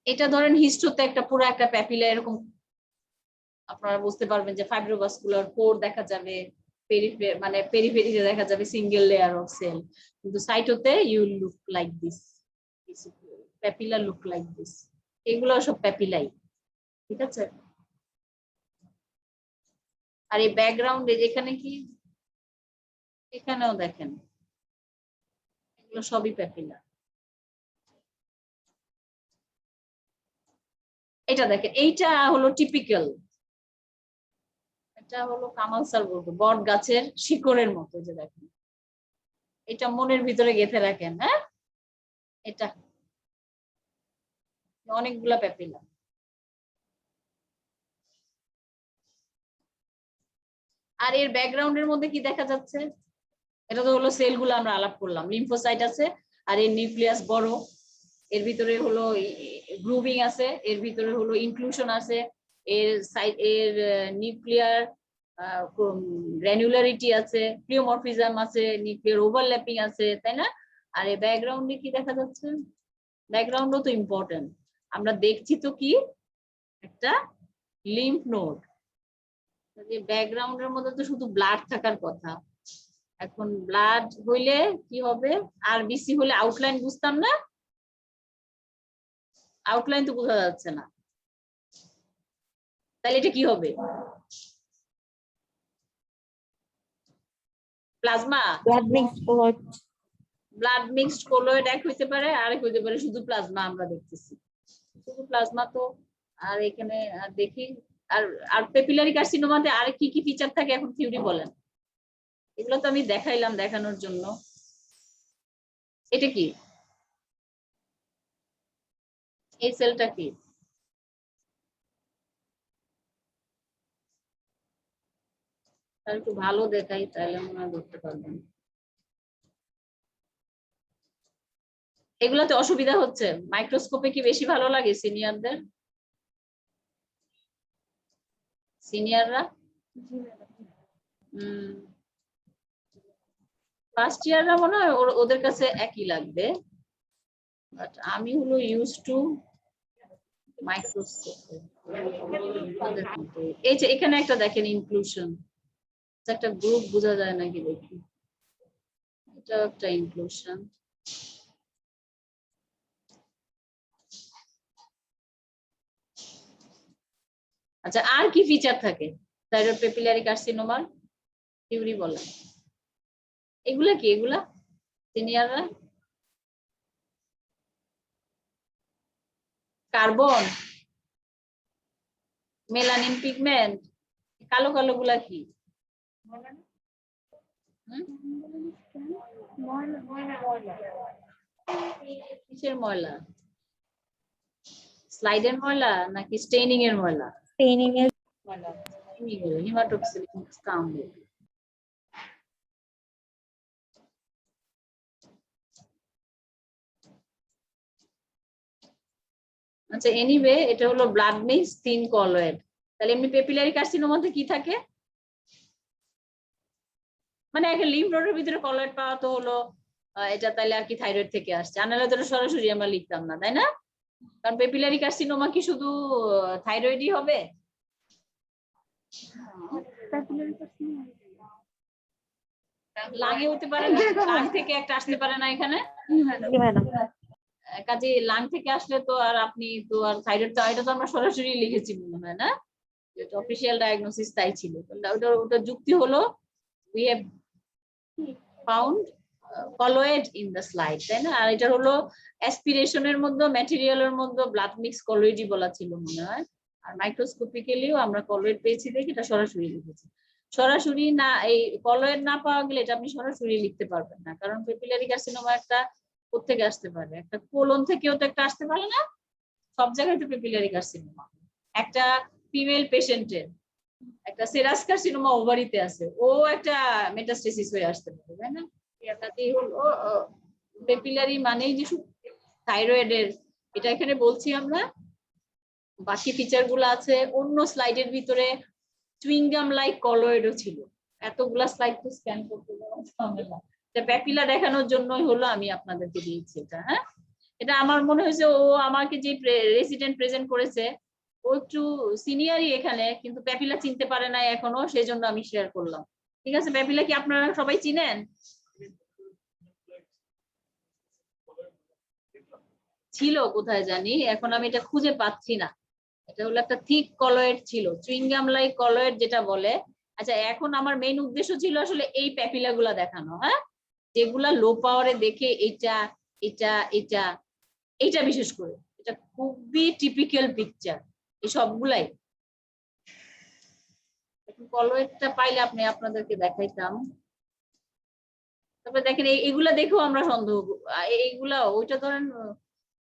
এটা ধরেন হিস্টোতে একটা পুরো একটা প্যাপিলা এরকম আপনারা বুঝতে পারবেন যে ফাইব্রোভাস্কুলার কোর দেখা যাবে, মানে পেরিফেরিতে দেখা যাবে সিঙ্গেল লেয়ার অফ সেল, কিন্তু সাইটোতে you look like this, papilla look like this, এগুলো সব প্যাপিলাই, ঠিক আছে। আর এই ব্যাকগ্রাউন্ডে যেখানে কি, এখানেও দেখেন এগুলো সবই প্যাপিলা। এটা দেখেন, এইটা হলো টিপিক্যাল, এটা হলো কামাল স্যার বলবো বট গাছের শিকড়ের মতো, যে দেখেন এটা মনের ভিতরে গেঁথে রাখেন। হ্যাঁ, এটা অনেকগুলা প্যাপিলা। আর এর ব্যাকগ্রাউন্ডের মধ্যে কি দেখা যাচ্ছে, এটা তো হলো সেলগুলো আমরা আলাপ করলাম, লিম্ফোসাইট আছে আর এর নিউক্লিয়াস বড়, এর ভিতরে হলো গ্রুভিং আছে, এর ভিতরে হলো ইনক্লুশন আছে, এর নিউক্লিয়ার গ্র্যানুলারিটি আছে, প্লিওমরফিজম আছে, নিউক্লিয়ার ওভারল্যাপিং আছে, তাই না? আর এই ব্যাকগ্রাউন্ডে কি দেখা যাচ্ছে? ব্যাকগ্রাউন্ডও তো ইম্পর্টেন্ট। আমরা দেখছি তো কি একটা লিম্ফ নোড, ব্যাকগ্রাউন্ডের মধ্যে তো শুধু ব্লাড থাকার কথা। এখন ব্লাড হইলে কি হবে? আরবিসি হলে আউটলাইন বুঝতাম না, আউটলাইন তো বোঝা যাচ্ছে না, তাহলে এটা কি হবে? Plasma, blood mixed colloid, blood mixed colloid এক হইতে পারে, আরেক হইতে পারে শুধু প্লাজমা। আমরা দেখতেছি শুধু প্লাজমা তো। আর এখানে দেখি আর আর পেপিলারি কার্সিনোমাতে আর কি কি ফিচার থাকে এখন থিওরি বলেন। এগুলো তো আমি দেখাইলাম দেখানোর জন্য। এটা কি? এই সেলটা কি? তার একটু ভালো দেখাই তাহলে মনে হয় ধরতে পারবেন। এগুলাতে অসুবিধা হচ্ছে, মাইক্রোস্কোপে কি বেশি ভালো লাগে সিনিয়রদের? সিনিয়ররা ফার্স্ট ইয়াররা মনে হয় ওদের কাছে একই লাগবে, বাট আমি হলো ইউজ টু মাইক্রোস্কোপ। এই যে এখানে একটা দেখেন ইনক্লুশন, একটা গ্রুপ বোঝা যায় নাকি দেখি, এটা একটা ইনক্লুশন। আচ্ছা আর কি ফিচার থাকে থাইরয়েড পেপিলারি কার্সিনোমার থিওরি বলেন? এগুলা কি? এগুলা সিনিয়ররা কার্বন, মেলানিন পিগমেন্ট, কালো কালো গুলা কি? কিসের ময়লা? স্লাইডের ময়লা নাকি স্টেইনিং এর ময়লা? staining এর হিমাটোক্সিলিন স্কাম্বল। আচ্ছা এনিওয়ে এটা হলো ব্লাড মিক্স থিন কলয়েড। তাহলে এমনি পেপিলারি কার্সিনোমাতে কি থাকে? মানে একটা লিম্ফ নোডের ভিতরে কলয়েড পাওয়া তো হলো এটা তাহলে আর কি থাইরয়েড থেকে আসছে, আনালে তো সরাসরি আমরা লিখতাম না, তাই না? কারণ পেপিলারি কার্সিনোমা কি শুধু থাইরয়েডই হবে? লাঙে হতে পারে না? লাং থেকে একটা আসতে পারে না এখানে? জি ম্যাডাম, কাজে লাং থেকে আসলে তো আর আপনি তো আর থাইরয়েড তো এটা তো আমরা সরাসরি লিখেছি মনে হয় না, এটা অফিসিয়াল ডায়াগনোসিস তাই ছিল। ওটা যুক্তি হলো we have found colloid in the slide, তাই না? আর এটা হলো অ্যাসপিরেশনের মধ্যে ম্যাটেরিয়ালের মধ্যে ব্লাড মিক্স কলয়েডই বলা ছিল মনে হয়। আর মাইক্রোস্কোপিক্যালিও আমরা কলয়েড পেয়েছি দেখি, এটা সরাসরি লিখেছি। সরাসরি না, এই কলয়েড না পাওয়া গেলে এটা আপনি সরাসরি লিখতে পারবেন না, কারণ পেপিলারি কার্সিনোমা একটা কোত্থেকে আসতে পারে? একটা কোলন থেকেও তো একটা আসতে পারে না? সব জায়গায় তো পেপিলারি কার্সিনোমা। একটা ফিমেল পেশেন্টের একটা সেরাস কার্সিনোমা ওভারিতে আছে, ও একটা মেটাস্টেসিস হয়ে আসতে পারে, তাই না? এটাতেই হলো পেপিলারি মানেই যে থাইরয়েডের, এটা এখানে বলছি আমরা। বাকি ফিচার গুলো আছে অন্য স্লাইডের ভিতরে। চুইংগাম লাইক কলয়েডও ছিল। এতগুলা স্লাইড তো স্ক্যান করতে ঝামেলা, প্যাপিলা দেখানোর জন্যই হলো আমি আপনাদেরকে দিয়েছি এটা। হ্যাঁ, এটা আমার মনে হয়েছে ও আমাকে যে রেসিডেন্ট প্রেজেন্ট করেছে ও একটু সিনিয়রই এখানে, কিন্তু প্যাপিলা চিনতে পারে না এখনো, সেই জন্য আমি শেয়ার করলাম। ঠিক আছে, প্যাপিলা কি আপনারা সবাই চিনেন? ছিল কোথায় জানি, এখন আমি এটা খুঁজে পাচ্ছি না। এটা হলো একটা থিক কলয়েড ছিল, চুইংগাম লাইক কলয়েড যেটা বলে। আচ্ছা এখন আমার মেইন উদ্দেশ্য ছিল আসলে এই প্যাপিলা গুলা দেখানো, হ্যাঁ, যেগুলা লো পাওয়ারে দেখে এটা এটা এটা এটা বিশেষ করে এটা খুবই টিপিক্যাল পিকচার, এই সবগুলাই। কলয়েডটা পাইলে আপনি আপনাদেরকে দেখাইতাম। তারপরে দেখেন এইগুলা দেখেও আমরা সন্দেহ, এইগুলা ওইটা ধরেন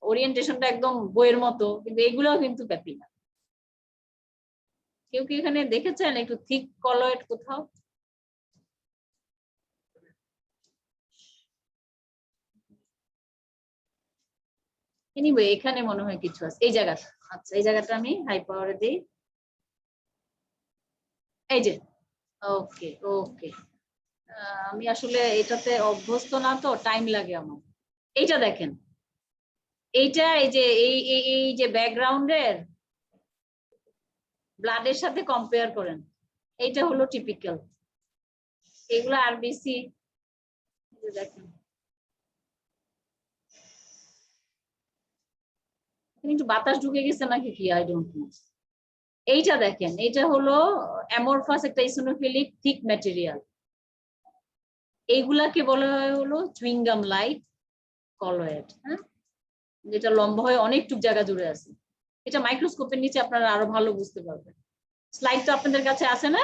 ওরিয়েন্টেশনটা একদম বইয়ের মতো, কিন্তু এইগুলাও কিন্তু প্যাপিলা। কেউ কি এখানে দেখেছেন একটু থিক কলয়েড কোথাও? এনিওয়ে এখানে মনে হয় কিছু আছে এই জায়গাটা। আচ্ছা এই জায়গাটা আমি হাই পাওয়ারে দিই, এই যে ওকে ওকে। আমি আসলে এটাতে অভ্যস্ত না তো, টাইম লাগে আমার। এইটা দেখেন, এইটা এই যে এই যে ব্যাকগ্রাউন্ডের ব্লাডের সাথে কম্পেয়ার করেন, এইটা হলো টিপিক্যাল। এগুলো আরবিসি দেখেন, একটু বাতাস ঢুকে গেছে নাকি কি, আই ডোন্ট নো। এইটা দেখেন, এইটা হলো অ্যামরফাস একটা ইসোনোফিলিক থিক ম্যাটেরিয়াল। এইগুলাকে বলা হয় হলো চুইংগাম লাইক কলয়েড, হ্যাঁ, যেটা লম্বা হয়ে অনেকটুক জায়গা জুড়ে আছে। এটা মাইক্রোস্কোপের নিচে আপনারা আরো ভালো বুঝতে পারবেন। স্লাইড তো আপনাদের কাছে আছে না?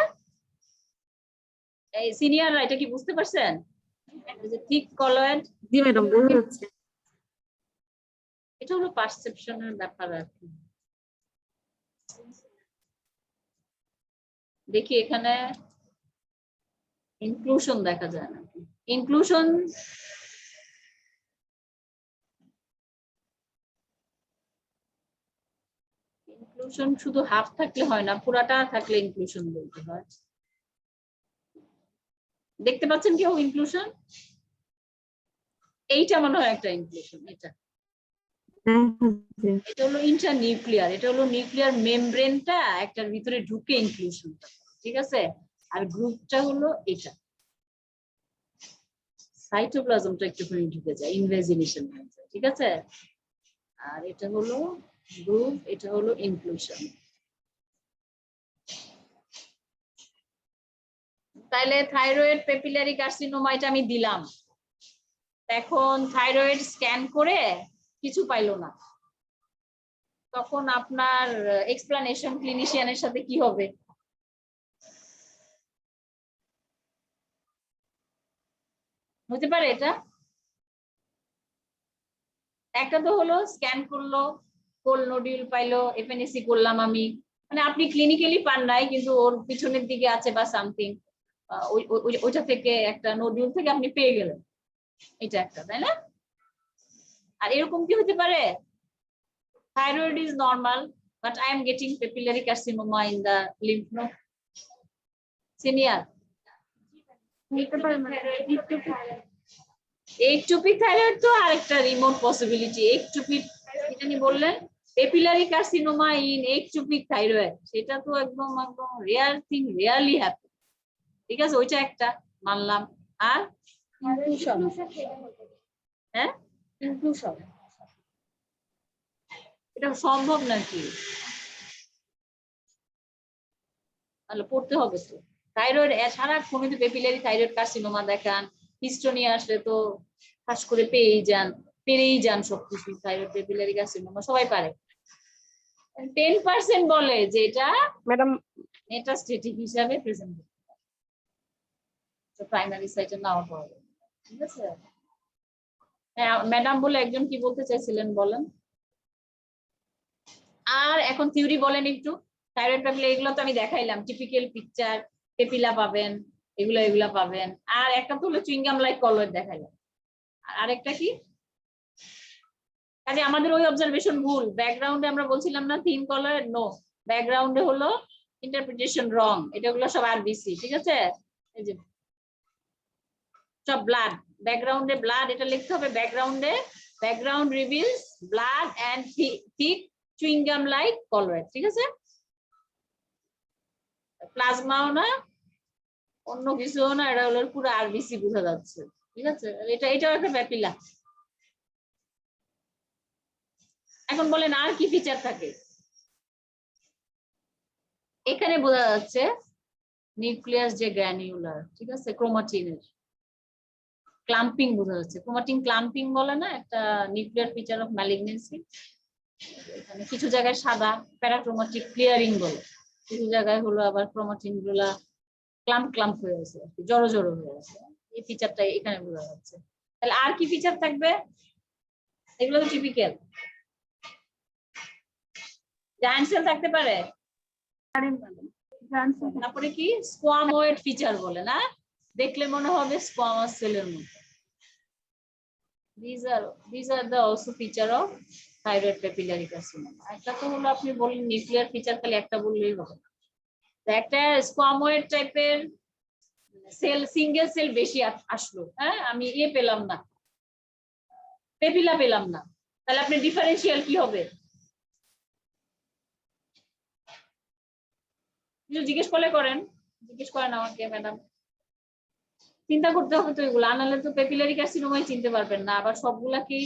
এই সিনিয়ররা এটা কি বুঝতে পারছেন? Thick colloid. জি ম্যাডাম, বোঝা যাচ্ছে। এটা হলো পারসেপশনের ব্যাপার আর কি। দেখি এখানে ইনক্লুশন দেখা যায় নাকি। ইনক্লুশন ইনক্লুশন শুধু হাফ থাকলে হয় না, পুরাটা থাকলে ইনক্লুশন বলতে হয়। দেখতে পাচ্ছেন কেউ ইনক্লুশন? এইটা মনে হয় একটা ইনক্লুশন। এটা এটা হলো ইন্টারনিউক্লিয়ার, এটা হলো নিউক্লিয়ার মেমব্রেনটা একটার ভিতরে ঢুকে ইনক্লুশনটা, ঠিক আছে। আর গ্রুপটা হলো এটা, সাইটোপ্লাজমটা একটুখানি ঢুকে যায়, ইনভেজিনেশন হয়ে যায়, ঠিক আছে। আর এটা হলো গ্রুপ, এটা হলো ইনক্লুশন। তাইলে থাইরয়েড পেপিলারি কার্সিনোমা এটা আমি দিলাম। এখন থাইরয়েড স্ক্যান করে কিছু পাইলো না, তখন আপনার এক্সপ্লানেশন ক্লিনিশিয়ানের সাথে কি হবে? হতে পারে এটা একটা তো হলো স্ক্যান করলো, কোল নোডিউল পাইলো, এফএনএসি করলাম আমি, মানে আপনি ক্লিনিক্যালি পান নাই কিন্তু ওর পিছনের দিকে আছে বা সামথিং, ওইটা থেকে একটা নোডিউল থেকে আপনি পেয়ে গেলেন, এটা একটা, তাই না? আর এরকম কি হতে পারে, thyroid is normal but I am getting papillary carcinoma in the lymph node? Senior, ectopic thyroid তো আরেকটা রিমোট পসিবিলিটি। ectopic যেটা বললেন papillary carcinoma in ectopic thyroid, সেটা তো একদম একদম রেয়ার থিং, রেয়ারলি হ্যাপেন, ঠিক আছে, ওইটা একটা মানলাম। আর হ্যাঁ ইনক্লুশন, এটা সম্ভব নাকি? তাহলে পড়তে হবে তো। থাইরয়েড সারাক্ষণ যদি পেপিলারি থাইরয়েড কার্সিনোমা দেখান, হিস্টো নিয়ে আসলে তো ফাঁস করে পেরেই যান সবকিছু। থাইরয়েড পেপিলারি কার্সিনোমা সবাই পারে। 10% বলে যে এটা ম্যাডাম মেটাস্টেটিক হিসাবে প্রেজেন্ট, তো প্রাইমারি সাইটে নাও পাওয়া যাবে, ঠিক আছে। হ্যাঁ ম্যাডাম বলে একজন কি বলতে চাইছিলেন বলেন। আর এখন থিওরি বলেন একটু। থাইরয়েড পেপিলা এগুলো তো আমি দেখাইলাম, টিপিক্যাল পিকচার, পেপিলা পাবেন, এগুলা পাবেন। আর একটা তো হলো চুইংগাম লাইক কলয়েড দেখাইলাম। আর আরেকটা কি, কাজে আমাদের ওই অবজারভেশন ভুল। ব্যাকগ্রাউন্ডে আমরা বলছিলাম না থিন কলয়েড, নো, ব্যাকগ্রাউন্ডে হলো ইন্টারপ্রিটেশন রং, এটা হলো সব আরবিসি, ঠিক আছে। এই যে সব ব্লাড, ব্যাকগ্রাউন্ডে ব্লাড, এটা লিখতে হবে ব্যাকগ্রাউন্ডে, background reveals blood and thick chewing gum like colloid, ঠিক আছে। প্লাজমাও না, অন্য কিছুও না, এটা হলো পুরো আরবিসি বোঝা যাচ্ছে, ঠিক আছে। এটাও একটা প্যাপিলা। এখন বলেন আর কি ফিচার থাকে? এখানে বোঝা যাচ্ছে নিউক্লিয়াস যে গ্র্যানিউলার, ঠিক আছে, ক্রোমাটিনের ক্লাম্পিং বোঝা যাচ্ছে। ক্রোমাটিন ক্লাম্পিং বলে না, একটা নিউক্লিয়ার ফিচার অফ ম্যালিগনেন্সি। এখানে কিছু জায়গায় সাদা প্যারাক্রোমাটিক ক্লিয়ারিং বলে, কিছু জায়গায় হলো আবার ক্রোমাটিন গুলা ক্লাম্প হয়ে আছে, জড়ো হয়ে আছে। এই ফিচারটা এখানে বোঝা যাচ্ছে। তাহলে আর কি ফিচার থাকবে? এগুলো তো টিপিক্যাল। জায়ান্ট সেল থাকতে পারে, তারপরে কি স্কোয়াময়েড ফিচার বলে না, দেখলে মনে হবে স্কোয়ামাস সেলের মতো। These are the also feature of thyroid papillary carcinoma. একটা তো হলো আপনি বললেন নিউক্লিয়ার ফিচার, খালি একটা বললেই হবে না। তো একটা স্কোয়াময়েড টাইপের সেল, সিঙ্গেল সেল বেশি আসলো, হ্যাঁ, আমি পেলাম না, পেপিলা পেলাম না, তাহলে আপনি ডিফারেন্সিয়াল কি হবে? জিজ্ঞেস করলে করেন, জিজ্ঞেস করেন আমাকে ম্যাডাম। চিন্তা করতে হবে তো এগুলো, আনালে তো পেপিলারি কার্সিনোমাই চিনতে পারবেন না। আবার সবগুলা কি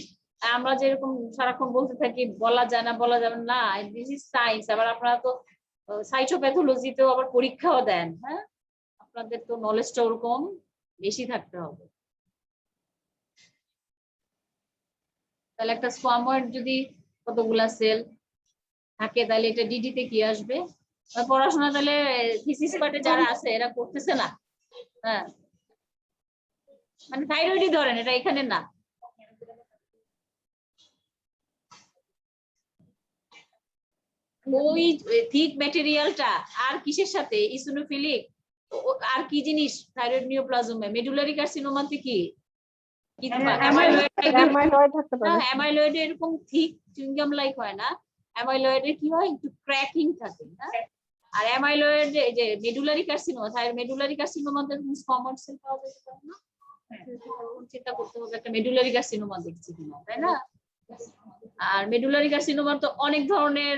আমরা যেরকম সারাক্ষণ বলতে থাকি বলা যায় না, বলা যাবে না, দিস ইজ সায়েন্স। আবার আপনারা তো সাইটোপ্যাথোলজিতেও আবার পরীক্ষাও দেন, হ্যাঁ, আপনাদের তো নলেজটা ওরকম বেশি থাকতে হবে। তাহলে একটা স্কোয়াময়েড যদি কতগুলা সেল থাকে, তাহলে এটা ডিডিতে কি আসবে? পড়াশোনা তাহলে থিসিস পার্টে যারা আছে এরা করতেছে না, হ্যাঁ, মানে থাইরয়েডই ধরেন, এটা এখানে না। ওই থিক ম্যাটেরিয়ালটা আর কিসের সাথে, ইসোনোফিলিক আর কি জিনিস থাইরয়েড নিওপ্লাজমে, মেডুলারি কার্সিনোমাতে কি অ্যামাইলয়েড থাকতে পারে। অ্যামাইলয়েড এরকম থিক চুইংগাম লাইক হয় না, অ্যামাইলয়েডের কি হয় একটু ক্র্যাকিং থাকে, হ্যাঁ। আর অ্যামাইলয়েড এই যে মেডুলারি কার্সিনোমা, মেডুলারি কার্সিনোমাতে স্কোয়াময়েড সেল পাওয়া যেতে পারে না। চিন্তা করতে হবে একটা মেডুলারি কার্সিনোমা দেখছি কিনা, তাই না? আর মেডুলারি কার্সিনোমার তো অনেক ধরনের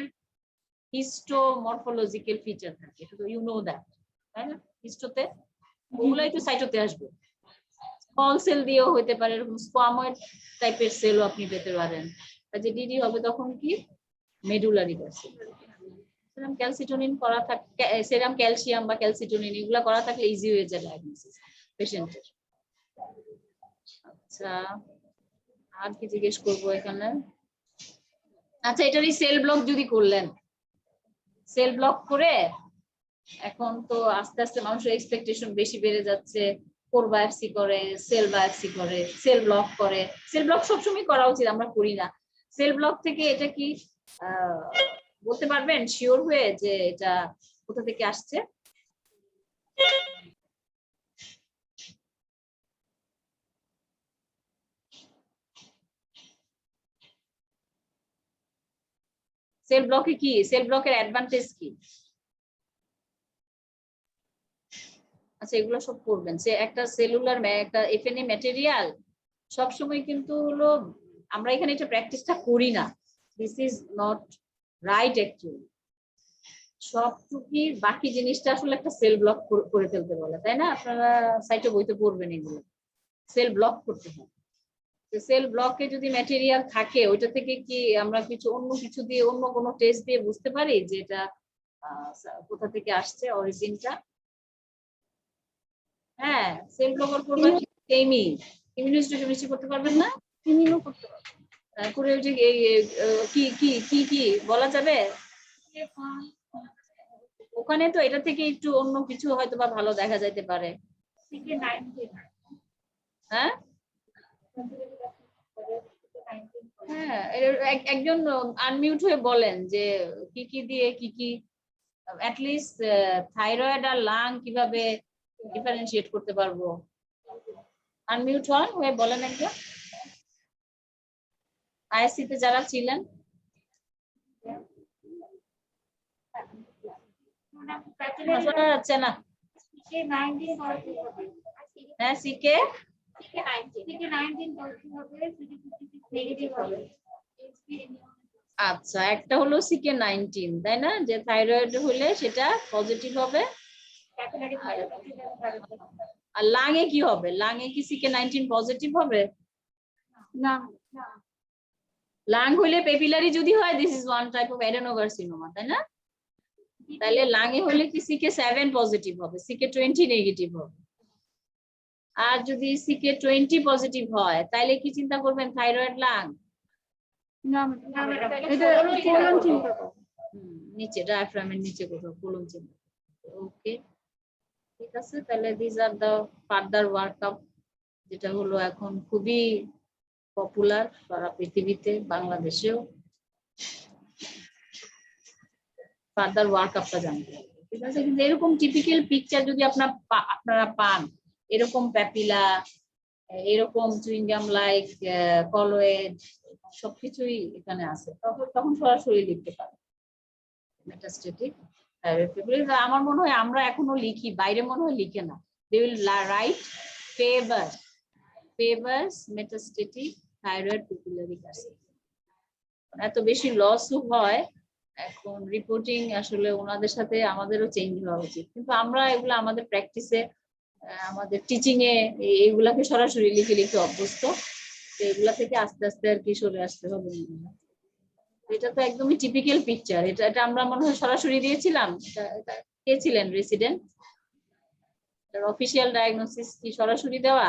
হিস্টোমরফোলজিক্যাল ফিচার থাকে, শুধু ইউ নো দ্যাট, তাই না? হিস্টোতে ওগুলাই তো সাইটোতে আসবে। স্মল সেল দিয়েও হইতে পারে, এরকম স্কোয়াময়েড টাইপের সেলও আপনি পেতে পারেন। যে ডিডি হবে তখন কি মেডুলারি কার্সিনোমা। সেরাম ক্যালসিটোনিন করা থাকে, সেরাম ক্যালসিয়াম বা ক্যালসিটোনিন এগুলা করা থাকলে ইজি হয়ে যায় ডায়াগনোসিস পেশেন্টের। আচ্ছা, আর কি জিজ্ঞেস করবো এখানে? আচ্ছা, এটারই সেল ব্লক যদি করলেন, সেল ব্লক করে এখন তো আস্তে আস্তে মানুষের এক্সপেকটেশন বেশি বেড়ে যাচ্ছে, কোর বায়োপসি করে, সেল বায়োপসি করে, সেল ব্লক করে। সেল ব্লক সবসময় করা উচিত, আমরা করি না। সেল ব্লক থেকে এটা কি বলতে পারবেন শিওর হয়ে যে এটা কোথা থেকে আসছে? সেল ব্লকে কি, সেল ব্লকের অ্যাডভান্টেজ কি? আচ্ছা, এগুলো সব করবেন। সে একটা সেলুলার একটা এফএনএ ম্যাটেরিয়াল সবসময় কিন্তু হলো, আমরা এখানে এটা প্র্যাকটিসটা করি না, this is not right actually. সবটুকি বাকি জিনিসটা আসলে একটা সেল ব্লক করে ফেলতে বলে, তাই না? আপনারা সাইটে বইতে পড়বেন এগুলো, সেল ব্লক করতে হয়। সেল ব্লকে যদি ম্যাটেরিয়াল থাকে, ওইটা থেকে কি আমরা কিছু অন্য কিছু দিয়ে, অন্য কোনো টেস্ট দিয়ে বুঝতে পারি যে এটা কোথা থেকে আসছে, অরিজিনটা? হ্যাঁ, সেল ব্লকার করবে ইমিউনোহিস্টোকেমিস্ট্রি করতে পারবেন না? ইমিউনো করতে পারবে। করে ওই যে কি কি কি কি বলা যাবে ওখানে? তো এটা থেকে একটু অন্য কিছু হয়তো বা ভালো দেখা যাইতে পারে, হ্যাঁ। হ্যাঁ, একজন আনমিউট হয়ে বলেন যে কি কি দিয়ে কি কি, অ্যাটলিস্ট থাইরয়েড আর লাং কিভাবে ডিফারেন্সিয়েট করতে পারবো? আনমিউট হন হয়ে বলেন একজন, আইএসসি তে যারা ছিলেন। শোনা যাচ্ছে না। হ্যাঁ, সিকে আচ্ছা, একটা হলো সিকে 19, তাই না? যে থাইরয়েড হলে সেটা পজিটিভ হবে। আর লাঙে কি হবে? লাঙে কি সিকে 19 পজিটিভ হবে? না, লাং হইলে পেপিলারি যদি হয়, this is one type of adenocarcinoma, তাই না? তাহলে লাঙে হলে কি সিকে 7 পজিটিভ হবে, সিকে 20 নেগেটিভ হবে। আর যদি সিকে 20 পজিটিভ হয়, তাহলে কি চিন্তা করবেন? Thyroid lung? না, এটা কোলন চিন্তা করো। নিচে ডায়াফ্রামের নিচে কোথাও কোলন চিন্তা। ওকে, ঠিক আছে। তাহলে this are the further workup, যেটা হলো এখন খুবই পপুলার সারা পৃথিবীতে, বাংলাদেশেও। ফার্দার ওয়ার্কআপটা জানতে হবে, ঠিক আছে? কিন্তু এরকম টিপিক্যাল পিকচার যদি আপনারা পান, এরকম প্যাপিলা, এরকম চুইংগাম লাইক কলয়েড সবকিছুই এখানে আছে, তখন তখন সরাসরি লিখতে পারে মেটাস্ট্যাটিক থাইরয়েড পেপিলারি। আমার মনে হয় আমরা এখনো লিখি, বাইরে মনে হয় লিখে না। They will write favours metastatic thyroid papillary carcinoma. এত বেশি লস হয় এখন, রিপোর্টিং আসলে ওনাদের সাথে আমাদেরও চেঞ্জ হওয়া উচিত, কিন্তু আমরা এগুলো আমাদের প্র্যাকটিসে আমাদের টিচিং এ এইগুলাকে সরাসরি লিখে লিখে অভ্যস্ত, তো এগুলা থেকে আস্তে আস্তে আর কি সরে আসতে হবে। এটা তো একদমই টিপিক্যাল পিকচার, এটা আমরা মনে হয় সরাসরি দিয়েছিলাম। এটা কে ছিলেন রেসিডেন্ট? এটার অফিসিয়াল ডায়াগনোসিস কি সরাসরি দেওয়া?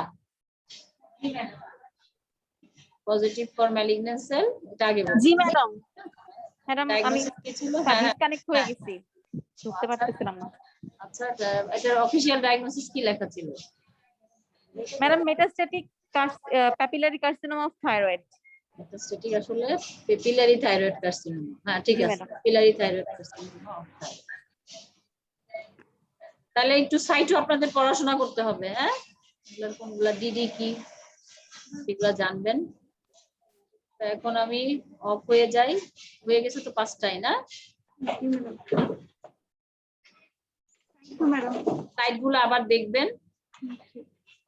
পজিটিভ ফর ম্যালিগন্যান্ট সেল, এটা আগে বলুন। জি ম্যাডাম, ম্যাডাম আমি Diagnosis কি ছিল? হ্যাঁ, হ্যাঁ। ডিসকানেক্ট হয়ে হ্যাঁ। গেছি, ঢুকতে পারতেছিলাম না। আচ্ছা, এটার অফিসিয়াল ডায়াগনোসিস কি লেখা ছিল? Madam metastatic papillary carcinoma of thyroid. Metastatic আসলে পেপিলারি থাইরয়েড কার্সিনোমা। হ্যাঁ ঠিক জি, আছে, ম্যাডাম। Papillary thyroid carcinoma. তাহলে একটু সাইটও আপনাদের পড়াশোনা করতে হবে, হ্যাঁ এগুলোর কোনগুলা ডিডি কি এগুলা জানবেন। তো এখন আমি অফ হয়ে যাই, হয়ে গেছে তো 5টায় না? ম্যাডাম সাইট গুলো আবার দেখবেন,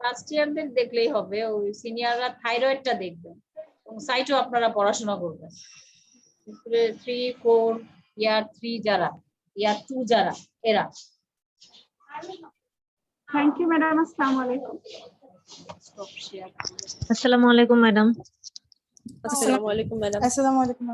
ফার্স্ট ইয়ারদের দেখলেই হবে, ওই সিনিয়ররা থাইরয়েডটা দেখবেন এবং সাইটও আপনারা পড়াশোনা করবেন। 3, 4, ইয়ার 3 যারা, ইয়ার 2 যারা, এরা। থ্যাংক ইউ ম্যাডাম, আসসালামু আলাইকুম। Stop share. আসসালামু আলাইকুম ম্যাডাম। আসসালামু আলাইকুম ম্যাডাম। আসসালামু আলাইকুম